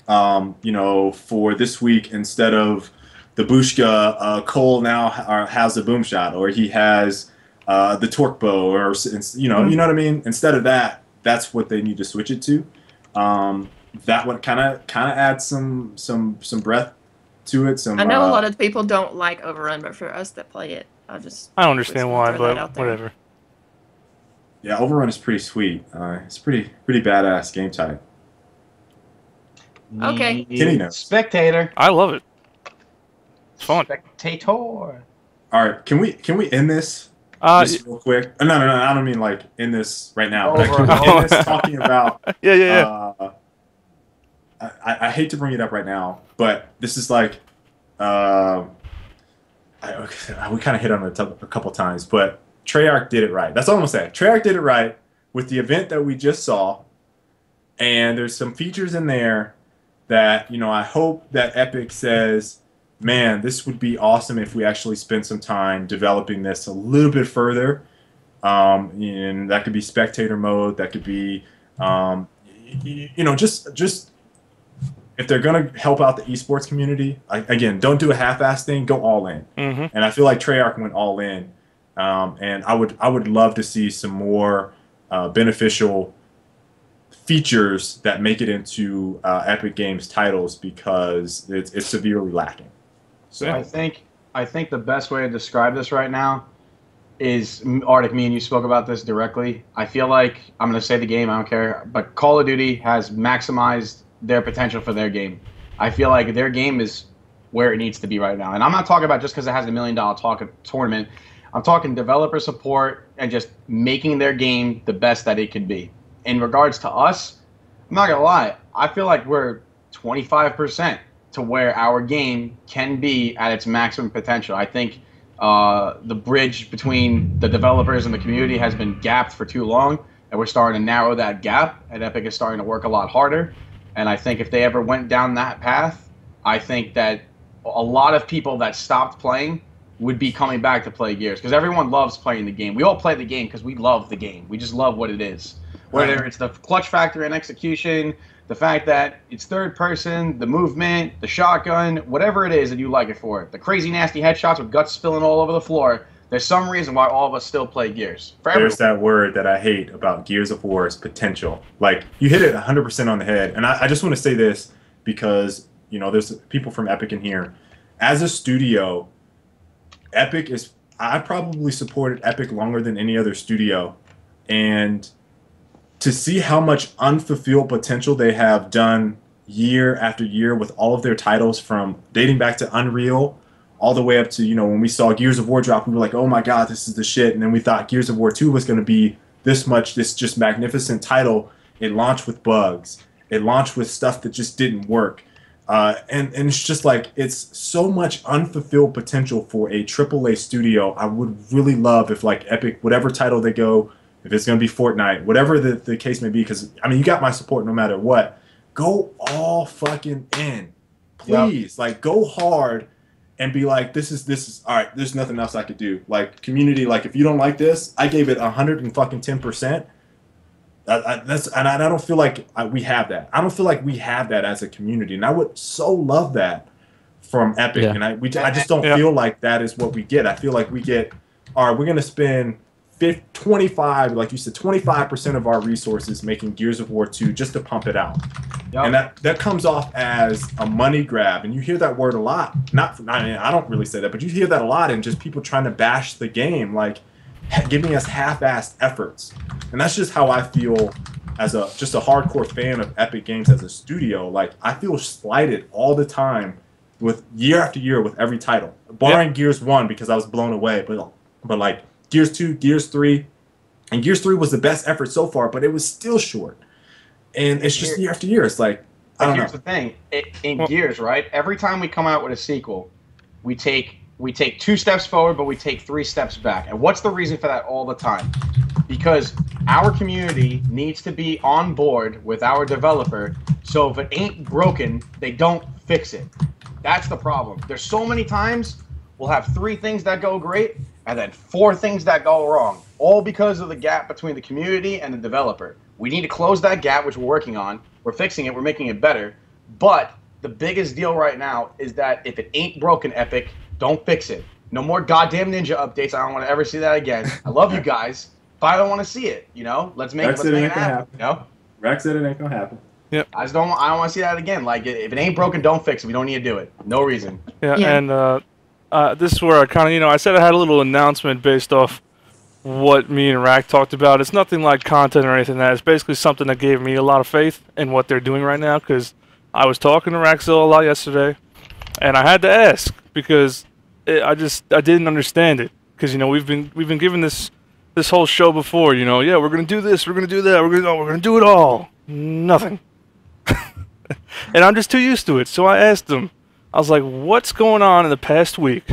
for this week, instead of the Bushka, Cole now has a boom shot, or he has the torque bow, or you know what I mean. Instead of that, that's what they need to switch it to. That would kind of add some breath to it. I know a lot of people don't like Overrun, but for us that play it, I don't understand why, but whatever. Yeah, Overrun is pretty sweet. It's pretty badass game type. Okay. Kenny knows. Spectator. I love it. It's fun. Spectator. All right, can we end this just real quick? No, I don't mean like end this right now. But can we end this talking about? Yeah. I hate to bring it up right now, but this is like, we kind of hit on it a couple times, but Treyarch did it right. That's all I'm gonna say. Treyarch did it right with the event that we just saw, and there's some features in there that I hope that Epic says, man, this would be awesome if we actually spent some time developing this a little bit further. And that could be spectator mode. That could be, just if they're going to help out the esports community, again, don't do a half-ass thing. Go all in. Mm-hmm. And I feel like Treyarch went all in. And I would love to see some more beneficial features that make it into Epic Games titles, because it's severely lacking. So I think the best way to describe this right now is, Arctic, me and you spoke about this directly. I feel like, I'm going to say the game, I don't care, but Call of Duty has maximized their potential for their game. I feel like their game is where it needs to be right now. And I'm not talking about just because it has $1 million tournament. I'm talking developer support and just making their game the best that it could be. In regards to us, I'm not going to lie, I feel like we're 25% to where our game can be at its maximum potential. I think the bridge between the developers and the community has been gapped for too long, and we're starting to narrow that gap, and Epic is starting to work a lot harder. And I think if they ever went down that path, I think that a lot of people that stopped playing would be coming back to play Gears, because everyone loves playing the game. We all play the game because we love the game. We just love what it is. Whether it's the clutch factor and execution, the fact that it's third person, the movement, the shotgun, whatever it is that you like it for. The crazy nasty headshots with guts spilling all over the floor. There's some reason why all of us still play Gears. There's that word that I hate about Gears of War is potential. Like, you hit it 100% on the head. And I just want to say this because, there's people from Epic in here. As a studio, I probably supported Epic longer than any other studio. And to see how much unfulfilled potential they have done year after year with all of their titles, from dating back to Unreal all the way up to, when we saw Gears of War drop, we were like, oh my God, this is the shit. And then we thought Gears of War 2 was going to be this just magnificent title. It launched with bugs. It launched with stuff that just didn't work. And it's just like, it's so much unfulfilled potential for a AAA studio. I would really love if, like, Epic, whatever title they go if it's going to be Fortnite, whatever the case may be, because, I mean, you got my support no matter what. Go all fucking in. Please. Yep. Like, go hard and be like, this is all right, there's nothing else I could do. Like, community, like, if you don't like this, I gave it 110%. And I don't feel like we have that. I don't feel like we have that as a community. And I would so love that from Epic. Yeah. And I just don't feel like that is what we get. I feel like we get, all right, we're going to spend 25, like you said, 25% of our resources making Gears of War 2 just to pump it out. Yep. And that comes off as a money grab. And you hear that word a lot. I don't really say that, but you hear that a lot, and just people trying to bash the game, like giving us half-assed efforts. And that's just how I feel as just a hardcore fan of Epic Games as a studio. Like, I feel slighted all the time with year after year with every title. Barring Gears 1 because I was blown away, but like Gears 2, Gears 3, and Gears 3 was the best effort so far, but it was still short. And it's just year after year. It's like, I don't know. Here's the thing. In Gears, right, every time we come out with a sequel, we take 2 steps forward, but we take 3 steps back. And what's the reason for that all the time? Because our community needs to be on board with our developer, so if it ain't broken, they don't fix it. That's the problem. There's so many times we'll have 3 things that go great, and then 4 things that go wrong, all because of the gap between the community and the developer. We need to close that gap, which we're working on. We're fixing it. We're making it better. But the biggest deal right now is that if it ain't broken, Epic, don't fix it. No more goddamn Ninja updates. I don't want to ever see that again. I love you guys, but I don't want to see it. You know, let's make it happen. You know, Rex said it ain't gonna happen. Yep. I don't want to see that again. Like, if it ain't broken, don't fix it. We don't need to do it. No reason. Yeah. And this is where I kind of, I said I had a little announcement based off what me and Rack talked about. It's nothing like content or anything. It's basically something that gave me a lot of faith in what they're doing right now, because I was talking to Raczilla a lot yesterday, and I had to ask because I didn't understand it, because we've been given this whole show before. Yeah, we're gonna do this, we're gonna do that, we're gonna do it all. Nothing. And I'm just too used to it. So I asked him. I was like, what's going on in the past week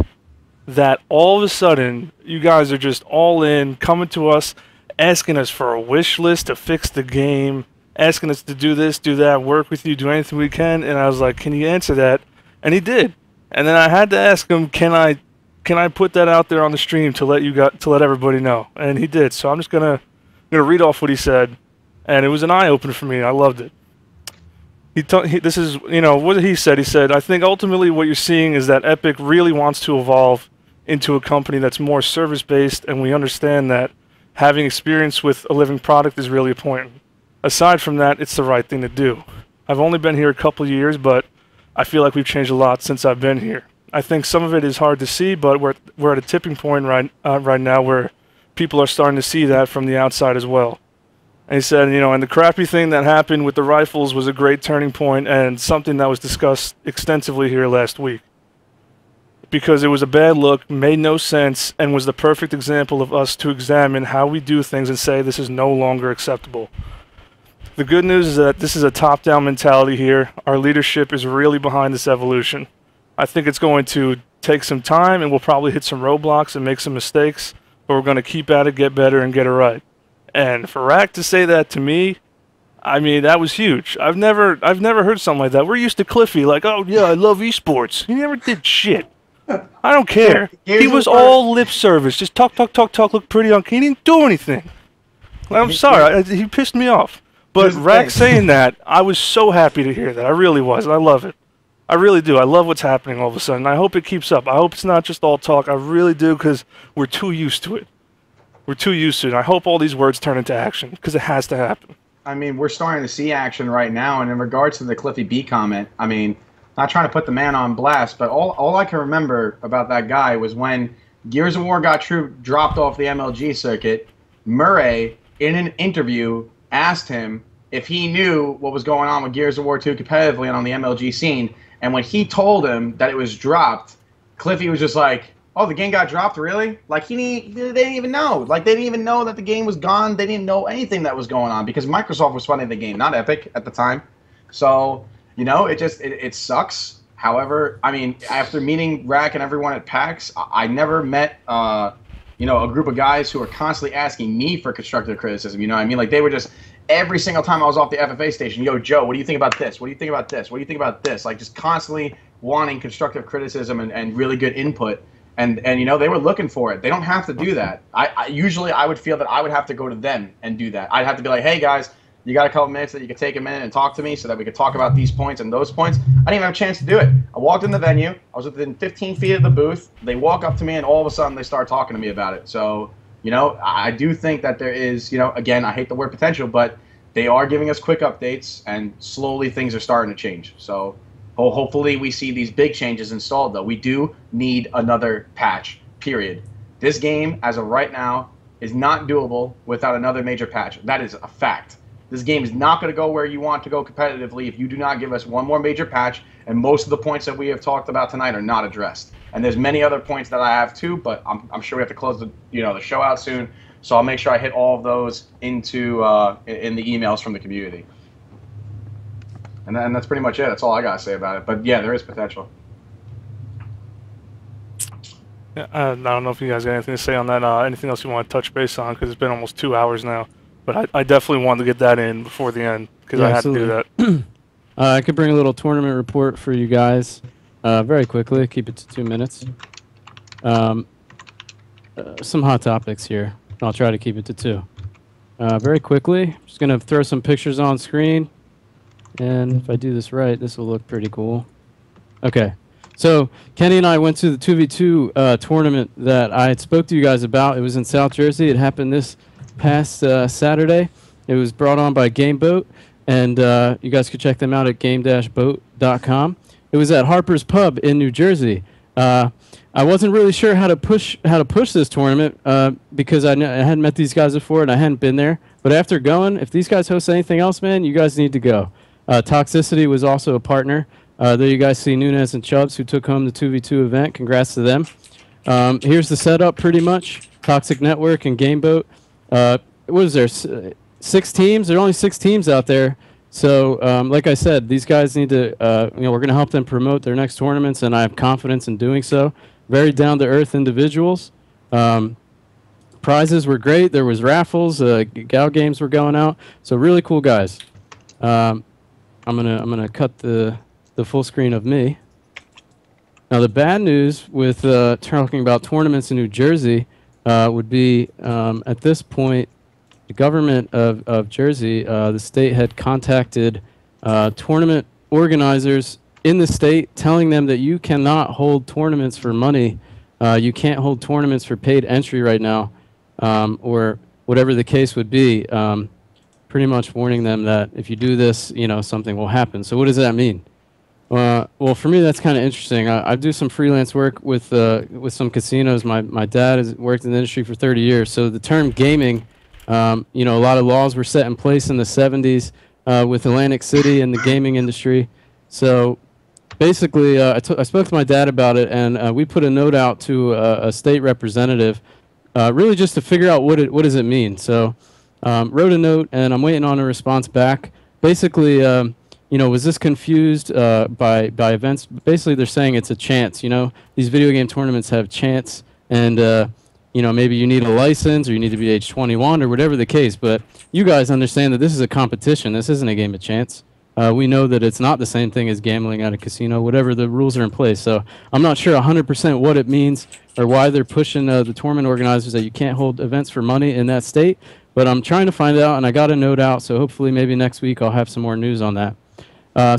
that all of a sudden you guys are just all in, coming to us, asking us for a wish list to fix the game, asking us to do this, do that, work with you, do anything we can? And I was like, can you answer that? And he did. And then I had to ask him, can I put that out there on the stream to let everybody know? And he did. So I'm just gonna read off what he said, and it was an eye opener for me. I loved it. This is what he said. He said, I think ultimately what you're seeing is that Epic really wants to evolve into a company that's more service-based, and we understand that having experience with a living product is really important. Aside from that, it's the right thing to do. I've only been here a couple of years, but I feel like we've changed a lot since I've been here. I think some of it is hard to see, but we're at a tipping point right now where people are starting to see that from the outside as well. And he said, and the crappy thing that happened with the rifles was a great turning point and something that was discussed extensively here last week. Because it was a bad look, made no sense, and was the perfect example of us to examine how we do things and say this is no longer acceptable. The good news is that this is a top-down mentality here. Our leadership is really behind this evolution. I think it's going to take some time, and we'll probably hit some roadblocks and make some mistakes, but we're going to keep at it, get better, and get it right. And for Rack to say that to me, I mean, that was huge. I've never heard something like that. We're used to Cliffy, like, oh yeah, I love esports. He never did shit. I don't care. He was all lip service, just talk, look pretty on. He didn't do anything. I'm sorry, he pissed me off. But Rack saying that, I was so happy to hear that. I really was. I love it. I really do. I love what's happening all of a sudden. I hope it keeps up. I hope it's not just all talk. I really do, because we're too used to it. We're too used to it. And I hope all these words turn into action, because it has to happen. I mean, we're starting to see action right now. And in regards to the Cliffy B comment, I mean, not trying to put the man on blast, but all I can remember about that guy was when Gears of War got dropped off the MLG circuit, Murray, in an interview, asked him if he knew what was going on with Gears of War 2 competitively and on the MLG scene. And when he told him that it was dropped, Cliffy was just like, oh, the game got dropped, really? Like, they didn't even know. Like, they didn't even know that the game was gone. They didn't know anything that was going on, because Microsoft was funding the game, not Epic at the time. So, it sucks. However, I mean, after meeting Rack and everyone at PAX, I never met a group of guys who are constantly asking me for constructive criticism. You know what I mean? Like, they were just every single time I was off the FFA station, yo, Joe, what do you think about this? What do you think about this? What do you think about this? Like, just constantly wanting constructive criticism and really good input. And they were looking for it. They don't have to do that. Usually I would feel that I would have to go to them and do that. I'd have to be like, hey, guys, you got a couple minutes that you could take a minute and talk to me so that we could talk about these points and those points. I didn't even have a chance to do it. I walked in the venue. I was within 15 feet of the booth. They walk up to me, and all of a sudden they start talking to me about it. So, I do think that there is, again, I hate the word potential, but they are giving us quick updates, and slowly things are starting to change. So hopefully we see these big changes installed, though. We do need another patch, period. This game, as of right now, is not doable without another major patch. That is a fact. This game is not going to go where you want to go competitively if you do not give us one more major patch, and most of the points that we have talked about tonight are not addressed. And there's many other points that I have too, but I'm sure we have to close the show out soon, so I'll make sure I hit all of those into in the emails from the community. And that's pretty much it. That's all I got to say about it. But yeah, there is potential. Yeah, I don't know if you guys got anything to say on that. Anything else you want to touch base on? Because it's been almost 2 hours now. But I definitely wanted to get that in before the end because I had to do that. I could bring a little tournament report for you guys very quickly. Keep it to 2 minutes. Some hot topics here. I'll try to keep it to 2. Very quickly, just going to throw some pictures on screen. And if I do this right, this will look pretty cool. Okay. So Kenny and I went to the 2v2 tournament that I had spoke to you guys about. It was in South Jersey. It happened this past Saturday. It was brought on by GameBoat, and you guys could check them out at game-boat.com. It was at Harper's Pub in New Jersey. I wasn't really sure how to push this tournament because I hadn't met these guys before and I hadn't been there. But after going, if these guys host anything else, man, you guys need to go. Toxicity was also a partner. There you guys see Nunez and Chubbs, who took home the 2v2 event. Congrats to them. Here's the setup, pretty much. Toxic Network and GameBoat. What is there? 6 teams? There are only 6 teams out there. So, like I said, these guys need to, we're going to help them promote their next tournaments, and I have confidence in doing so. Very down-to-earth individuals. Prizes were great. There was raffles. Gal games were going out. So, really cool guys. I'm gonna cut the full screen of me. Now, the bad news with talking about tournaments in New Jersey would be at this point, the government of Jersey, the state had contacted tournament organizers in the state, telling them that you cannot hold tournaments for money. You can't hold tournaments for paid entry right now, or whatever the case would be. Pretty much warning them that if you do this, something will happen. So what does that mean? Well, for me, that's kind of interesting. I do some freelance work with some casinos. My dad has worked in the industry for 30 years. So the term gaming, a lot of laws were set in place in the 70s with Atlantic City and the gaming industry. So basically, I spoke to my dad about it, and we put a note out to a state representative, really just to figure out what does it mean. So wrote a note, and I'm waiting on a response back. Basically, was this confused by events? Basically, they're saying it's a chance. These video game tournaments have chance, and maybe you need a license or you need to be age 21 or whatever the case. But you guys understand that this is a competition. This isn't a game of chance. We know that it's not the same thing as gambling at a casino, whatever the rules are in place. So I'm not sure 100% what it means or why they're pushing the tournament organizers that you can't hold events for money in that state. But I'm trying to find out, and I got a note out, so hopefully maybe next week I'll have some more news on that.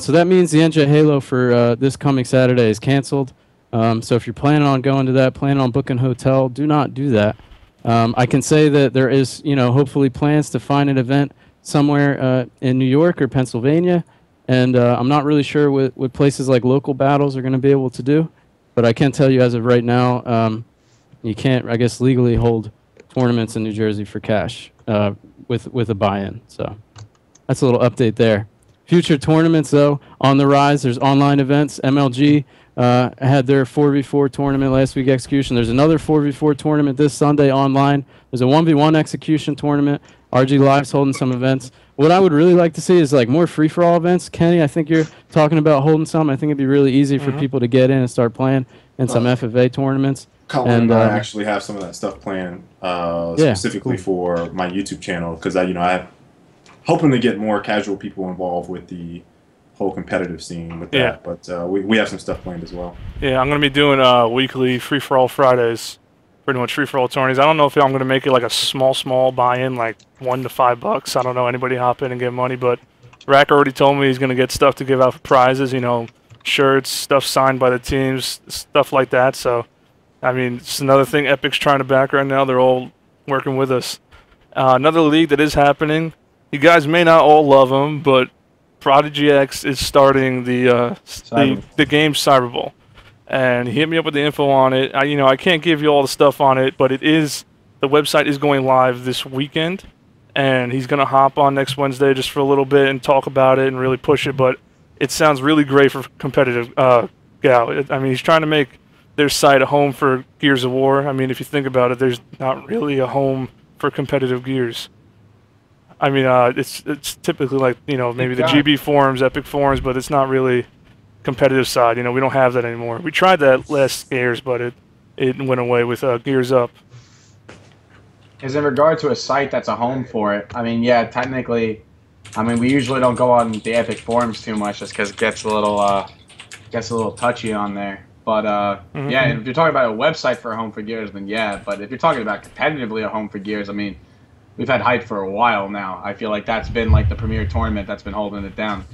So that means the NJ Halo for this coming Saturday is canceled. So if you're planning on going to that, planning on booking a hotel, do not do that. I can say that there is, hopefully plans to find an event somewhere in New York or Pennsylvania, and I'm not really sure what places like local battles are going to be able to do. But I can tell you as of right now, you can't, I guess, legally hold tournaments in New Jersey for cash with a buy-in. So that's a little update there. Future tournaments, though, on the rise. There's online events. MLG had their 4v4 tournament last week execution. There's another 4v4 tournament this Sunday online. There's a 1v1 execution tournament. RG Live's holding some events. What I would really like to see is like more free-for-all events. Kenny, I think you're talking about holding some. I think it'd be really easy for people to get in and start playing in some FFA tournaments. Colin and I actually have some of that stuff planned specifically for my YouTube channel because I'm hoping to get more casual people involved with the whole competitive scene with that. But we have some stuff planned as well. Yeah, I'm gonna be doing weekly free-for-all Fridays, pretty much free-for-all tourneys. I don't know if I'm gonna make it like a small buy-in, like $1 to $5. I don't know, anybody hop in and get money, but Rack already told me he's gonna get stuff to give out for prizes. You know, shirts, stuff signed by the teams, stuff like that. So, I mean, it's another thing Epic's trying to back right now. They're all working with us. Another league that is happening. You guys may not all love him, but Prodigy X is starting the game Cyber Bowl, and he hit me up with the info on it. I can't give you all the stuff on it, but the website is going live this weekend, and he's gonna hop on next Wednesday just for a little bit and talk about it and really push it. But it sounds really great for competitive Gal. I mean, he's trying to make their site a home for Gears of War. I mean, if you think about it, there's not really a home for competitive Gears. I mean, it's typically like, maybe the GB forums, Epic forums, but it's not really competitive side. We don't have that anymore. We tried that last Gears, but it went away with Gears Up. Is in regard to a site that's a home for it, I mean, yeah, technically, I mean, we usually don't go on the Epic forums too much just because it gets a little touchy on there. But, yeah, if you're talking about a website for a home for Gears, then yeah. But if you're talking about competitively a home for Gears, I mean, we've had hype for a while now. I feel like that's been like the premier tournament that's been holding it down.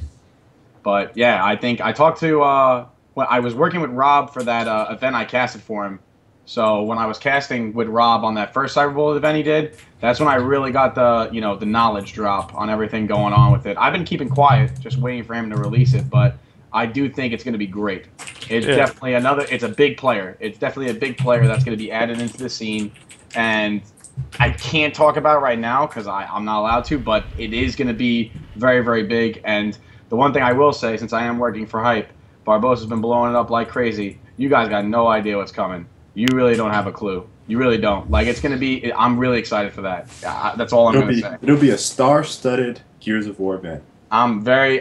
But yeah, I think I talked to when I was working with Rob for that event I casted for him. So when I was casting with Rob on that first Cyber Bowl event he did, that's when I really got the the knowledge drop on everything going on with it. I've been keeping quiet, just waiting for him to release it, but I do think it's going to be great. It's definitely it's a big player. It's definitely a big player that's going to be added into the scene, and I can't talk about it right now because I'm not allowed to, but it is going to be very, very big. And the one thing I will say, since I am working for Hype, Barbossa's been blowing it up like crazy. You guys got no idea what's coming. You really don't have a clue. You really don't. Like, it's going to be, I'm really excited for that. That's all I'm going to say. It'll be a star-studded Gears of War event. I'm very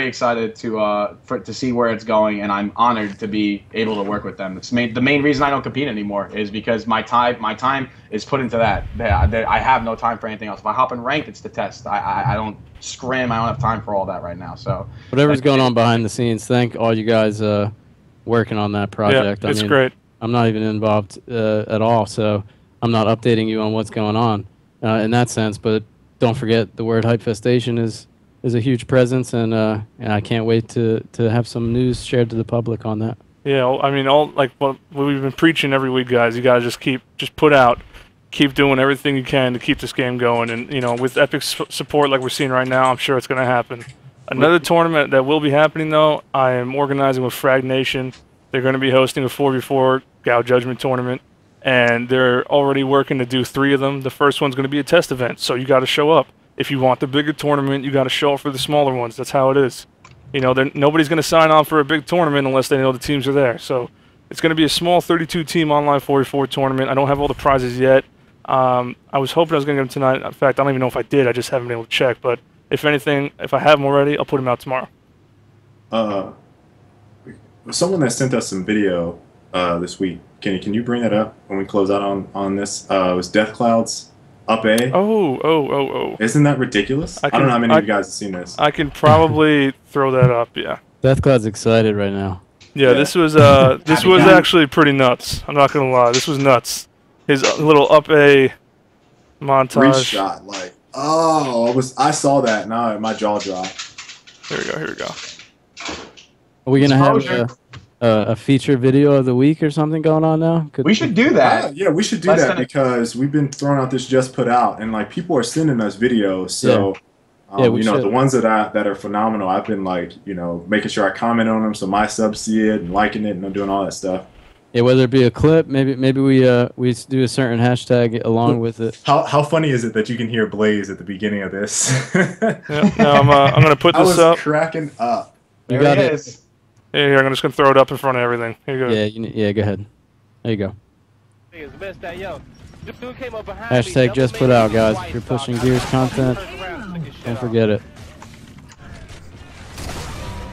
excited to see where it's going, and I'm honored to be able to work with them. The main reason I don't compete anymore is because my time is put into that. I have no time for anything else. If I hop in ranked, it's to test. I don't scrim. I don't have time for all that right now. So whatever's going on behind the scenes, thank all you guys working on that project. Yeah, it's great. I'm not even involved at all, so I'm not updating you on what's going on in that sense. But don't forget, the word Hypefestation is a huge presence, and I can't wait to have some news shared to the public on that. Yeah, I mean, what we've been preaching every week, guys. You guys just put out, keep doing everything you can to keep this game going, and with Epic's support like we're seeing right now, I'm sure it's going to happen. Another tournament that will be happening though, I am organizing with Frag Nation. They're going to be hosting a 4v4 Gal Judgement tournament, and they're already working to do 3 of them. The first one's going to be a test event, so you got to show up. If you want the bigger tournament, you got to show up for the smaller ones. That's how it is. Nobody's going to sign on for a big tournament unless they know the teams are there. So it's going to be a small 32-team online 44 tournament. I don't have all the prizes yet. I was hoping I was going to get them tonight. In fact, I don't even know if I did. I just haven't been able to check. But if anything, if I have them already, I'll put them out tomorrow. Someone that sent us some video this week. Can you bring that up when we close out on this? It was Death Cloud's Up A. Oh. Isn't that ridiculous? I don't know how many of you guys have seen this. I can probably throw that up, yeah. Death Cloud's excited right now. Yeah, this was actually pretty nuts. I'm not going to lie. This was nuts. His little Up A montage. Reshot, like, I saw that. Now my jaw dropped. Here we go. Are we going to have a feature video of the week or something going on now? We should do that. Yeah, we should do that because we've been throwing out this just put out, and like people are sending us videos. So, the ones that are phenomenal, I've been making sure I comment on them so my subs see it and liking it and doing all that stuff. Yeah, whether it be a clip, maybe we do a certain hashtag along with it. How funny is it that you can hear Blaze at the beginning of this? I'm gonna put this up. I was cracking up. You got it. Here, I'm just going to throw it up in front of everything. Here you go. Yeah, go ahead. There you go. Hashtag just put out, guys. If you're pushing Gears content, don't forget it.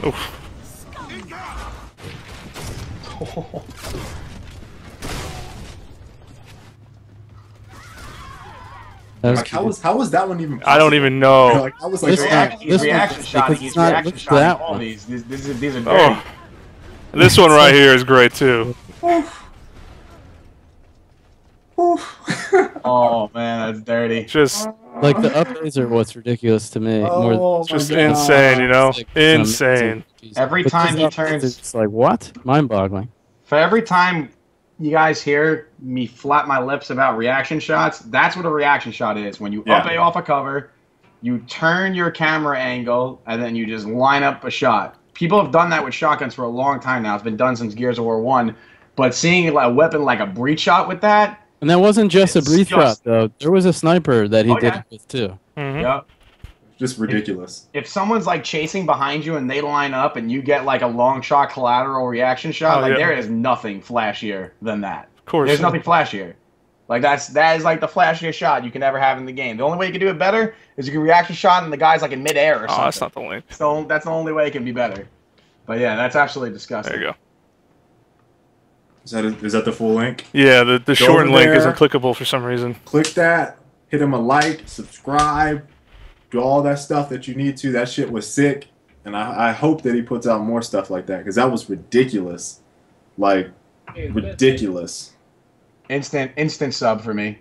Oof. Like, how was that one even possible? I don't even know. Like, I was like, He's reaction shotting. He's reaction shotting all these. These are dirty. Oh, this one right here is great too. Oh man, that's dirty. Just Like the updates are what's ridiculous to me. Oh, just my God. insane, you know? Like, Insane. Every But time these he updates turns- are just like what? Mind-boggling. For every time you guys hear me flap my lips about reaction shots, that's what a reaction shot is. When you up A off a cover, you turn your camera angle, and then you just line up a shot. People have done that with shotguns for a long time now. It's been done since Gears of War 1. But seeing a weapon like a breach shot with that, And that wasn't just a It's breach shot just- though. There was a sniper that he Oh, did yeah. it with too. Mhm. yeah. Just ridiculous. If someone's like chasing behind you and they line up and you get like a long shot collateral reaction shot, Oh, like yeah. there is nothing flashier than that. Of course. There's nothing flashier. Like that is like the flashiest shot you can ever have in the game. The only way you can do it better is you can reaction shot and the guy's like in midair or Oh, something. that's not the link. So that's the only way it can be better. But yeah, that's absolutely disgusting. There you go. Is that the full link? Yeah, the shortened over link there. isn't clickable for some reason. Click that. Hit him a like. Subscribe. Do all that stuff that you need to. That shit was sick. And I hope that he puts out more stuff like that because that was ridiculous. Like, ridiculous. Instant sub for me.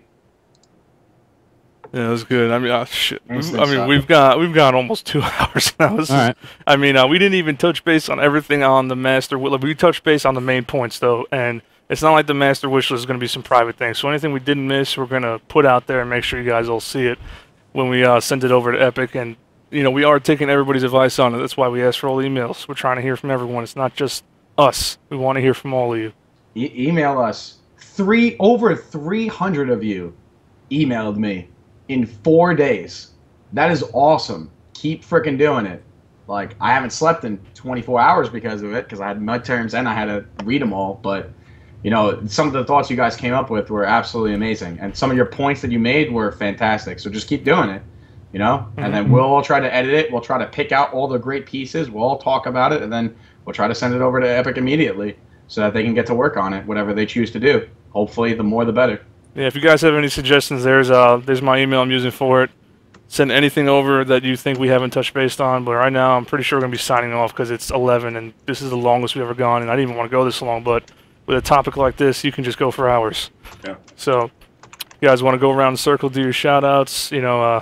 Yeah, it was good. I mean, shit. Instant I mean, shot. we've got almost 2 hours now. This is- All right. I mean, we didn't even touch base on everything on the master. We touched base on the main points though, and it's not like the master wish list is going to be some private thing. So anything we didn't miss, we're going to put out there and make sure you guys all see it when we send it over to Epic. And you know, we are taking everybody's advice on it. That's why we ask for all the emails. We're trying to hear from everyone. It's not just us. We want to hear from all of you. Email us. Over 300 of you emailed me in 4 days. That is awesome. Keep freaking doing it. Like, I haven't slept in 24 hours because of it, because I had midterms and I had to read them all. But, you know, some of the thoughts you guys came up with were absolutely amazing. And some of your points that you made were fantastic. So just keep doing it, you know? And then we'll all try to edit it. We'll try to pick out all the great pieces. We'll all talk about it. And then we'll try to send it over to Epic immediately so that they can get to work on it, whatever they choose to do. Hopefully, the more the better. Yeah, if you guys have any suggestions, there's my email I'm using for it. Send anything over that you think we haven't touched base on. But right now, I'm pretty sure we're going to be signing off because it's 11, and this is the longest we've ever gone. And I didn't even want to go this long, but with a topic like this, you can just go for hours. Yeah. So, you guys want to go around the circle, do your shout-outs, you know,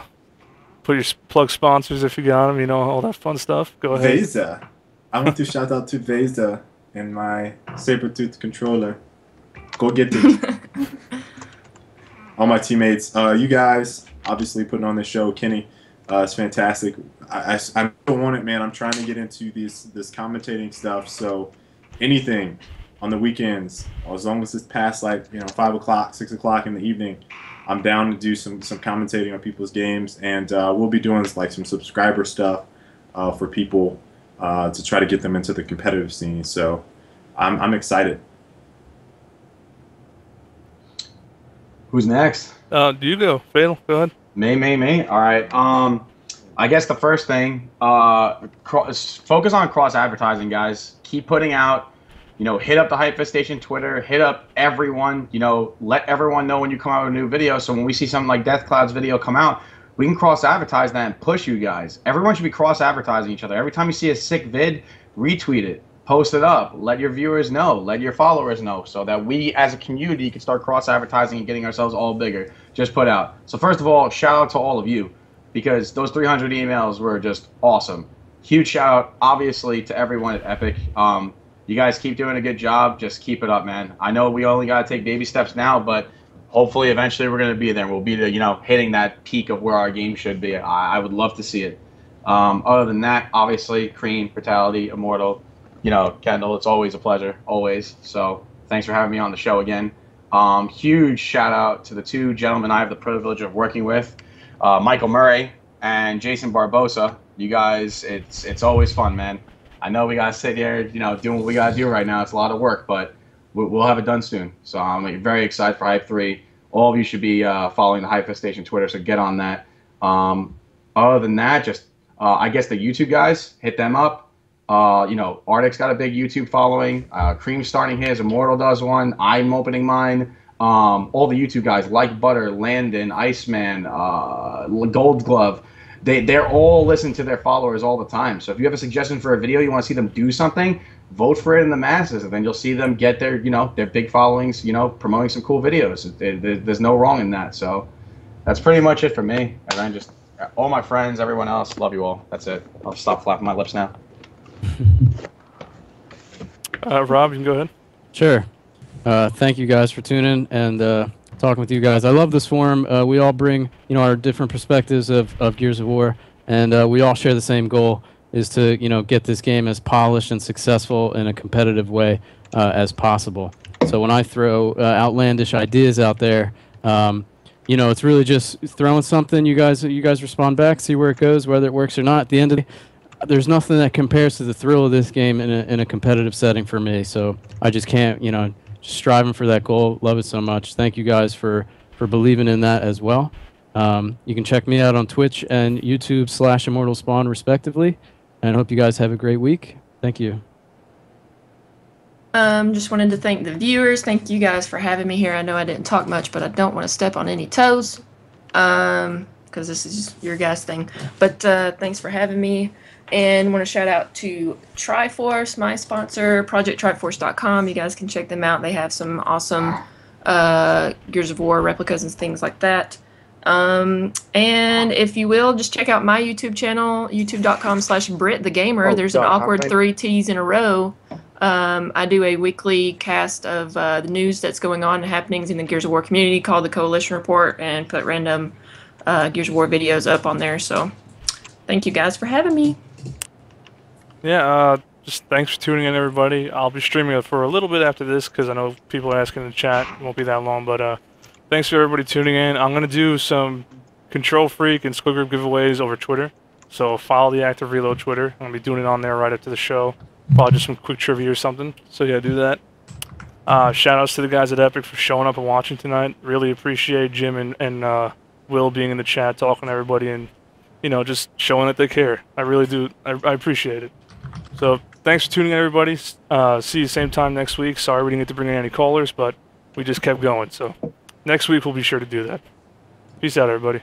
put your plug sponsors if you got them, you know, all that fun stuff. Go ahead. Vesa. I want to shout out to Vesa and my Sabertooth controller. Go get it. All my teammates, you guys, obviously putting on this show. Kenny, it's fantastic. I don't want it, man. I'm trying to get into this commentating stuff. So anything on the weekends, as long as it's past 5 o'clock, 6 o'clock in the evening, I'm down to do some commentating on people's games, and we'll be doing some subscriber stuff for people to try to get them into the competitive scene. So I'm excited. Who's next? Do you go, Fatal? Go ahead. Me. All right. I guess the first thing, focus on cross advertising, guys. Keep putting out. You know, hit up the Hype Fest Station Twitter. Hit up everyone. You know, let everyone know when you come out with a new video. So when we see something like Death Cloud's video come out, we can cross advertise that and push you guys. Everyone should be cross advertising each other. Every time you see a sick vid, retweet it. Post it up. Let your viewers know. Let your followers know so that we as a community can start cross-advertising and getting ourselves all bigger. Just put out. So first of all, shout out to all of you because those 300 emails were just awesome. Huge shout out, obviously, to everyone at Epic. You guys keep doing a good job. Just keep it up, man. I know we only got to take baby steps now, but hopefully eventually we're going to be there. We'll be hitting that peak of where our game should be. I would love to see it. Other than that, obviously, Cream, Brutality, Immortal, you know, Kendall, it's always a pleasure, always. So thanks for having me on the show again. Huge shout out to the two gentlemen I have the privilege of working with, Michael Murray and Jason Barbosa. You guys, it's always fun, man. I know we gotta sit here, you know, doing what we gotta do right now. It's a lot of work, but we'll have it done soon. So I'm very excited for Hype 3. All of you should be following the Hype Fest Station Twitter, so get on that. Other than that, just I guess the YouTube guys, hit them up. You know, Ardic's got a big YouTube following. Cream's starting his. Immortal does one. I'm opening mine. all the YouTube guys like Butter, Landon, Iceman, Gold Glove, they're all listening to their followers all the time. So if you have a suggestion for a video, you want to see them do something, vote for it in the masses, and then you'll see them get their, their big followings, promoting some cool videos. There's no wrong in that. So that's pretty much it for me. And then just all my friends, everyone else, love you all. That's it. I'll stop flapping my lips now. Rob, you can go ahead. Sure. Thank you guys for tuning and talking with you guys. I love this forum. We all bring, our different perspectives of Gears of War, and we all share the same goal, is to, get this game as polished and successful in a competitive way as possible. So when I throw outlandish ideas out there, it's really just throwing something. You guys respond back, see where it goes, whether it works or not. At the end of the day, there's nothing that compares to the thrill of this game in a competitive setting for me. So I just can't, just striving for that goal. Love it so much. Thank you guys for believing in that as well. You can check me out on Twitch and YouTube /ImmortalSpawn respectively. And I hope you guys have a great week. Thank you. Just wanted to thank the viewers. Thank you guys for having me here. I know I didn't talk much, but I don't want to step on any toes, because this is just your guys' thing. But thanks for having me. And want to shout out to Triforce, my sponsor, ProjectTriforce.com. You guys can check them out. They have some awesome Gears of War replicas and things like that. And if you will, just check out my YouTube channel, youtube.com/BritTheGamer. There's an awkward 3 T's in a row. I do a weekly cast of the news that's going on and happenings in the Gears of War community called the Coalition Report, and put random Gears of War videos up on there. So thank you guys for having me. Yeah, just thanks for tuning in, everybody. I'll be streaming it for a little bit after this because I know people are asking in the chat. It won't be that long, but thanks for everybody tuning in. I'm going to do some Control Freak and Squid Group giveaways over Twitter. So follow the Active Reload Twitter. I'm going to be doing it on there right after the show. Probably just some quick trivia or something. So yeah, do that. Shout outs to the guys at Epic for showing up and watching tonight. Really appreciate Jim and Will being in the chat, talking to everybody, and just showing that they care. I really do. I appreciate it. So thanks for tuning in, everybody. See you same time next week. Sorry we didn't get to bring in any callers, but we just kept going. So next week we'll be sure to do that. Peace out, everybody.